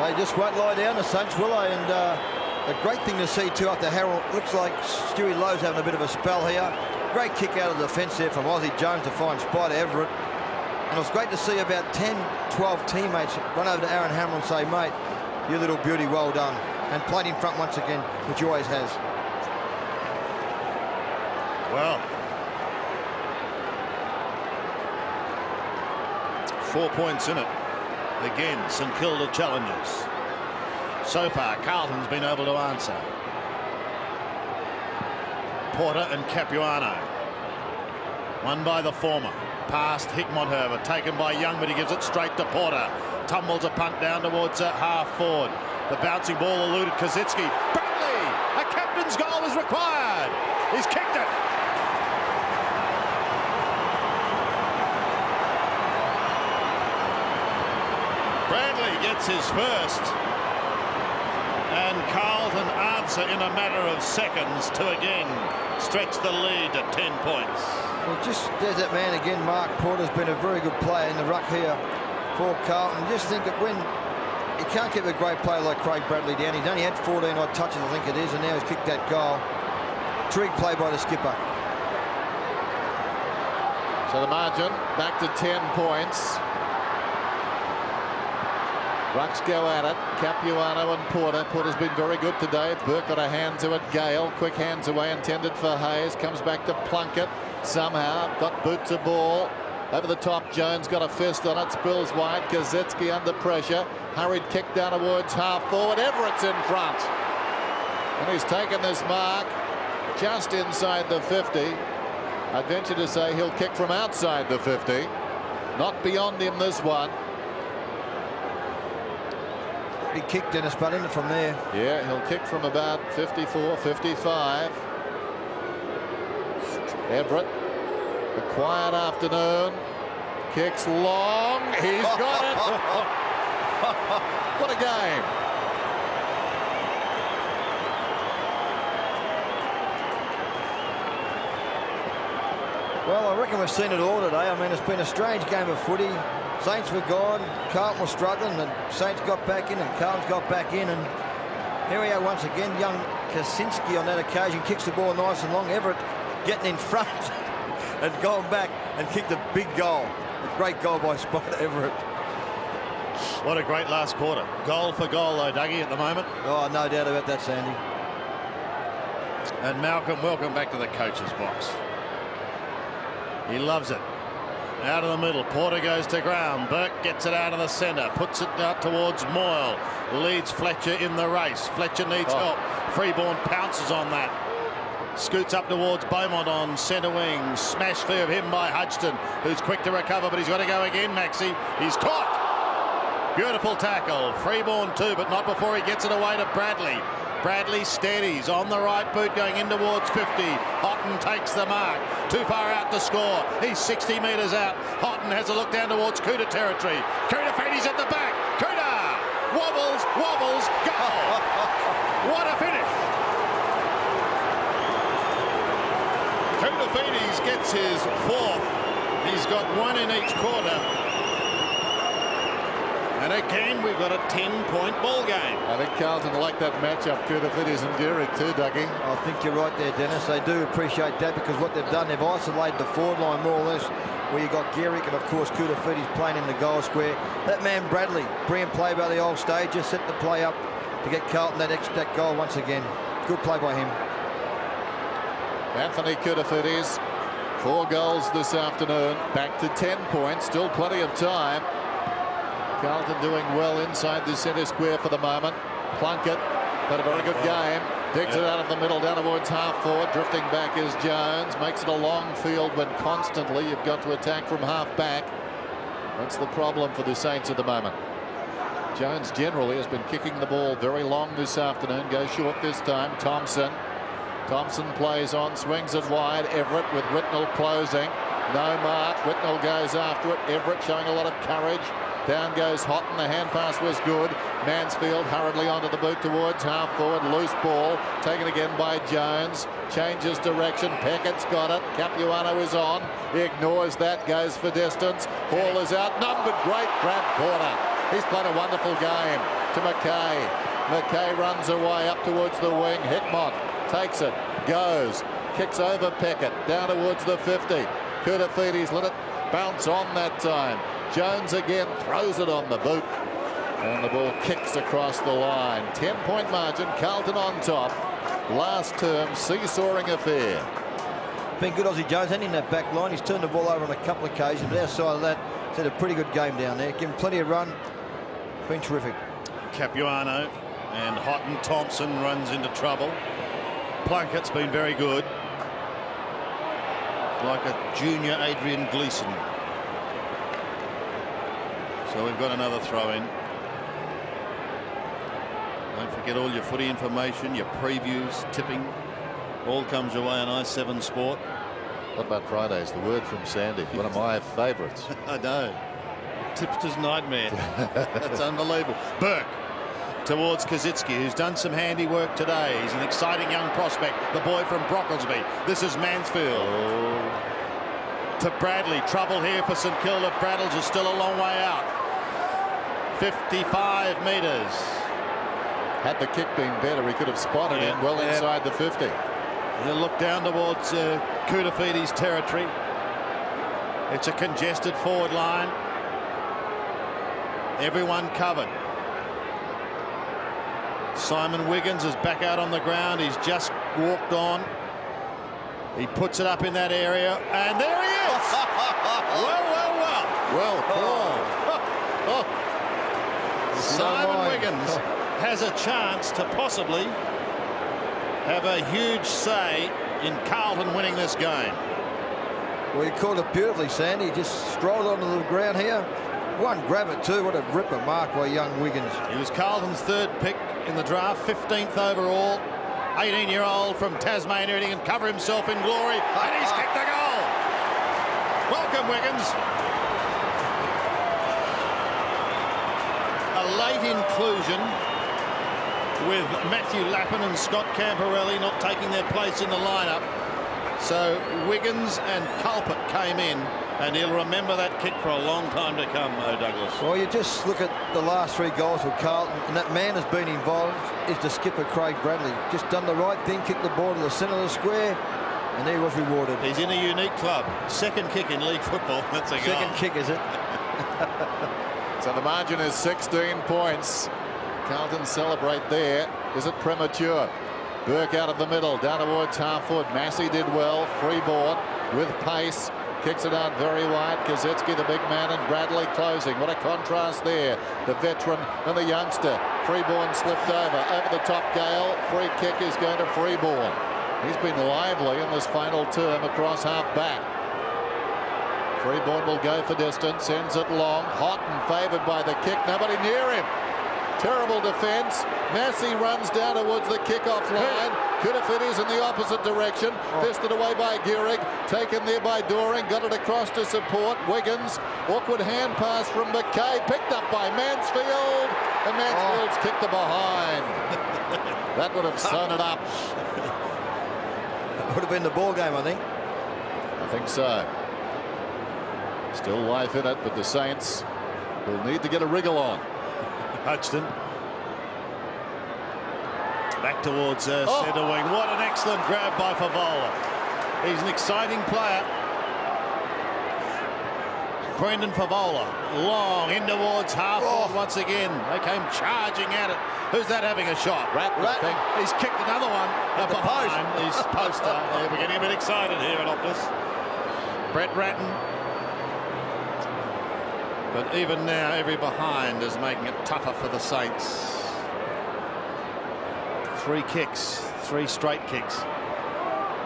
They just won't lie down, the Saints, will they? And a great thing to see too after Harold. Looks like Stewie Lowe's having a bit of a spell here. Great kick out of the defence there from Aussie Jones to find Spider Everett. And it was great to see about 10, 12 teammates run over to Aaron Hamill and say, mate, you little beauty, well done. And played in front once again, which he always has. Well, 4 points in it. Again, St Kilda challenges. So far, Carlton's been able to answer. Porter and Capuano. Won by the former. Past Hickmott-Herbert. Taken by Young, but he gives it straight to Porter. Tumbles a punt down towards half forward. The bouncing ball eluded Kosicki. Bradley! A captain's goal is required. He's kicked it. Bradley gets his first, and Carlton answer in a matter of seconds to again stretch the lead to 10 points. Well, just there's that man again, Mark Porter's been a very good player in the ruck here for Carlton. Just think that when you can't keep a great player like Craig Bradley down, he's only had 14 odd touches, I think it is, and now he's kicked that goal. Terrific play by the skipper. So the margin back to 10 points. Rucks go at it. Capuano and Porter. Porter's been very good today. Burke got a hand to it. Gale, quick hands away, intended for Hayes. Comes back to Plunkett. Somehow got boot to ball. Over the top, Jones got a fist on it. Spills wide. Kosicki under pressure. Hurried kick down towards half forward. Everett's in front. And he's taken this mark just inside the 50. I'd venture to say he'll kick from outside the 50. Not beyond him this one. He kicked Dennis Butt in it from there. Yeah, he'll kick from about 54, 55. Everett, a quiet afternoon. Kicks long. He's got it. What a game. Well, I reckon we've seen it all today. I mean, it's been a strange game of footy. Saints were gone, Carlton was struggling, and Saints got back in, and Carlton got back in, and here we are once again. Young Kosicki on that occasion kicks the ball nice and long. Everett getting in front and going back and kicked a big goal. A great goal by Spider Everett. What a great last quarter. Goal for goal, though, Dougie, at the moment. Oh, no doubt about that, Sandy. And Malcolm, welcome back to the coach's box. He loves it. Out of the middle, Porter goes to ground. Burke gets it out of the centre, puts it out towards Moyle, leads Fletcher in the race. Fletcher needs help. Freeborn pounces on that. Scoots up towards Beaumont on centre wing. Smash clear of him by Hudson, who's quick to recover, but he's got to go again, Maxey. He's caught. Beautiful tackle. Freeborn too, but not before he gets it away to Bradley. Bradley steadies on the right boot going in towards 50. Houghton takes the mark. Too far out to score. He's 60 metres out. Houghton has a look down towards Kuda territory. Kuda Fadi's at the back. Kuda wobbles, goal. What a finish. Kuda Fadi's gets his fourth. He's got one in each quarter. And again, we've got a 10-point ball game. I think Carlton like that matchup, Kudafidis and Gehrig too, Dougie. I think you're right there, Dennis. They do appreciate that because what they've done, they've isolated the forward line more or less, where you've got Gehrig and, of course, Kudafidis playing in the goal square. That man, Bradley, brilliant play by the old stage, just set the play up to get Carlton that goal once again. Good play by him. Anthony Kudafidis, 4 goals this afternoon, back to 10 points, still plenty of time. Carlton doing well inside the centre square for the moment. Plunkett had a very good game. Digs it out of the middle down towards half forward. Drifting back is Jones. Makes it a long field when constantly you've got to attack from half back. That's the problem for the Saints at the moment. Jones generally has been kicking the ball very long this afternoon. Goes short this time. Thompson plays on, swings it wide. Everett with Whitnell closing. No mark. Whitnell goes after it. Everett showing a lot of courage. Down goes Houghton. The hand pass was good. Mansfield hurriedly onto the boot towards half forward. Loose ball taken again by Jones. Changes direction. Peckett's got it. Capuano is on. He ignores that. Goes for distance. Hall is out. None but great grab corner. He's played a wonderful game to McKay. McKay runs away up towards the wing. Hickmott takes it. Goes. Kicks over Peckett. Down towards the 50. Kudafidis let it bounce on that time. Jones again throws it on the boot. And the ball kicks across the line. 10-point margin. Carlton on top. Last term seesawing affair. Been good Aussie Jones and in that back line. He's turned the ball over on a couple of occasions. But outside of that, he's had a pretty good game down there. Give him plenty of run. Been terrific. Capuano and Houghton. Thompson runs into trouble. Plunkett's been very good. Like a junior Adrian Gleeson. So we've got another throw in. Don't forget all your footy information, your previews, tipping. All comes your way on i7 Sport. What about Fridays? The word from Sandy. One of my favourites. I know. Tipster's nightmare. That's unbelievable. Burke towards Kazitsky, who's done some handy work today. He's an exciting young prospect, the boy from Brocklesby. This is Mansfield. To Bradley. Trouble here for St Kilda. Braddles is still a long way out. 55 metres. Had the kick been better, he could have spotted him well inside the 50. He'll look down towards Kudafidis' territory. It's a congested forward line. Everyone covered. Simon Wiggins is back out on the ground. He's just walked on. He puts it up in that area, and there he is. Well called. Simon Wiggins has a chance to possibly have a huge say in Carlton winning this game. Well, he called it beautifully, Sandy. He just strolled onto the ground here. One grab it too. What a ripper mark by young Wiggins. He was Carlton's 3rd pick in the draft, 15th overall. 18-year-old from Tasmania, and he can cover himself in glory, and he's kicked the goal. Welcome, Wiggins. A late inclusion with Matthew Lappin and Scott Camporelli not taking their place in the lineup. So Wiggins and Culpet came in, and he'll remember that kick for a long time to come, Douglas. Well, you just look at the last 3 goals for Carlton, and that man has been involved is the skipper, Craig Bradley. Just done the right thing, kicked the ball to the centre of the square, and he was rewarded. He's in a unique club. 2nd kick in league football. That's a goal. 2nd kick, is it? So the margin is 16 points. Carlton celebrate there. Is it premature? Burke out of the middle, down towards half foot. Massey did well. Freeborn with pace. Kicks it out very wide. Kazitsky, the big man, and Bradley closing. What a contrast there. The veteran and the youngster. Freeborn slipped over the top. Gale. Free kick is going to Freeborn. He's been lively in this final term across half back. Freeborn will go for distance. Sends it long. Houghton favoured by the kick. Nobody near him. Terrible defence. Massey runs down towards the kickoff line. Kudafidis in the opposite direction. Fisted away by Gehrig. Taken there by Doring. Got it across to support. Wiggins. Awkward hand pass from McKay. Picked up by Mansfield. And Mansfield's kicked the behind. That would have sewn it up. Would have been the ball game, I think. I think so. Still life in it, but the Saints will need to get a wriggle on. Hodgson. Back towards centre wing. What an excellent grab by Favola. He's an exciting player. Brendan Favola, long in towards half forward once again. They came charging at it. Who's that having a shot? Ratton. He's kicked another one up behind his poster. Yeah, we're getting a bit excited here at Optus. Brett Ratton. But even now, every behind is making it tougher for the Saints. 3 kicks, 3 straight kicks.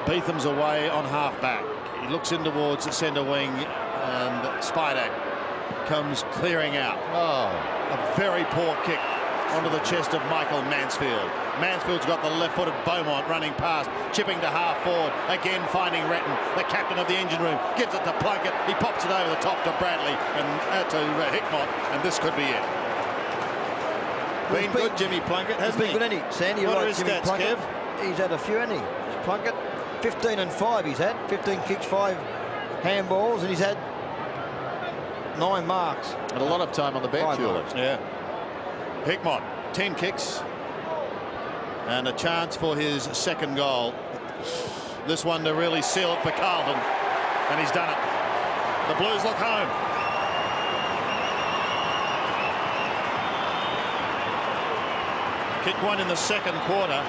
Beetham's away on half-back. He looks in towards the centre wing, and Spidak comes clearing out. A very poor kick onto the chest of Michael Mansfield. Mansfield's got the left-footed Beaumont running past, chipping to half-forward, again finding Ratton, the captain of the engine room, gives it to Plunkett. He pops it over the top to Bradley and to Hickmott, and this could be it. Been good, Jimmy Plunkett, hasn't he? Been good, hasn't he? Sandy, what right, are his Jimmy stats, Plunkett. Kev? He's had a few, hasn't he? Plunkett, 15 and 5 he's had. 15 kicks, 5 handballs, and he's had 9 marks. And a lot of time on the bench, Yeah. Hickmott, 10 kicks. And a chance for his second goal. This one to really seal it for Carlton. And he's done it. The Blues look home. Kick one in the second quarter.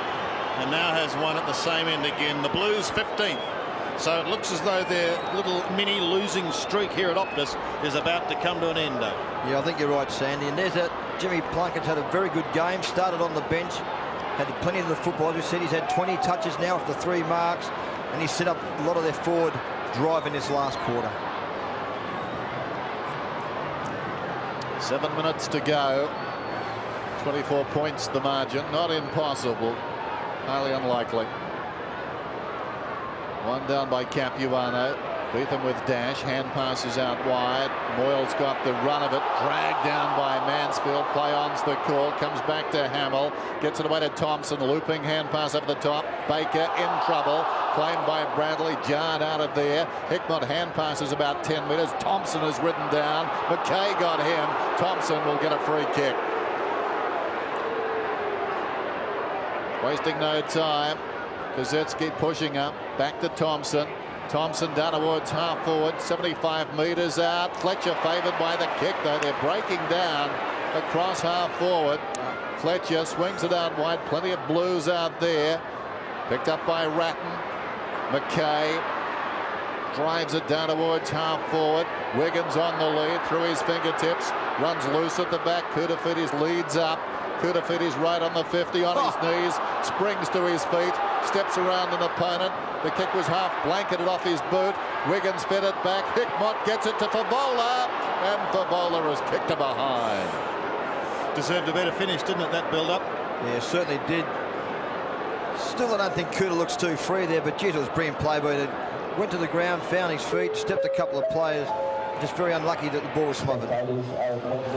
And now has one at the same end again. The Blues 15th. So it looks as though their little mini losing streak here at Optus is about to come to an end. Yeah, I think you're right, Sandy. And there's that. Jimmy Plunkett's had a very good game. Started on the bench. Had plenty of the football. As you said, he's had 20 touches now after 3 marks. And he's set up a lot of their forward drive in this last quarter. 7 minutes to go. 24 points the margin. Not impossible. Highly unlikely. One down by Capuano. Beetham with dash. Hand passes out wide. Moyle's got the run of it. Dragged down by Mansfield. Play on's the call. Comes back to Hamill. Gets it away to Thompson. Looping hand pass over the top. Baker in trouble. Claimed by Bradley. Jarred out of there. Hickmott hand passes about 10 metres. Thompson is ridden down. McKay got him. Thompson will get a free kick. Wasting no time. Kozetski pushing up. Back to Thompson. Thompson down towards half forward. 75 metres out. Fletcher favoured by the kick, though. They're breaking down across half forward. Fletcher swings it out wide. Plenty of Blues out there. Picked up by Ratton. McKay drives it down towards half forward. Wiggins on the lead through his fingertips. Runs loose at the back. Koutafidis leads up. Koutafidis right on the 50 on his knees. Springs to his feet. Steps around an opponent. The kick was half blanketed off his boot. Wiggins fed it back. Hickmott gets it to Favola. And Favola is kicked to behind. Deserved a better finish, didn't it, that build-up? Yeah, certainly did. Still, I don't think Kuta looks too free there, but geez, it was brilliant play. But it went to the ground, found his feet, stepped a couple of players. Just very unlucky that the ball was smothered.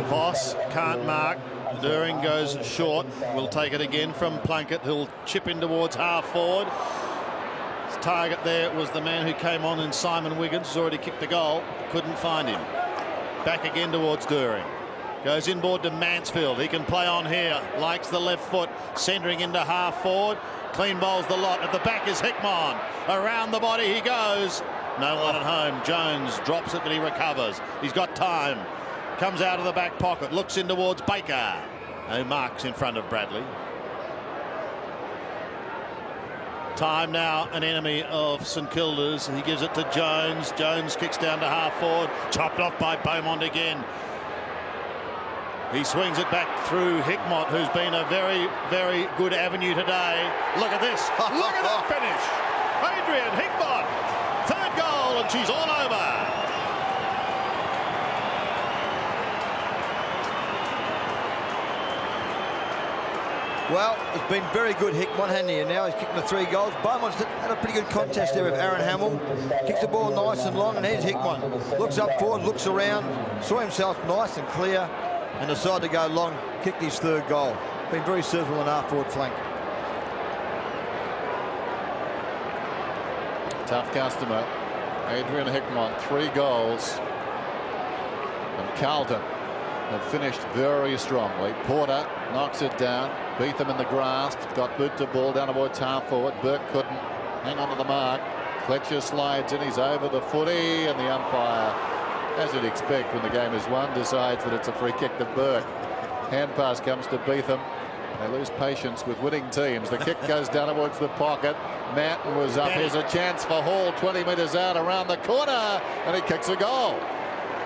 Voss can't mark. During goes short. We'll take it again from Plunkett, who'll chip in towards half forward. His target there was the man who came on in Simon Wiggins, who's already kicked the goal. Couldn't find him. Back again towards During. Goes inboard to Mansfield. He can play on here. Likes the left foot. Centering into half forward. Clean bowls the lot. At the back is Hickmott. Around the body he goes. No one at home. Jones drops it, but he recovers. He's got time. Comes out of the back pocket. Looks in towards Baker. No marks in front of Bradley. Time now an enemy of St Kilda's. He gives it to Jones. Jones kicks down to half forward. Chopped off by Beaumont again. He swings it back through Hickmott, who's been a very, very good avenue today. Look at this. Look at that finish. Adrian Hickmott. Third goal, and she's all over. Well, it's been very good, Hickmott, hasn't he? And now he's kicking the 3 goals. Beaumont's had a pretty good contest there with Aaron Hamill. Kicks the ball nice and long, and here's Hickmott. Looks up forward, looks around, saw himself nice and clear, and decided to go long, kicked his 3rd goal. Been very serviceable on half forward flank. Tough customer. Adrian Hickmott, 3 goals. And Carlton have finished very strongly. Porter knocks it down. Beetham in the grasp. Got boot to ball down towards half forward. Burke couldn't hang on to the mark. Fletcher slides in. He's over the footy, and the umpire, as you'd expect when the game is won, decides that it's a free kick to Burke. Hand pass comes to Beetham. They lose patience with winning teams. The kick goes down towards the pocket. Manton was up. Here's a chance for Hall, 20 metres out around the corner, and he kicks a goal.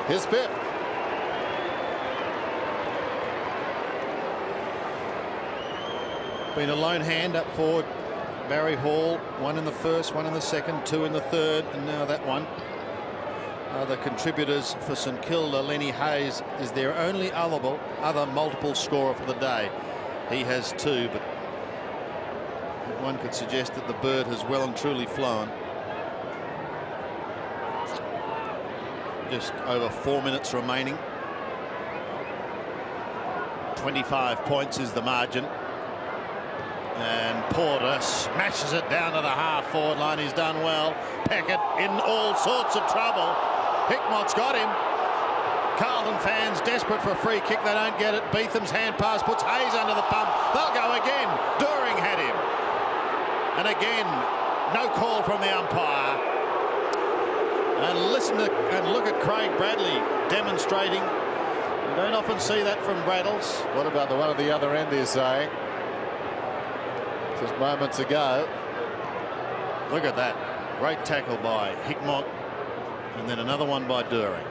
His fifth. Been a lone hand up forward. Barry Hall, one in the first, one in the second, two in the third, and now that one. Other contributors for St Kilda, Lenny Hayes is their only other multiple scorer for the day. He has two, but one could suggest that the bird has well and truly flown. Just over 4 minutes remaining. 25 points is the margin. And Porter smashes it down to the half-forward line. He's done well. Peckett in all sorts of trouble. Hickmott's got him. Carlton fans desperate for a free kick. They don't get it. Beetham's hand pass puts Hayes under the pump. They'll go again. Doering had him. And again, no call from the umpire. And listen to and look at Craig Bradley demonstrating. You don't often see that from Braddles. What about the one at the other end, you say? Just moments ago. Look at that. Great tackle by Hickmott. And then another one by Doering.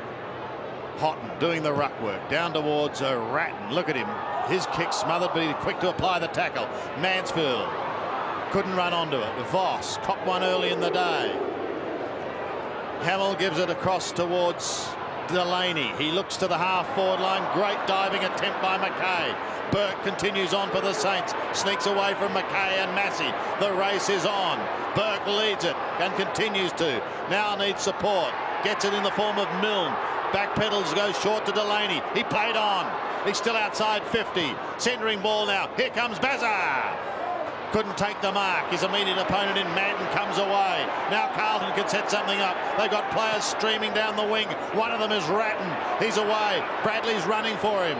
Houghton doing the ruck work. Down towards Ratton. Look at him. His kick smothered, but he's quick to apply the tackle. Mansfield couldn't run onto it. Voss copped one early in the day. Hamill gives it across towards Delaney. He looks to the half-forward line. Great diving attempt by Mackay. Burke continues on for the Saints. Sneaks away from Mackay and Massey. The race is on. Burke leads it and continues to. Now needs support. Gets it in the form of Milne. Backpedals, goes short to Delaney. He played on. He's still outside 50. Centering ball now. Here comes Bazar. Couldn't take the mark. His immediate opponent in Manton comes away. Now Carlton can set something up. They've got players streaming down the wing. One of them is Ratton. He's away. Bradley's running for him.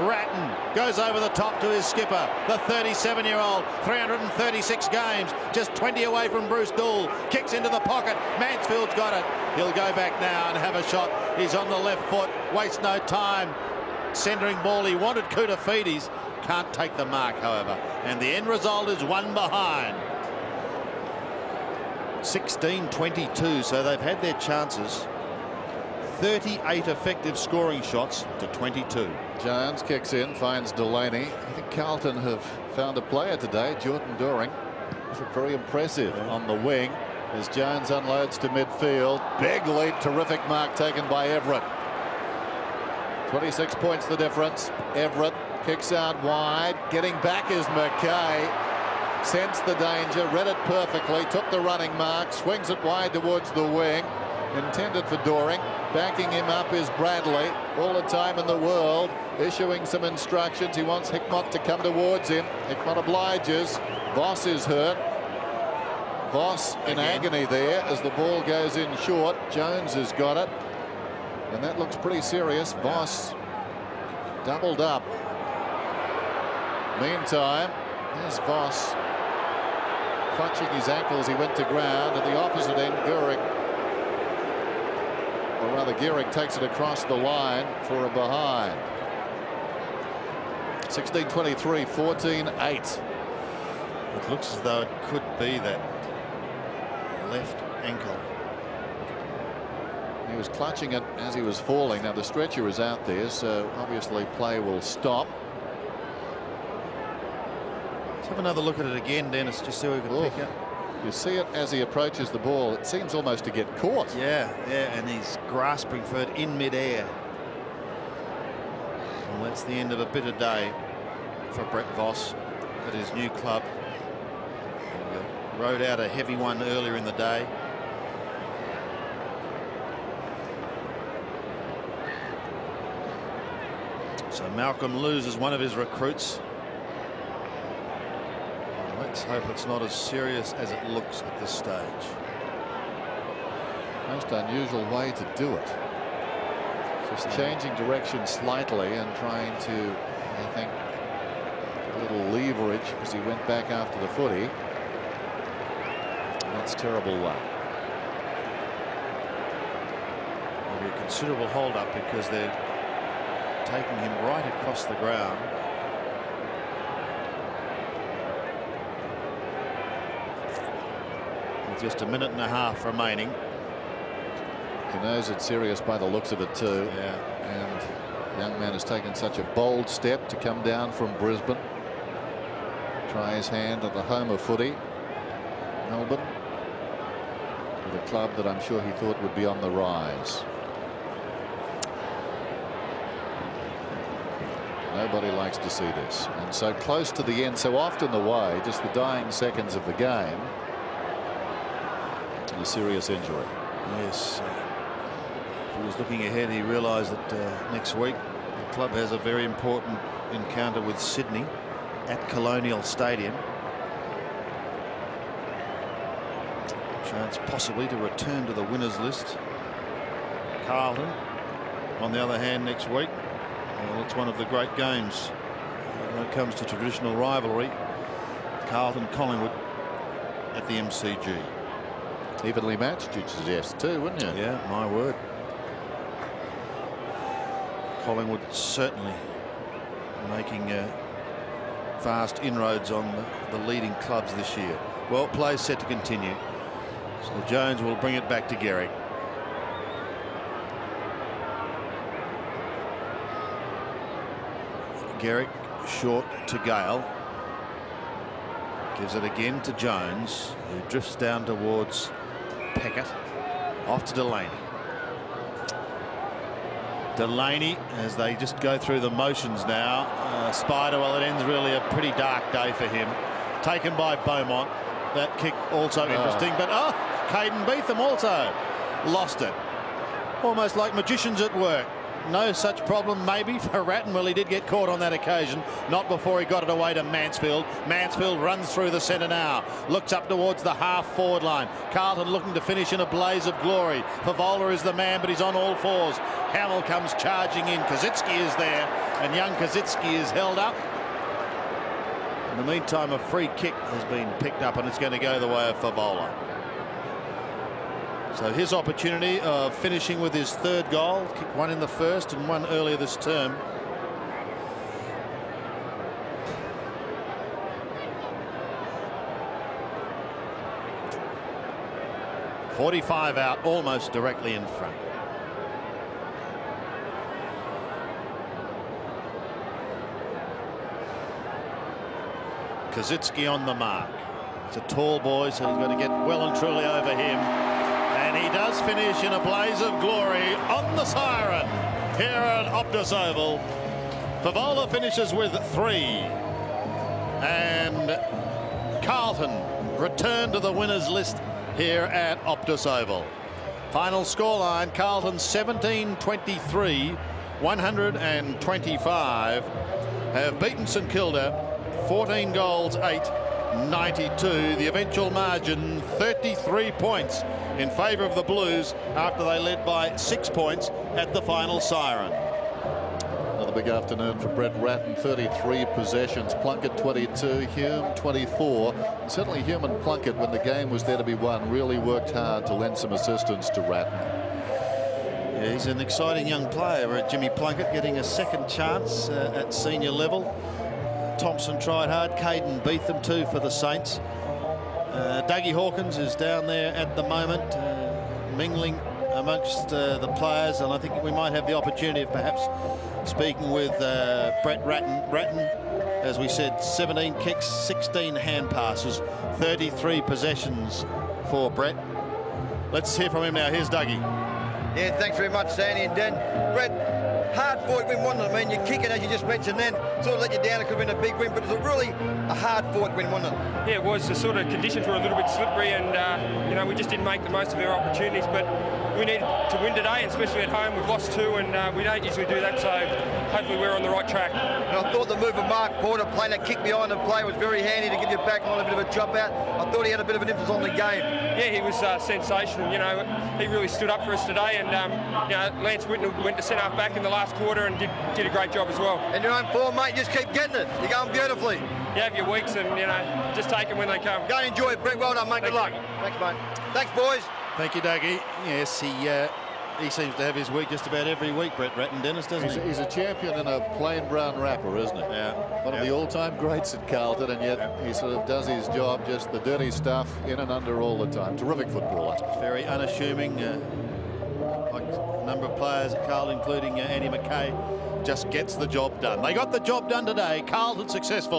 Ratton goes over the top to his skipper, the 37-year-old, 336 games, just 20 away from Bruce Doull. Kicks into the pocket. Mansfield's got it. He'll go back now and have a shot. He's on the left foot. Wastes no time. Centering ball. He wanted Koutafidis. Can't take the mark, however. And the end result is one behind. 16-22, so they've had their chances. 38 effective scoring shots to 22. Jones kicks in, finds Delaney. I think Carlton have found a player today, Jordan Doering. Very impressive on the wing as Jones unloads to midfield. Big leap, terrific mark taken by Everett. 26 points the difference. Everett kicks out wide. Getting back is Mackay. Sensed the danger, read it perfectly, took the running mark, swings it wide towards the wing. Intended for Doering. Backing him up is Bradley. All the time in the world, issuing some instructions. He wants Hickmott to come towards him. Hickmott obliges. Voss is hurt. Voss in agony there as the ball goes in short. Jones has got it. And that looks pretty serious. Voss doubled up. Meantime, there's Voss clutching his ankle as he went to ground. At the opposite end, Gehrig takes it across the line for a behind. 16-23, 14-8. It looks as though it could be that left ankle. He was clutching it as he was falling. Now the stretcher is out there, so obviously play will stop. Let's have another look at it again, Dennis, just so we can pick up. You see it as he approaches the ball. It seems almost to get caught. Yeah, and he's grasping for it in midair. Well, that's the end of a bitter day for Brett Voss at his new club. He rode out a heavy one earlier in the day. So Malcolm loses one of his recruits. Let's hope it's not as serious as it looks at this stage. Most unusual way to do it. Just changing direction slightly and trying to, I think, a little leverage as he went back after the footy. That's terrible luck. There'll be a considerable hold up because they're taking him right across the ground. With just a minute and a half remaining. He knows it's serious by the looks of it too. Yeah. And the young man has taken such a bold step to come down from Brisbane. Try his hand at the home of footy, Melbourne, with a club that I'm sure he thought would be on the rise. Nobody likes to see this. And so close to the end, so often away, just the dying seconds of the game. And a serious injury. Yes. If he was looking ahead, he realised that next week the club has a very important encounter with Sydney at Colonial Stadium. Chance possibly to return to the winners list. Carlton, on the other hand, next week. Well, it's one of the great games when it comes to traditional rivalry. Carlton-Collingwood at the MCG. Evenly matched, you'd suggest too, wouldn't you? Yeah, my word. Collingwood certainly making fast inroads on the leading clubs this year. Well, play set to continue. So Jones will bring it back to Garrick. Garrick short to Gale. Gives it again to Jones, who drifts down towards Peckett. Off to Delaney. Delaney, as they just go through the motions now. Spider, well, it ends really a pretty dark day for him. Taken by Beaumont. That kick also interesting, but Caden Beetham also lost it. Almost like magicians at work. No such problem maybe for Ratton. Well, he did get caught on that occasion. Not before he got it away to Mansfield. Mansfield runs through the centre now. Looks up towards the half-forward line. Carlton looking to finish in a blaze of glory. Favola is the man, but he's on all fours. Hamill comes charging in. Kazitsky is there, and young Kazitsky is held up. In the meantime, a free kick has been picked up, and it's going to go the way of Favola. So his opportunity of finishing with his third goal, kicked one in the first and one earlier this term. .45 out, almost directly in front. Kazitsky on the mark. It's a tall boy, so he's got to get well and truly over him. And he does finish in a blaze of glory on the siren here at Optus Oval. Favola finishes with 3. And Carlton return to the winners list here at Optus Oval. Final scoreline, Carlton 17-23, 125. Have beaten St Kilda 14 goals, 8, 92. The eventual margin 33 points in favour of the Blues after they led by 6 points at the final siren. Another big afternoon for Brett Ratton. 33 possessions, Plunkett 22, Hume 24. And certainly Hume and Plunkett, when the game was there to be won, really worked hard to lend some assistance to Ratton. Yeah, he's an exciting young player, Jimmy Plunkett, getting a second chance at senior level. Thompson tried hard. Caden Beetham too for the Saints. Dougie Hawkins is down there at the moment, mingling amongst the players, and I think we might have the opportunity of perhaps speaking with Brett Ratton. Ratton, as we said, 17 kicks, 16 hand passes, 33 possessions for Brett. Let's hear from him now. Here's Dougie. Yeah, thanks very much, Sandy and Dan. Brett, hard-fought win, wasn't it? I mean, your kicking, as you just mentioned then, sort of let you down. It could have been a big win, but it was really a hard-fought win, wasn't it? Yeah, it was. The sort of conditions were a little bit slippery, and you know, we just didn't make the most of our opportunities. But we needed to win today, and especially at home. We've lost 2, and we don't usually do that. So hopefully we're on the right track. And I thought the move of Mark Porter playing that kick behind the play was very handy to give you back on a bit of a drop out. I thought he had a bit of an influence on the game. Yeah, he was sensational. You know, he really stood up for us today, and you know, Lance Whitnell went to centre half back in the last quarter and did a great job as well. And your own form, mate, just keep getting it. You're going beautifully. You have your weeks, and you know, just take them when they come. Go and enjoy it, Brett. Well done, mate. Good luck. Thanks, mate. Thanks, boys. Thank you, Dougie. Yes, he seems to have his week just about every week, Brett Ratton, Dennis, doesn't he? He's a champion in a plain brown wrapper, isn't he? Yeah. One of the all-time greats at Carlton, and yet he sort of does his job, just the dirty stuff in and under all the time. Terrific footballer. Very unassuming, like a number of players at Carlton, including Andy McKay, just gets the job done. They got the job done today. Carlton successful.